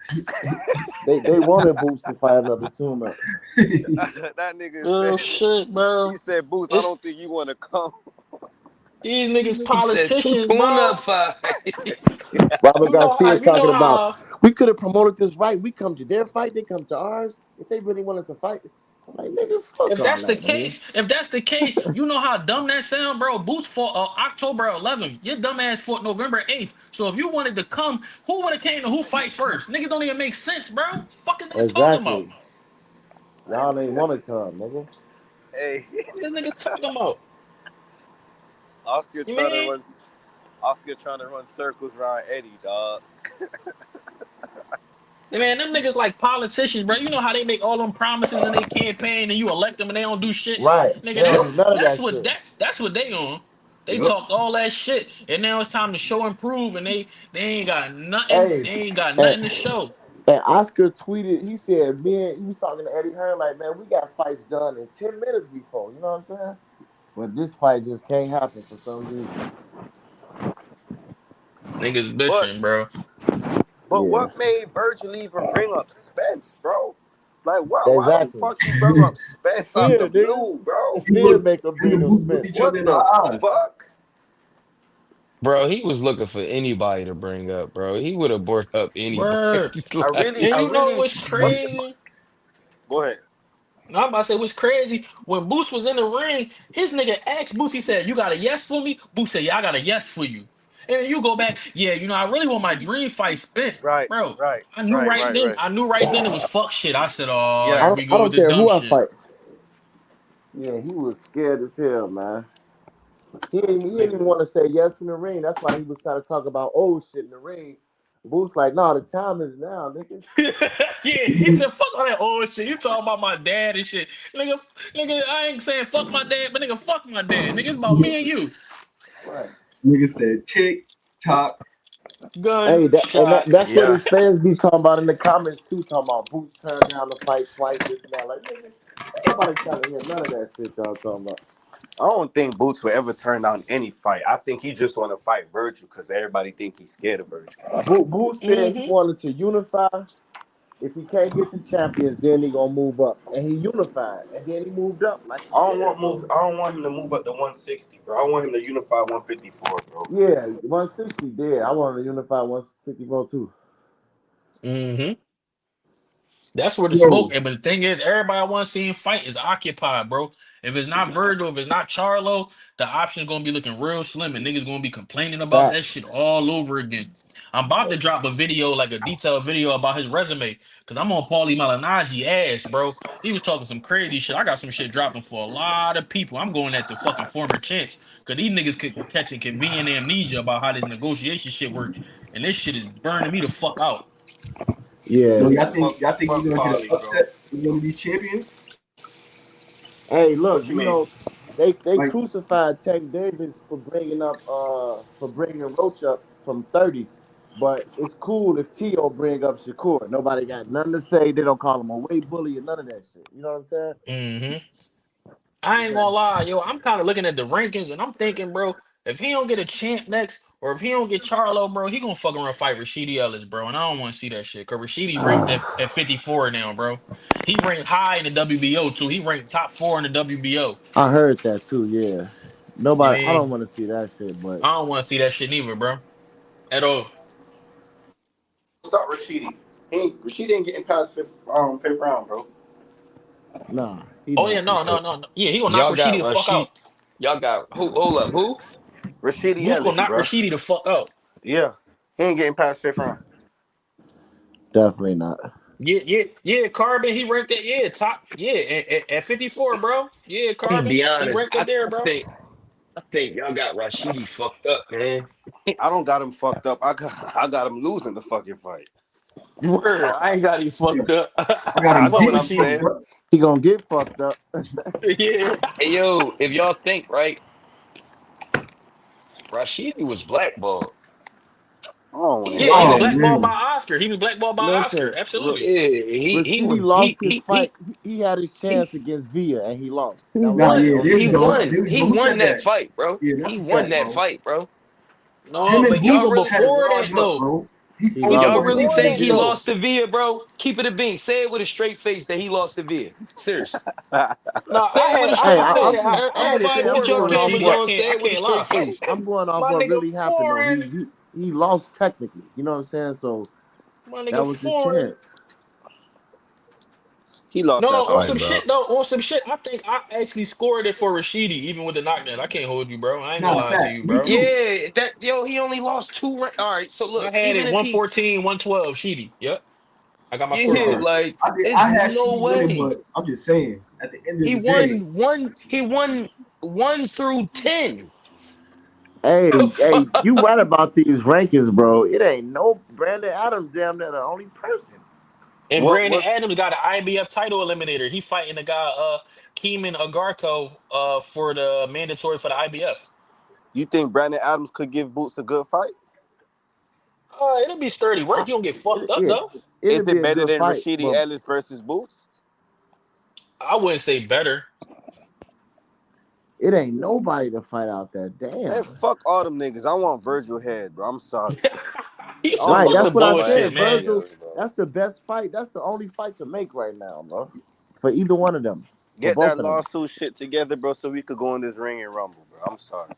They wanted Boots to fight another tune-up. That nigga Oh said. shit, He bro. said, "Boots, I It's don't think you want to come." these niggas He said two politicians, tune-up bro. fights. Robert Garcia You know talking about how we could have promoted this right. We come to their fight, they come to ours. If they really wanted to fight, I'm like, nigga, fuck all that, nigga. if that's the case, you know how dumb that sound, bro. Boots fought October 11th. Your dumb ass fought November 8th. So if you wanted to come, who would have came to who fight first? Niggas don't even make sense, bro. Fuck is niggas talking about? Exactly. Y'all ain't want to come, nigga. Hey, Fuck is niggas talking about? Oscar You trying to mean? run. Oscar trying to run circles around Eddie, dog. Man, them niggas like politicians, bro. You know how they make all them promises in their campaign and you elect them and they don't do shit? Right. They Nigga, don't Yup, do none of that shit. that's what they on. They yup. talked all that shit and now it's time to show and prove and they ain't got nothing, Hey, they ain't got and, nothing to show. and Oscar tweeted, he said, man, he was talking to Eddie Hearn, like, man, we got fights done in 10 minutes before. You know what I'm saying? But this fight just can't happen for some reason. Niggas But bitching, bro. Yeah, what made Virgil even bring up Spence, bro? Like, why the exactly. fuck he brought up Spence out the Fear, nigga. blue, bro? Fear Look, make him him bring and up Boots looked Spence. each other What in the the eyes. fuck? Bro, he was looking for anybody to bring up, bro. He would have brought up Word. anybody. And I you know really. what's What? crazy? Go ahead. I'm about to say what's crazy. When Boots was in the ring, his nigga asked Boots, he said, you got a yes for me? Boots said, yeah, I got a yes for you. And then you go back, yeah, I really want my dream fight Spence. Right, Bro, right, right, right, right. I knew right then it was fuck shit. I said, oh, Yeah. here we I go with don't the care dumb who I shit. fight. Yeah, he was scared as hell, man. He didn't even want to say yes in the ring. That's why he was trying to talk about old shit in the ring. Boots like, no, the time is now, nigga. Yeah, he said, fuck all that old shit. You talking about my dad and shit. Nigga, I ain't saying fuck my dad, but nigga, fuck my dad. Nigga, it's about me and you. Right. Nigga said tick tock. Hey, Gunshot. that's what Yeah. his fans be talking about in the comments too. Talking about Boots turned down the fight twice, this and that. Like, nigga, ain't nobody trying to hear none of that shit y'all talking about. I don't think Boots will ever turn down any fight. I think he just want to fight Virgil because everybody think he's scared of Virgil. Boots said he Mm-hmm. wanted to unify. If he can't get the champions, then he gonna move up. And he unified, and then he moved up, like he said. So I don't want him to move up to 160, bro. I want him to unify 154, bro. yeah, 160 dead. I wanted to unify 154 too. Mm-hmm. That's where the smoke. Yo, But the thing is, everybody I want to see him fight is occupied, bro. If it's not Virgil, if it's not Charlo, the option's gonna be looking real slim, and niggas gonna be complaining about that Facts. shit all over again. I'm about to drop a video, like a detailed video about his resume, because I'm on Paulie Malignaggi ass, bro. He was talking some crazy shit. I got some shit dropping for a lot of people. I'm going at the fucking former champs, because these niggas could catching convenient amnesia about how this negotiation shit worked, and this shit is burning me the fuck out. Yeah. yo, Fuck, y'all think fuck we're gonna get an Polly, bro. upset with one of these champions? Hey, What look, you mean? they Like, crucified Tank Davis for bringing Roach up from 30. But it's cool if T.O. bring up Shakur. Nobody got nothing to say. They don't call him a weight bully or none of that shit. You know what I'm saying? Mm-hmm. I ain't gonna lie, yo. I'm kind of looking at the rankings and I'm thinking, bro, if he don't get a champ next, or if he don't get Charlo, bro, he gonna fuck around and fight Rashidi Ellis, bro. And I don't want to see that shit. Cause Rashidi ranked at 54 now, bro. He ranked high in the WBO too. He ranked top four in the WBO. I heard that too, yeah. You Nobody I don't mean? want to see that shit, but I don't want to see that shit neither, bro. At all. Stop Rashidi. Rashidi ain't getting past fifth round, bro. nah, He Oh yeah, not. no, no, no, no. Yeah, he gonna knock Y'all Rashidi got the fuck out. Rashid. Y'all got who? Hold up, who? Rashidi Moose gonna Ellis, knock bro. Rashidi the fuck out. Yeah, he ain't getting past fifth round. Definitely not. Yeah, yeah, yeah. Carbon, he ranked it. Yeah, top. Yeah, at 54, bro. Yeah, I'm gonna Carbon, be he honest. ranked it there, I bro. think I think y'all got Rashidi fucked up, man. I don't got him fucked up. I got him losing the fucking fight. Word, I ain't got him Yeah, fucked up. I got I I him know fuck what with getting I'm Rashidi. fucked saying. up. He gonna get fucked up. Yeah. Hey yo, if y'all think right, Rashidi was blackballed. I don't want to Yeah, hear he was Oh that. blackballed by man, Oscar. He was blackballed by Oscar. Listen, Absolutely. Yeah, he Rashidi was lost his fight. he He had his he chance against Villa, and he lost. he That was nah, it. won. yeah, Only there He we difference. go. won. There we He go. Who won said that that? fight, bro. Yeah, He that's a won fact, that bro. fight, bro. No, Him and but Boots y'all really had it for that lined up, though. bro. He He fought lost Y'all before that he fight. for beat that He Villa. though. lost to Villa, bro. Keep it a bean. Say it with a straight face that he lost to Villa. Serious. No, Say it with a Hey, straight face. I'm just Everybody saying, everybody I'm put your just going off opinions Rashidi. what on. Say I it with a can't straight lie. face. I'm going off My what nigga really happened though. foreign. He lost technically. You know what I'm saying? So My that nigga was his foreign. chance. He lost No, that on fight, some bro. shit though. On some shit, I think I actually scored it for Rashidi, even with the knockdown. I can't hold you, bro. I ain't gonna Nah, lie to facts. you, Me bro. too. Yeah, that yo, he only lost All right, so I look, had it even if he 114, 112, Sheedy. Yep. I got my yeah, scorecard. Oh, like I did. it's I had no Sheedy winning, way. but I'm just saying. At the end of He the day, won one. He won 1 through 10. hey, Fuck. you right about these rankings, bro. It ain't no Brandon Adams damn near the only person. And What Brandon was Adams got an IBF title eliminator. He fighting the guy Keeman Agarco for the mandatory for the IBF. you think Brandon Adams could give Boots a good fight? It'll be sturdy work. You don't get fucked up Yeah, though. it'll Is be it a better good than fight, Rashidi but Ellis versus Boots? I wouldn't say better. it ain't nobody to fight out there. Man, Damn. fuck all them niggas. I want Vergil head, bro. I'm sorry. You I don't fuck Right, give with a the that's what I fuck about bullshit, said. man. anybody Virgil, else, bro. that's the best fight. That's the only fight to make right now, bro. For either one of them. For Get both that of them. lawsuit shit together, bro, so we could go in this ring and rumble, bro. I'm sorry.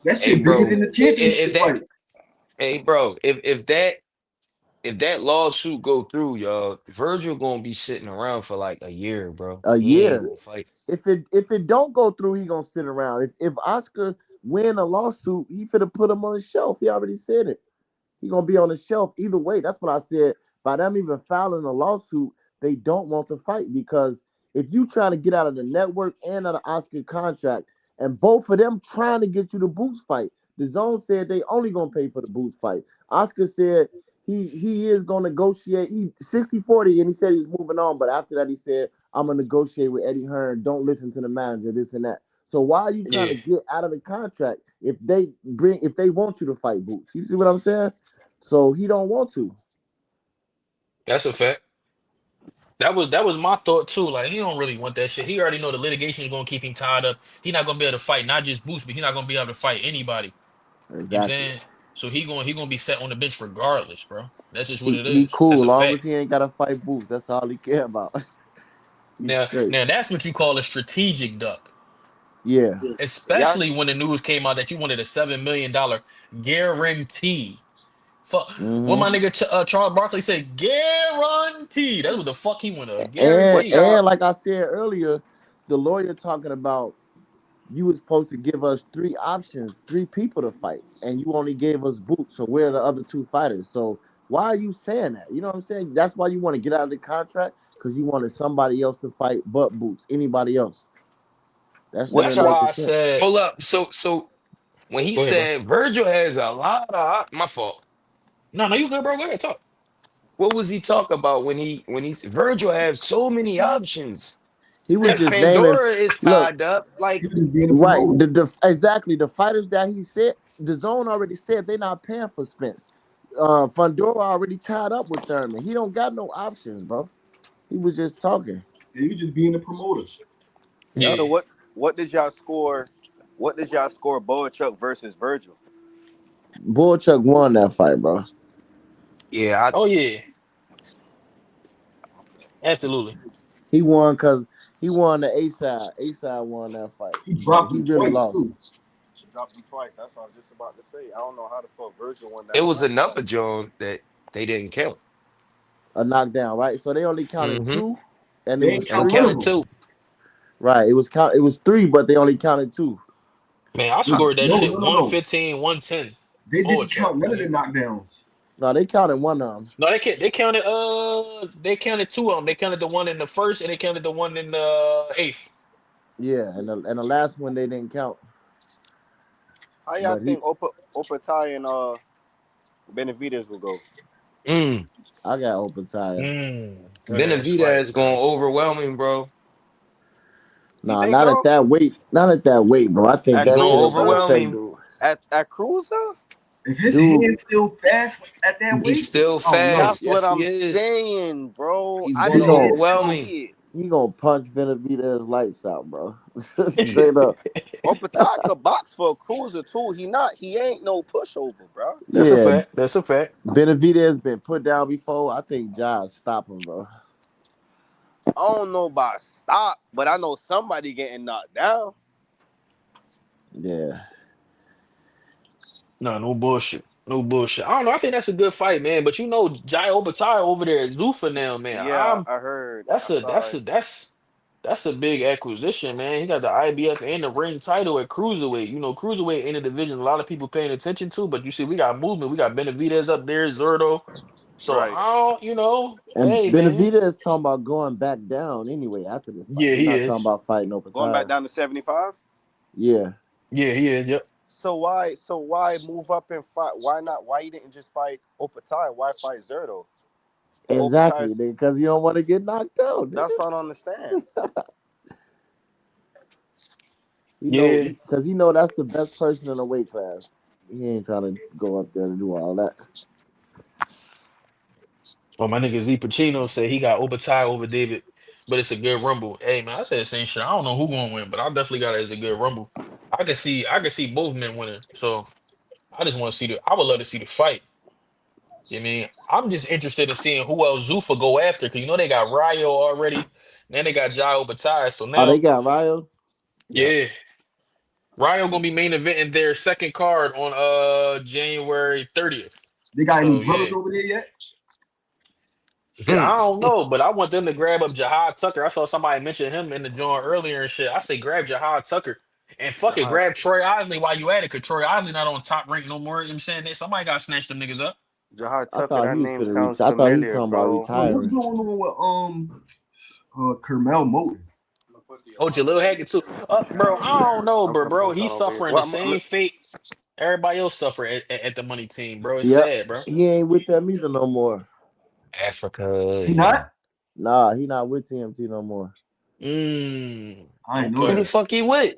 that Hey, shit bigger bro. than the If championship that. fight. Hey, bro. If that lawsuit go through, y'all, Virgil gonna be sitting around for like a year, bro. A He ain't year. gonna fight. If it don't go through, he gonna sit around. If Oscar win a lawsuit, he finna put him on the shelf. He already said it. He gonna be on the shelf either way. That's what I said. By them even filing a lawsuit, they don't want to fight because if you trying to get out of the network and out of Oscar contract, and both of them trying to get you the Boots fight, the Zone said they only gonna pay for the Boots fight. Oscar said he is gonna negotiate. He 60-40, and he said he's moving on. But after that, he said I'm gonna negotiate with Eddie Hearn. Don't listen to the manager. This and that. So why are you trying Yeah, to get out of the contract if they want you to fight Boots? You see what I'm saying? So he don't want to. that's a fact. That was my thought too. Like he don't really want that shit. He already know the litigation is gonna keep him tied up. He not gonna be able to fight not just Boots, but he's not gonna be able to fight anybody. You know what I'm Exactly. saying? So he gonna be set on the bench regardless, bro. That's just what He it he is. That's cool a long fact. as he ain't gotta fight Boots. That's all he care about. He's Now, straight. now that's what you call a strategic duck. Yeah. Y'all, Especially when the news came out that you wanted a $7 million guarantee. Fuck, what hmm my nigga Charles Barkley said, guarantee. That's what the fuck he wanted, a And what guarantee. y'all, and like I said earlier, the lawyer talking about you was supposed to give us three options, three people to fight, and you only gave us Boots. So where are the other two fighters? So why are you saying that? You know what I'm saying? That's why you want to get out of the contract because you wanted somebody else to fight but Boots. Anybody else? That shit what That's ain't y'all, why making I sense. said, Hold up. So when he go ahead, bro. said Virgil has a lot of my fault. No, no, you good, bro. Go ahead, talk. What was he talking about when he Virgil has so many options? He was That just naming. Pandora is Look, tied up. He Like was just being a right. promoter. Exactly the fighters that he said the zone already said they're not paying for Spence. Fundora already tied up with Thurman. He don't got no options, bro. He was just talking. He was just being a promoter. Yep. so Yeah. what did y'all score? What did y'all score Boachuk versus Virgil? Bullchuck won that fight, bro. yeah, Oh yeah, absolutely. He won because he won the A side. A side won that fight. He But dropped he him really twice lost. too. Dropped him twice. That's what I was just about to say. I don't know how the fuck Virgil won it that was fight. another John that they didn't count. A knockdown, right? So they only counted Hmm. two, and it They was ain't And count three. none of counted them. two. Right. It was count. It was three, but they only counted two. Man, I Nah, scored that no, shit no, no, no. 115, 110. They Forward didn't count chop, none of the man. knockdowns. No, they counted one of them. No, they can't. They counted two of them. They counted the one in the first and they counted the one in the eighth. Yeah, and the last one they didn't count. How y'all But he, think Opatai and Benavidez will go? Mm. I got open tire. Good ass Benavidez fight, is man. going overwhelming, bro. You Nah, think not at so? that weight. Not at that weight, bro. I think At He that going shit'll Cruiser? affect overwhelming. dude. At Cruiser? If his Dude, hand's still fast at that He's weight, still I don't know. fast. That's what Yes, he I'm is. saying, bro. He's I going he to need gon' to overwhelming. see it. he gonna punch Benavidez lights out, bro. He, Straight up. Opatai could box for a Cruiser too. He ain't no pushover, bro. That's a Yeah, fact. That's a fact. Benavidez been put down before. I think Josh stop him, bro. I don't know about stop, but I know somebody getting knocked down. Yeah. No, no bullshit. No bullshit. I don't know. I think that's a good fight, man. But you know, Jai Obatai over there at Zuffa now, man. Yeah, I heard. I saw it. That's a big acquisition, man. He got the IBF and the ring title at cruiserweight. You know, cruiserweight in the division, a lot of people paying attention to. But you see, we got movement. We got Benavidez up there, Zerto. So Right. I don't, And hey, man. Benavidez talking about going back down anyway after this fight. Yeah, He's he not talking is. about fighting open Going back tire. down to 75. Yeah. Yeah, he is. Yep. So why move up and fight? Why not? Why you didn't just fight Opatai? Why fight Zerto? If Exactly, Opatai's, because you don't want to get knocked out, that's nigga. what I don't understand. You know, Yeah. because he know that's the best person in the weight class. He ain't trying to go up there and do all that. Well, my nigga Z Pacino said he got Obatai over David, but it's a good rumble. Hey man, I said the same shit. I don't know who gonna win, but I definitely got it as a good rumble. I can see both men winning. So I just want to see I would love to see the fight. You know what I mean? I'm just interested in seeing who else Zuffa go after, because you know they got Ryo already. Then they got Jai Obatai. So Oh, they now, got Ryo. Yeah. yeah, Ryo gonna be main eventing their second card on January 30th. They got any So brothers yeah. over there yet? Shit, I don't know, but I want them to grab up Jahad Tucker. I saw somebody mention him in the joint earlier and shit. I say grab Jahad Tucker and fuck it, Jahad, grab Troy Osley while you at it, because Troy Osley not on top rank no more. You know what I'm saying? Somebody got to snatch them niggas up. Jahad I Tucker. thought That he was name finna sounds retire. I thought he was familiar, talking about bro. Yo, what's retiring. going on with Kermel Moton? Oh, Jalil Hackett too. Bro, I don't know, I'm bro. finna Bro, post he's on over here. suffering the same fate everybody else suffer at the money team, bro. It's Yep. sad, bro. He ain't with them either no more. Africa, He yeah. not? Nah, he not with TMT no more. I ain't know Who Okay. the that. fuck he with?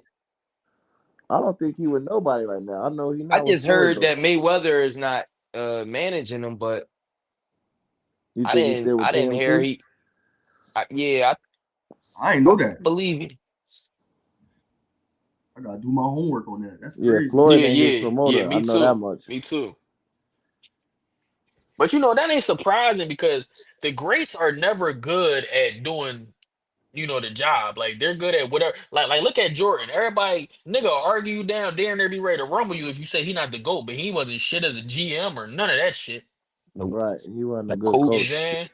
I don't think he with nobody right now. I know he I not with just Floyd heard though. that Mayweather is not managing him, but You I think he's didn't still with I didn't hear TMT? yeah, I ain't I know that. believe it. I gotta do my homework on that. That's Yeah, crazy. Floyd Yeah, ain't his yeah, promoter. I me know that too. much. Me too. But that ain't surprising because the greats are never good at doing, the job. Like they're good at whatever. Like look at Jordan. Everybody nigga will argue you down, damn near be ready to rumble you if you say he not the GOAT, but he wasn't shit as a GM or none of that shit. Nope. Right. He wasn't a A good You know what I'm coach. coach. saying?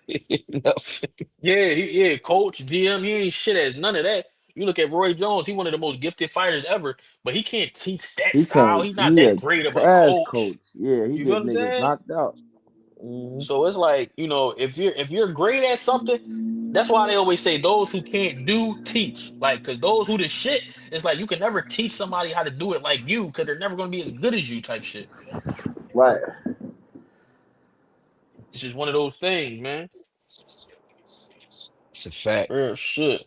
Nothing. Yeah, coach, GM, he ain't shit as none of that. You look at Roy Jones, he one of the most gifted fighters ever, but he can't teach that He style. can't. He's not He that a great of a trash coach. coach. Yeah, he You feel get what I'm niggas saying? knocked out. Hmm. So it's like, if you're great at something, that's why they always say those who can't do teach. Like, cause those who the shit, it's like you can never teach somebody how to do it like you, cause they're never gonna be as good as you type shit. Right. It's just one of those things, man. It's a fact. Real shit.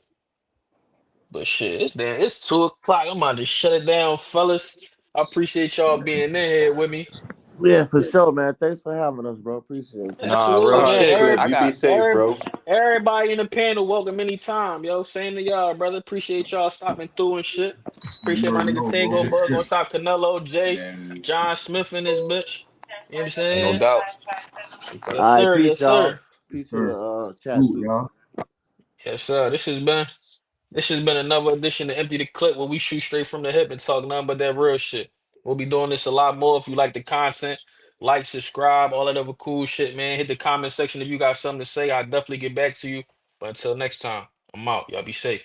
But shit, it's 2 o'clock. I'm about to shut it down, fellas. I appreciate y'all being in here with me. Yeah, for sure, man. Thanks for having us, bro. Appreciate you. Nah, Absolutely, real All man. right, shit. Clip. I You be got safe, bro. Everybody in the panel, welcome anytime, yo. Same to y'all, brother. Appreciate y'all stopping through and shit. You Appreciate my already nigga know, bro. Tango Big Bug, gonna shit. stop Canelo, Jay, John Smith in this bitch. You know what I'm ain't no saying? doubt. Yes, All right, sir. peace, Yes, sir. y'all. Yes, Peace to sir. the chat Salute, too. y'all. Yes, sir. This has been another edition of Empty the Clip, where we shoot straight from the hip and talk nothing but that real shit. We'll be doing this a lot more. If you like the content, like, subscribe, all that other cool shit, man. Hit the comment section if you got something to say. I'll definitely get back to you. But until next time, I'm out. Y'all be safe.